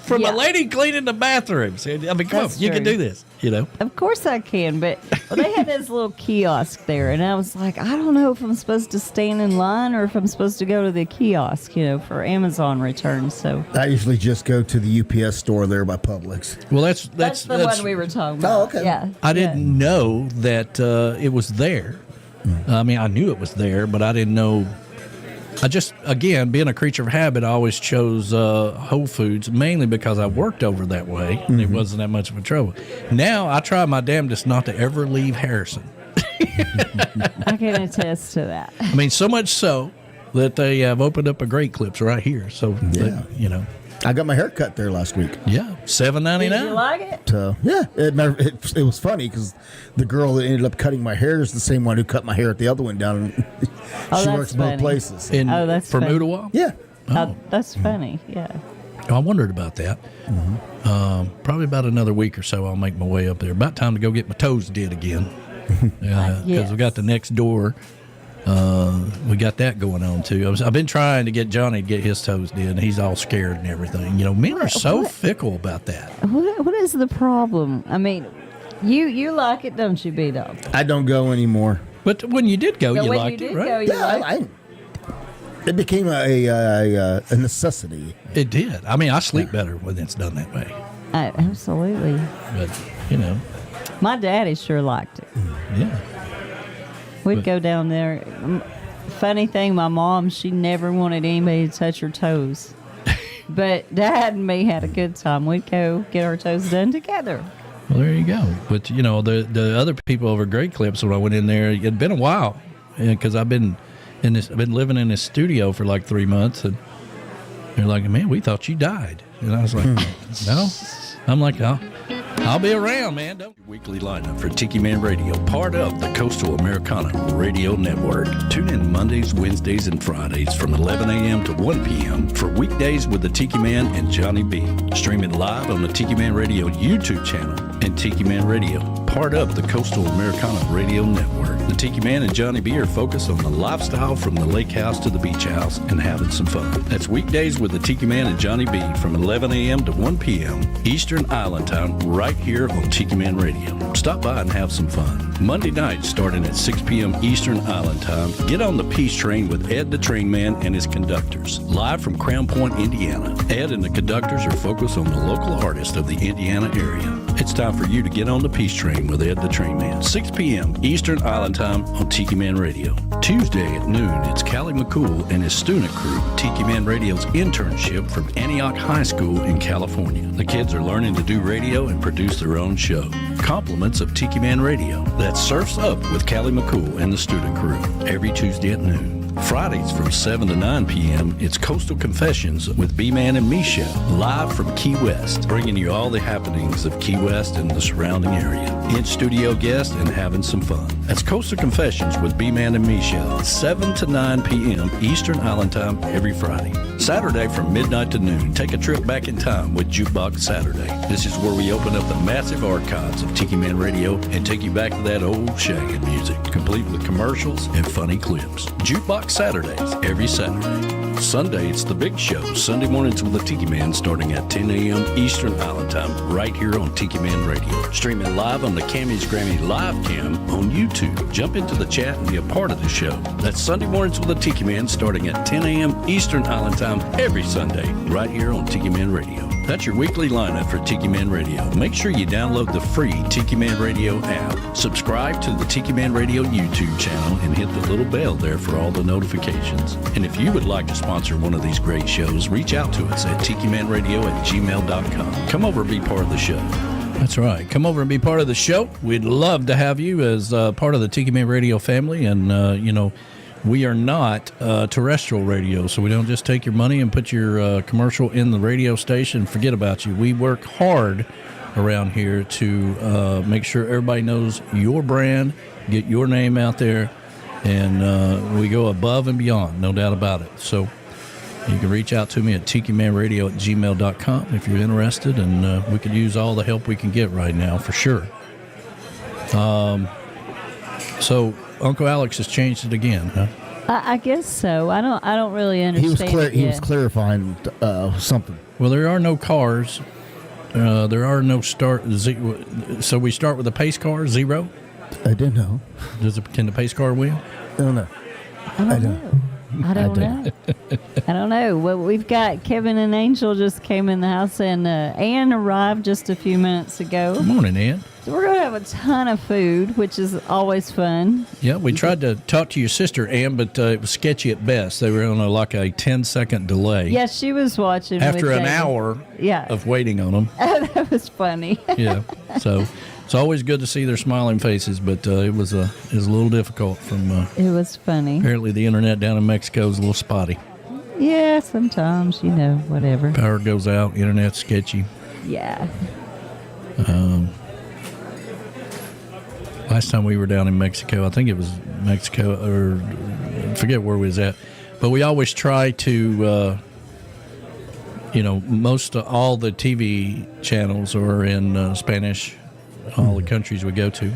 From a lady cleaning the bathrooms. I mean, come on, you can do this, Of course I can, but they had this little kiosk there, and I was like, I don't know if I'm supposed to stand in line or if I'm supposed to go to the kiosk, for Amazon returns. So I usually just go to the UPS store there by Publix. Well, that's the one we were talking about. Oh, okay. Yeah. I didn't know that it was there. I mean, I knew it was there, but I didn't know. I just, again, being a creature of habit, I always chose Whole Foods, mainly because I worked over that way, and it wasn't that much of a trouble. Now, I try my damnedest not to ever leave Harrison. I can attest to that. I mean, so much so that they have opened up a Great Clips right here. So, I got my hair cut there last week. Yeah, $7.99. Did you like it? Yeah, it was funny because the girl that ended up cutting my hair is the same one who cut my hair at the other one down. She works both places. That's funny. Bermuda? Yeah. That's funny. Yeah. I wondered about that. Probably about another week or so, I'll make my way up there. About time to go get my toes did again. Because we got the next door. We got that going on too. I've been trying to get Johnny to get his toes did, and he's all scared and everything. Men are so fickle about that. What is the problem? I mean, you like it, don't you, B-Dog? I don't go anymore. But when you did go, you liked it, right? It became a necessity. It did. I mean, I sleep better when it's done that way. Absolutely. But my daddy sure liked it. Yeah. We'd go down there. Funny thing, my mom, she never wanted anybody to touch her toes. But Dad and me had a good time. We'd go get our toes done together. Well, there you go. But, the other people over Great Clips, when I went in there, it had been a while. Because I've been living in this studio for like 3 months. And they're like, man, we thought you died. And I was like, no. I'm like, I'll be around, man. Weekly lineup for Tiki Man Radio, part of the Coastal Americana Radio Network. Tune in Mondays, Wednesdays, and Fridays from 11 a.m. to 1 p.m. for weekdays with the Tiki Man and Johnny B. Streaming live on the Tiki Man Radio YouTube channel and Tiki Man Radio part of the Coastal Americana Radio Network. The Tiki Man and Johnny B are focused on the lifestyle from the lake house to the beach house and having some fun. That's weekdays with the Tiki Man and Johnny B from 11 a.m. to 1 p.m. Eastern Island Time right here on Tiki Man Radio. Stop by and have some fun. Monday night starting at 6 p.m. Eastern Island Time, get on the Peace Train with Ed the Train Man and his conductors. Live from Crown Point, Indiana. Ed and the conductors are focused on the local artists of the Indiana area. It's time for you to get on the Peace Train with Ed the Train Man. 6 p.m. Eastern Island Time on Tiki Man Radio. Tuesday at noon, it's Callie McCool and his student crew, Tiki Man Radio's internship from Antioch High School in California. The kids are learning to do radio and produce their own show. Compliments of Tiki Man Radio. That's Surfs Up with Callie McCool and the student crew every Tuesday at noon. Fridays from 7 to 9 p.m., it's Coastal Confessions with B-Man and Misha, live from Key West, bringing you all the happenings of Key West and the surrounding area. In-studio guests and having some fun. That's Coastal Confessions with B-Man and Misha, 7 to 9 p.m. Eastern Island Time every Friday. Saturday from midnight to noon, take a trip back in time with Jukebox Saturday. This is where we open up the massive archives of Tiki Man Radio and take you back to that old shagging music, complete with commercials and funny clips. Jukebox Saturdays every Saturday. Sunday, it's the big show. Sunday mornings with the Tiki Man starting at 10 a.m. Eastern Island Time right here on Tiki Man Radio. Streaming live on the Cammy's Grammy Live Cam on YouTube. Jump into the chat and be a part of the show. That's Sunday mornings with the Tiki Man starting at 10 a.m. Eastern Island Time every Sunday right here on Tiki Man Radio. That's your weekly lineup for Tiki Man Radio. Make sure you download the free Tiki Man Radio app. Subscribe to the Tiki Man Radio YouTube channel and hit the little bell there for all the notifications. And if you would like to sponsor one of these great shows, reach out to us at tikimanradio@gmail.com. Come over and be part of the show. That's right. Come over and be part of the show. We'd love to have you as part of the Tiki Man Radio family. And, we are not terrestrial radio, so we don't just take your money and put your commercial in the radio station and forget about you. We work hard around here to make sure everybody knows your brand, get your name out there, and we go above and beyond, no doubt about it. So you can reach out to me at tikimanradio@gmail.com if you're interested, and we could use all the help we can get right now, for sure. So Uncle Alex has changed it again, huh? I guess so. I don't really understand. He was clarifying something. Well, there are no cars. There are no start. So we start with a pace car, 0. I don't know. Can the pace car win? I don't know. I don't know. I don't know. Well, we've got Kevin and Angel just came in the house, and Ann arrived just a few minutes ago. Good morning, Ann. So we're going to have a ton of food, which is always fun. Yeah, we tried to talk to your sister, Ann, but it was sketchy at best. They were on a 10-second delay. Yeah, she was watching. After an hour of waiting on them. That was funny. Yeah, so it's always good to see their smiling faces, but it was a little difficult from... it was funny. Apparently the internet down in Mexico is a little spotty. Yeah, sometimes, whatever. Power goes out, internet's sketchy. Yeah. Last time we were down in Mexico, I think it was Mexico, or I forget where we was at, but we always try to, most of all the TV channels are in Spanish, all the countries we go to.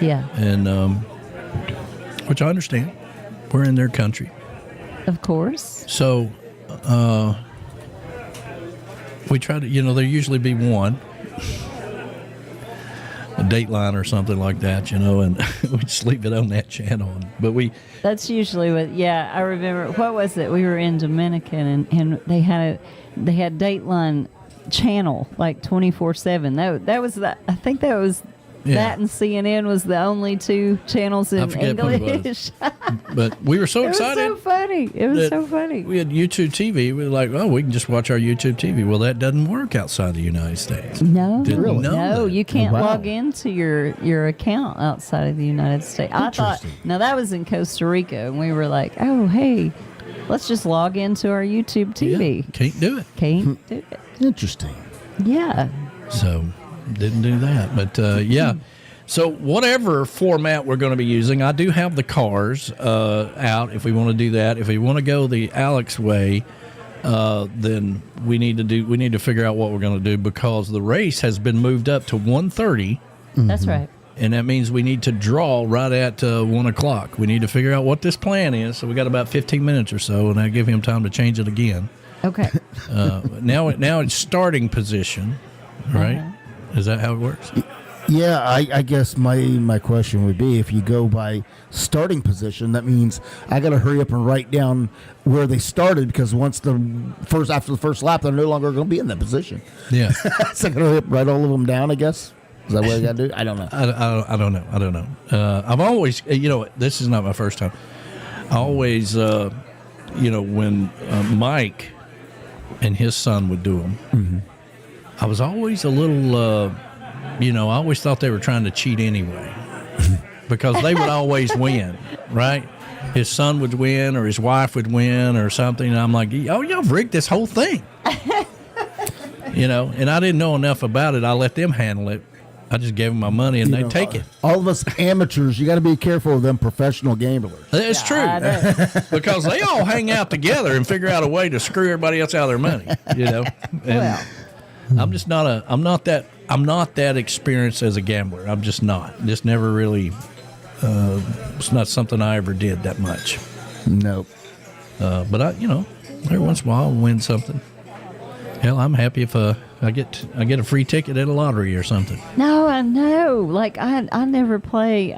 Yeah. And, which I understand. We're in their country. Of course. So, we try to, there usually be one. A Dateline or something like that, and we just leave it on that channel. But that's usually what. Yeah, I remember. What was it? We were in Dominican, and they had Dateline channel like 24/7. That was that. I think that was. Yeah. That and CNN was the only two channels in English. But we were so excited. It was so funny. It was so funny. We had YouTube TV. We were like, we can just watch our YouTube TV. Well, that doesn't work outside the United States. No. Didn't know No, that. you can't log into your account outside of the United States. I thought, that was in Costa Rica, and we were like, oh, hey, let's just log into our YouTube TV. Yeah, can't do it. Can't do it. Interesting. Yeah. So... didn't do that, but yeah. So whatever format we're going to be using, I do have the cars out if we want to do that. If we want to go the Alex way, then we need to figure out what we're going to do, because the race has been moved up to 1:30 That's right. And that means we need to draw right at 1 o'clock. We need to figure out what this plan is. So we got about 15 minutes or so, and I give him time to change it again. Okay. Now it's starting position, right? Is that how it works? Yeah, I guess my question would be, if you go by starting position, that means I got to hurry up and write down where they started, because after the first lap, they're no longer going to be in that position. Yeah. So I got to hurry up and write all of them down, I guess. Is that what I got to do? I don't know. I don't know. I've always, this is not my first time. I always, when Mike and his son would do them, I was always a little, I always thought they were trying to cheat anyway, because they would always win, right? His son would win, or his wife would win, or something. And I'm like, y'all rigged this whole thing. And I didn't know enough about it. I let them handle it. I just gave them my money, and they take it. All of us amateurs, you got to be careful of them professional gamblers. It's true, because they all hang out together and figure out a way to screw everybody else out of their money. And I'm just not I'm not that experienced as a gambler. I'm just not. Just never really. It's not something I ever did that much. Nope. But every once in a while I'll win something. Hell, I'm happy if I get a free ticket at a lottery or something. No, I know. Like I never play.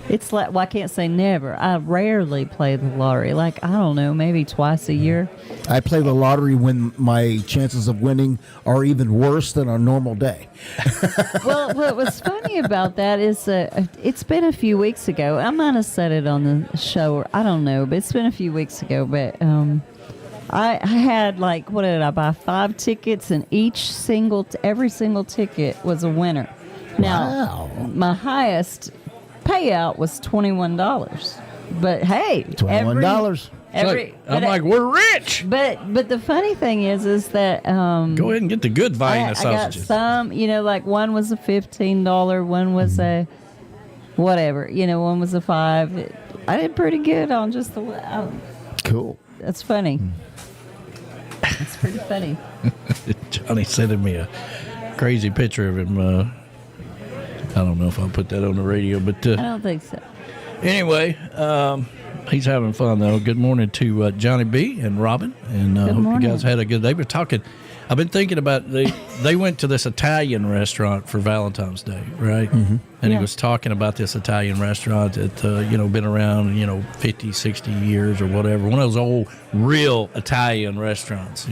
It's like, well, I can't say never. I rarely play the lottery. Like, I don't know, maybe twice a year. I play the lottery when my chances of winning are even worse than a normal day. Well, what was funny about that is it's been a few weeks ago. I might have said it on the show, or I don't know, but it's been a few weeks ago. But I had, like, what did I buy? 5 tickets, and every single ticket was a winner. Now, my highest payout was $21, but hey, $21. I'm like, we're rich. But the funny thing is that go ahead and get the good Vienna sausages. I got some, like one was a $15, one was a whatever, one was a $5. I did pretty good on just the. Cool. That's funny. It's pretty funny. Johnny sending me a crazy picture of him. I don't know if I'll put that on the radio, but I don't think so. Anyway, he's having fun though. Good morning to Johnny B and Robin, and hope you guys had a good. They were talking. I've been thinking about they went to this Italian restaurant for Valentine's Day, right? Mm-hmm. And he was talking about this Italian restaurant that been around 50, 60 years or whatever. One of those old real Italian restaurants,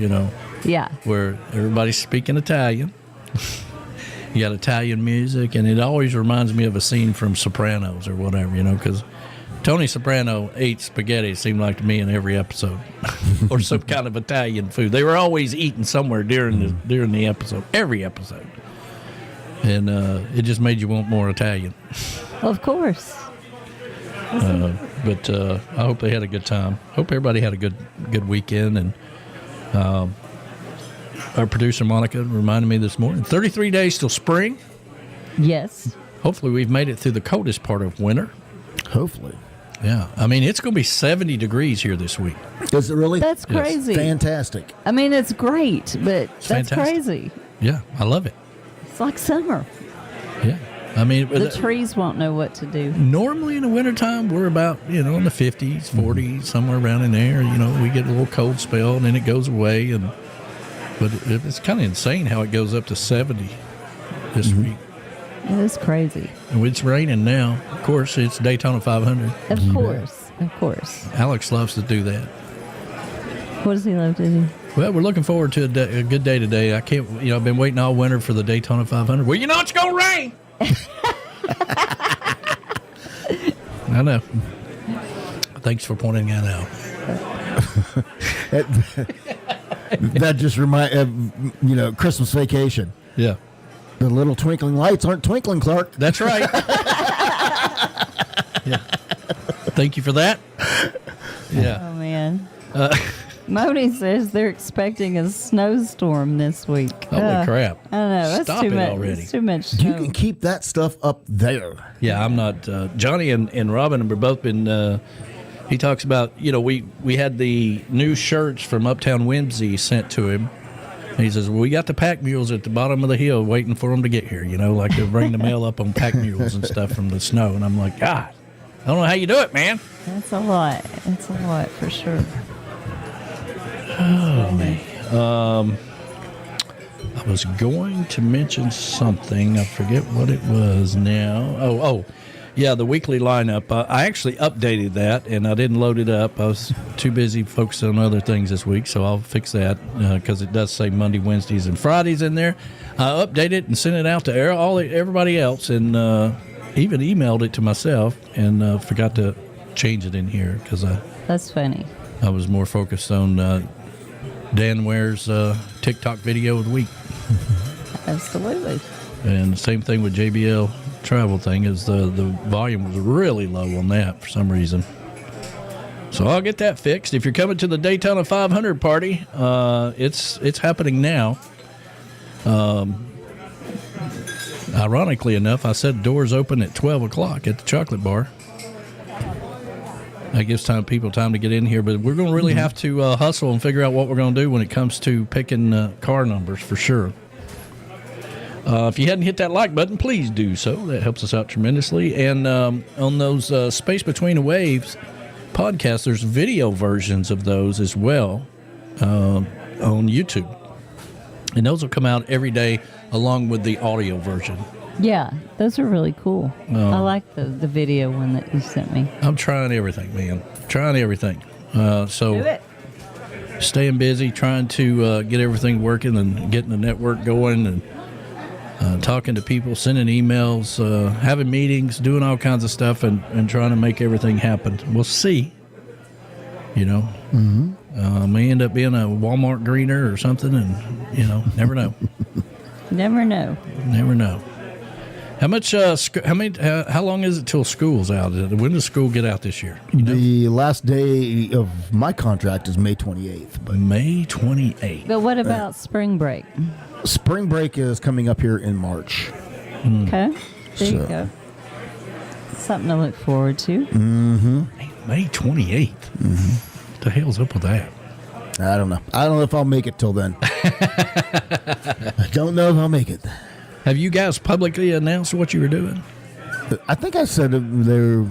Yeah. Where everybody's speaking Italian. You got Italian music, and it always reminds me of a scene from Sopranos or whatever, because Tony Soprano ate spaghetti, it seemed like to me, in every episode, or some kind of Italian food. They were always eating somewhere during the episode, every episode, and it just made you want more Italian. Of course. But I hope they had a good time. Hope everybody had a good weekend, and. Our producer, Monica, reminded me this morning, 33 days till spring. Yes. Hopefully we've made it through the coldest part of winter. Hopefully. Yeah. I mean, it's going to be 70 degrees here this week. Is it really? That's crazy. Yes. Fantastic. I mean, it's great, but that's crazy. Yeah, I love it. It's like summer. Yeah. I mean, the trees won't know what to do. Normally in the wintertime, we're about, in the 50s, 40s, somewhere around in there. We get a little cold spell, and then it goes away, but it's kind of insane how it goes up to 70 this week. It is crazy. And it's raining now. Of course, it's Daytona 500. Of course. Alex loves to do that. What does he love to do? Well, we're looking forward to a good day today. I can't, I've been waiting all winter for the Daytona 500. Well, it's going to rain. I know. Thanks for pointing that out. That just reminds Christmas Vacation. Yeah. The little twinkling lights aren't twinkling, Clark. That's right. Yeah. Thank you for that. Yeah. Oh, man. Moni says they're expecting a snowstorm this week. Holy crap. I know. That's Stop too it much. already. It's too much snow. You can keep that stuff up there. Yeah, I'm not. Johnny and Robin have both been. He talks about, we had the new shirts from Uptown Whimsy sent to him, He says, well, we got the pack mules at the bottom of the hill waiting for them to get here, like they bring the mail up on pack mules and stuff from the snow. And I'm like, God, I don't know how you do it, man. That's a lot. It's a lot for sure. Oh, man. I was going to mention something. I forget what it was now. Yeah, the weekly lineup. I actually updated that, and I didn't load it up. I was too busy focusing on other things this week, so I'll fix that because it does say Monday, Wednesdays, and Fridays in there. I updated it and sent it out to everybody else, and even emailed it to myself, and forgot to change it in here because That's funny. I was more focused on Dan Ware's TikTok video of the week. Absolutely. And the same thing with JBL travel thing is the volume was really low on that for some reason. So I'll get that fixed. If you're coming to the Daytona 500 party, it's happening now. Ironically enough, I said doors open at 12 o'clock at the chocolate bar. That gives people time to get in here, but we're going to really have to hustle and figure out what we're going to do when it comes to picking car numbers for sure. If you hadn't hit that like button, please do so. That helps us out tremendously. And on those Space Between the Waves podcasts, there's video versions of those as well on YouTube. And those will come out every day along with the audio version. Yeah, those are really cool. I like the video one that you sent me. I'm trying everything, man. Trying everything. So do it. Staying busy, trying to get everything working and getting the network going and talking to people, sending emails, having meetings, doing all kinds of stuff and trying to make everything happen. We'll see. May end up being a Walmart greeter or something, and, never know. Never know. Never know. How much? How long is it till school's out? When does school get out this year? The last day of my contract is May 28th. But May 28th. But what about spring break? Spring break is coming up here in March. Okay, there you go. Something to look forward to. Mm-hmm. May 28th. Mm-hmm. What the hell's up with that? I don't know. I don't know if I'll make it till then. I don't know if I'll make it. Have you guys publicly announced what you were doing? I think I said there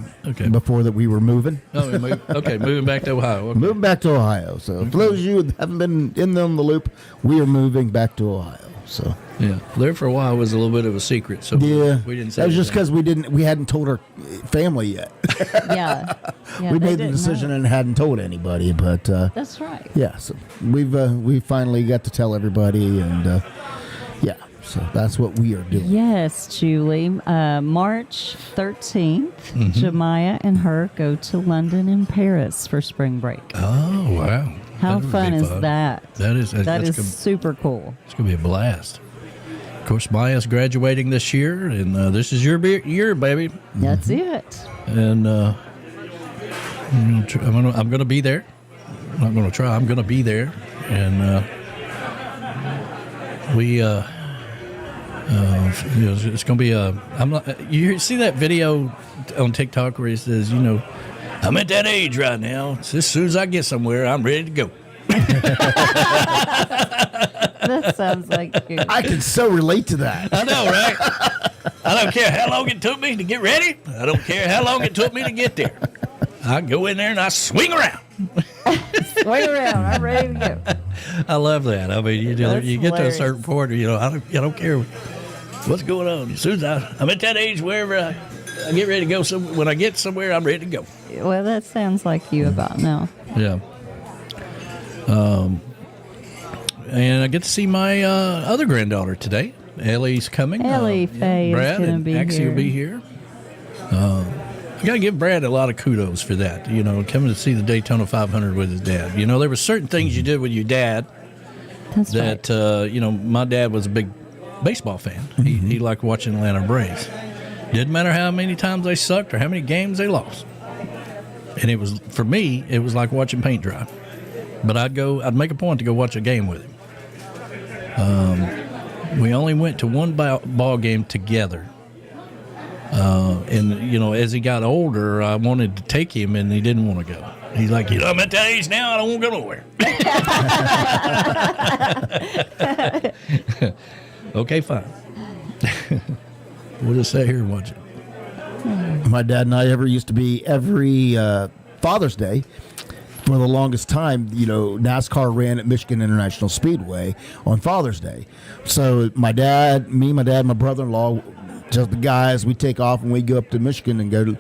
before that we were moving. Oh, moving back to Ohio. Okay. Moving back to Ohio. So for those of you who haven't been in the loop, we are moving back to Ohio. So yeah, there for a while was a little bit of a secret. So yeah, we didn't say that was just because we hadn't told our family yet. Yeah, we made the decision and hadn't told anybody. But that's right. Yeah, so we finally got to tell everybody, and yeah. So that's what we are doing. Yes, Julie. March 13th, Jemiah and her go to London and Paris for spring break. Oh, wow. How fun is that? That is super cool. It's going to be a blast. Of course, Maya's graduating this year, and this is your year, baby. That's it. And I'm going to be there. I'm not going to try. I'm going to be there. And it's going to be you see that video on TikTok where he says, I'm at that age right now. So as soon as I get somewhere, I'm ready to go. That sounds like you. I can so relate to that. I know, right? I don't care how long it took me to get ready. I don't care how long it took me to get there. I go in there and I swing around. Swing around. I'm ready to go. I love that. I mean, you get to a certain point, I don't care what's going on. As soon as I'm at that age wherever I get ready to go, when I get somewhere, I'm ready to go. Well, that sounds like you about now. Yeah. And I get to see my other granddaughter today. Ellie's coming. Ellie Faye Brad is going to be Axie here. will be here. I got to give Brad a lot of kudos for that, coming to see the Daytona 500 with his dad. There were certain things you did with your dad. That's that, right. My dad was a big baseball fan. He liked watching Atlanta Braves. Didn't matter how many times they sucked or how many games they lost. And for me, it was like watching paint dry. But I'd make a point to go watch a game with him. We only went to one ball game together. And, as he got older, I wanted to take him, and he didn't want to go. He's like, I'm at that age now, I don't want to go nowhere. Okay, fine. We'll just sit here and watch it. My dad and I used to be every Father's Day. For the longest time, NASCAR ran at Michigan International Speedway on Father's Day. So my dad, my brother-in-law, just the guys, we take off and we go up to Michigan and go to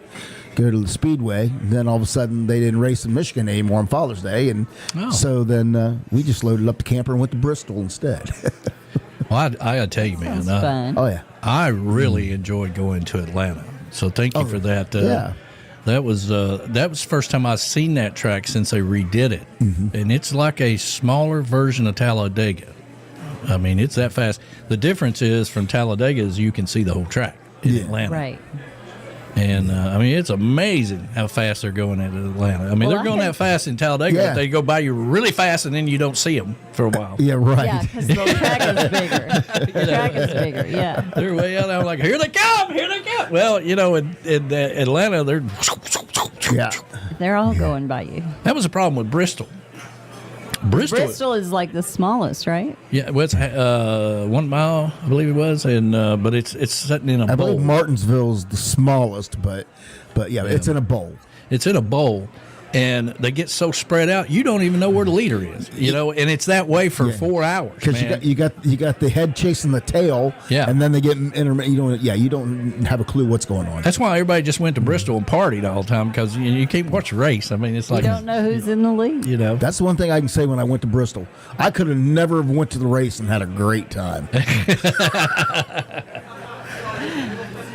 the Speedway. And then all of a sudden, they didn't race in Michigan anymore on Father's Day, and so then we just loaded up the camper and went to Bristol instead. Well, I gotta tell you, man. Fun. Oh yeah, I really enjoyed going to Atlanta. So thank you for that. Yeah. That was the first time I've seen that track since they redid it, and it's like a smaller version of Talladega. I mean, it's that fast. The difference is from Talladega is you can see the whole track in Atlanta. Right. And, it's amazing how fast they're going at Atlanta. I mean, they're going that fast in Talladega, but they go by you really fast, and then you don't see them for a while. Yeah, right. Yeah, because the track is bigger. The track is bigger, yeah. They're way out there like, here they come, here they come. Well, in Atlanta, they're... Yeah. They're all going by you. That was a problem with Bristol. Bristol is like the smallest, right? Yeah, well, it's 1 mile, I believe it was, and but it's sitting in a bowl. I believe Martinsville's the smallest, but yeah, it's in a bowl. It's in a bowl, and they get so spread out, you don't even know where the leader is, and it's that way for 4 hours. Because you got the head chasing the tail, and then they get you don't have a clue what's going on. That's why everybody just went to Bristol and partied all the time, because you can't watch the race. I mean, it's like you don't know who's in the lead. That's one thing I can say when I went to Bristol. I could have never went to the race and had a great time.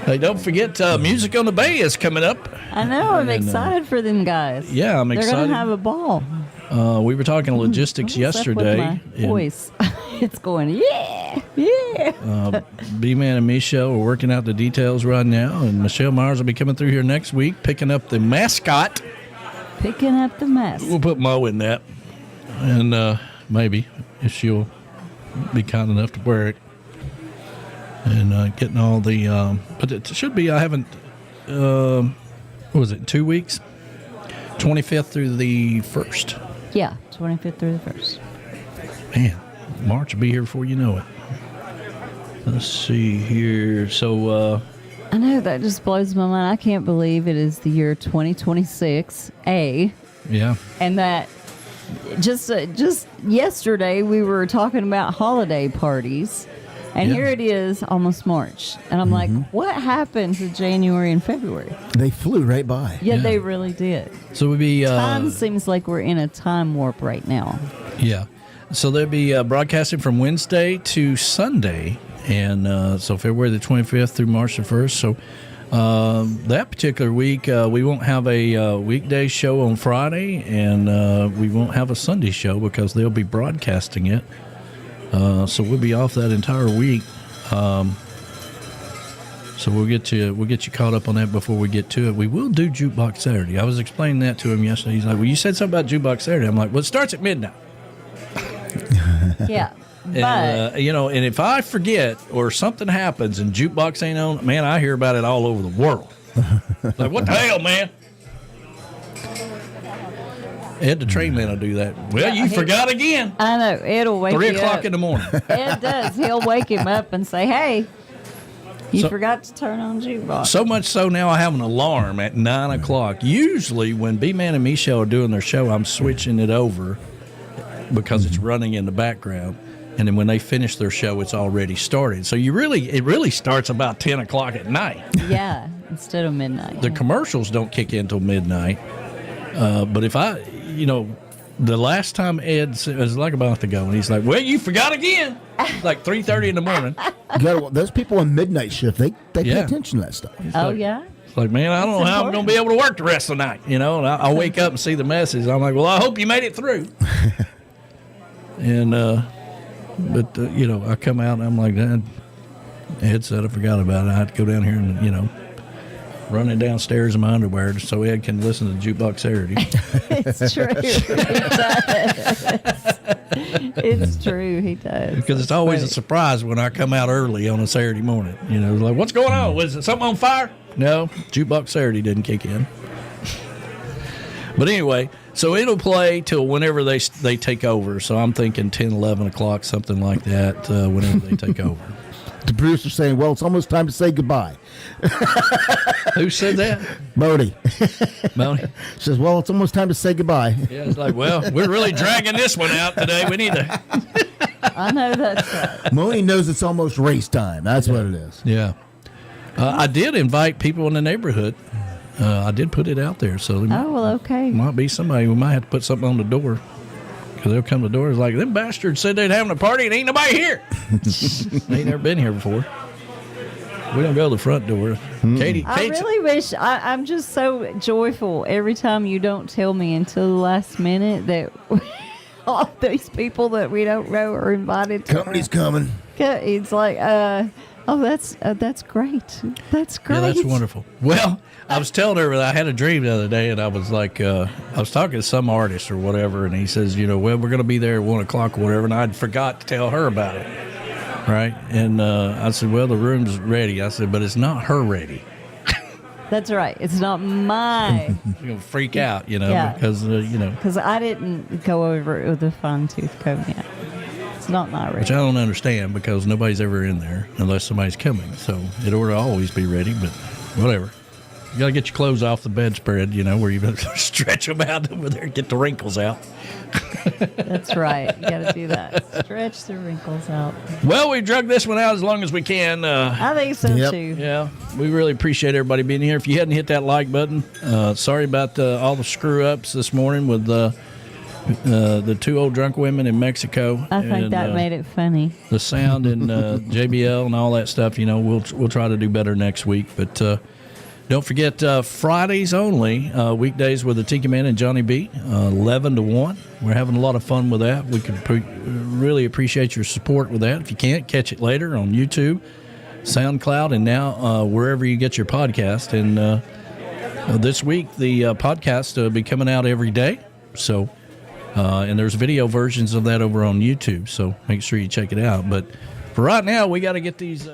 Hey, don't forget Music on the Bay is coming up. I know. I'm excited for them guys. Yeah, I'm excited. They're going to have a ball. We were talking logistics yesterday. With my voice. It's going, yeah. B-Man and Michelle are working out the details right now, and Michelle Myers will be coming through here next week, picking up the mascot. Picking up the mascot. We'll put Mo in that, and maybe, if she'll be kind enough to wear it. And getting all the, but it should be, I haven't, what was it, 2 weeks? 25th through the 1st. Yeah, 25th through the 1st. Man, March will be here before you know it. Let's see here. So, I know, that just blows my mind. I can't believe it is the year 2026, Yeah. And that just yesterday we were talking about holiday parties. And here it is, almost March. And I'm like, what happened to January and February? They flew right by. Yeah, they really did. So we'll be... time seems like we're in a time warp right now. Yeah. So they'll be broadcasting from Wednesday to Sunday. And so February the 25th through March the 1st. So that particular week, we won't have a weekday show on Friday. And we won't have a Sunday show because they'll be broadcasting it. So we'll be off that entire week. So we'll get you caught up on that before we get to it. We will do Jukebox Saturday. I was explaining that to him yesterday. He's like, well, you said something about Jukebox Saturday. I'm like, well, it starts at midnight. Yeah. And, and if I forget or something happens and Jukebox ain't on, man, I hear about it all over the world. Like, what the hell, man? Ed the train man will do that. Well, you forgot again. I know. Ed'll wake 3 you o'clock up. in the morning. Ed does. He'll wake him up and say, hey, you forgot to turn on Jukebox. So much so now I have an alarm at 9 o'clock. Usually when B-Man and Michelle are doing their show, I'm switching it over because it's running in the background. And then when they finish their show, it's already started. So it really starts about 10 o'clock at night. Yeah, instead of midnight. The commercials don't kick in until midnight. But if the last time Ed was like about to go, and he's like, well, you forgot again. Like 3:30 in the morning. Those people on midnight shift, they pay attention to that stuff. Yeah? It's like, man, I don't know how I'm going to be able to work the rest of the night. And I'll wake up and see the message. I'm like, well, I hope you made it through. And, I come out and I'm like, Ed said I forgot about it. I had to go down here and, running downstairs in my underwear so Ed can listen to Jukebox Saturday. It's true. He does. It's true. He does. Because it's always a surprise when I come out early on a Saturday morning. Like, what's going on? Was it something on fire? No, Jukebox Saturday didn't kick in. But anyway, so it'll play till whenever they take over. So I'm thinking 10, 11 o'clock, something like that, whenever they take over. The producer's saying, well, it's almost time to say goodbye. Who said that? Moni. Moni? Says, well, it's almost time to say goodbye. Yeah, it's like, well, we're really dragging this one out today. We need to. I know that's right. Moni knows it's almost race time. That's what it is. Yeah. I did invite people in the neighborhood. I did put it out there. So okay. Might be somebody. We might have to put something on the door. Because they'll come to the door. It's like, them bastards said they'd having a party and ain't nobody here. They ain't never been here before. We don't go to the front door. Katie. I really wish, I'm just so joyful every time you don't tell me until the last minute that all these people that we don't know are invited to. Company's coming. It's like, that's great. That's great. Yeah, that's wonderful. Well, I was telling her that I had a dream the other day, and I was like, I was talking to some artist or whatever, and he says, well, we're going to be there at 1 o'clock or whatever, and I forgot to tell her about it, right? And I said, well, the room's ready. I said, but it's not her ready. That's right. It's not mine. You're going to freak out, because, Because I didn't go over it with a fine-tooth comb yet. It's not my ready. Which I don't understand, because nobody's ever in there unless somebody's coming. So it ought to always be ready, but whatever. You got to get your clothes off the bedspread, where you stretch them out over there and get the wrinkles out. That's right. You got to do that. Stretch the wrinkles out. Well, we drug this one out as long as we can. I think so, too. Yeah. We really appreciate everybody being here. If you hadn't hit that like button, sorry about all the screw-ups this morning with the two old drunk women in Mexico. I think that made it funny. The sound and JBL and all that stuff, we'll try to do better next week. But don't forget, Fridays only, weekdays with the Tiki Man and Johnny B, 11 to 1. We're having a lot of fun with that. We could really appreciate your support with that. If you can't, catch it later on YouTube, SoundCloud, and now wherever you get your podcast. And this week, the podcast will be coming out every day. So, and there's video versions of that over on YouTube. So make sure you check it out. But for right now, we got to get these...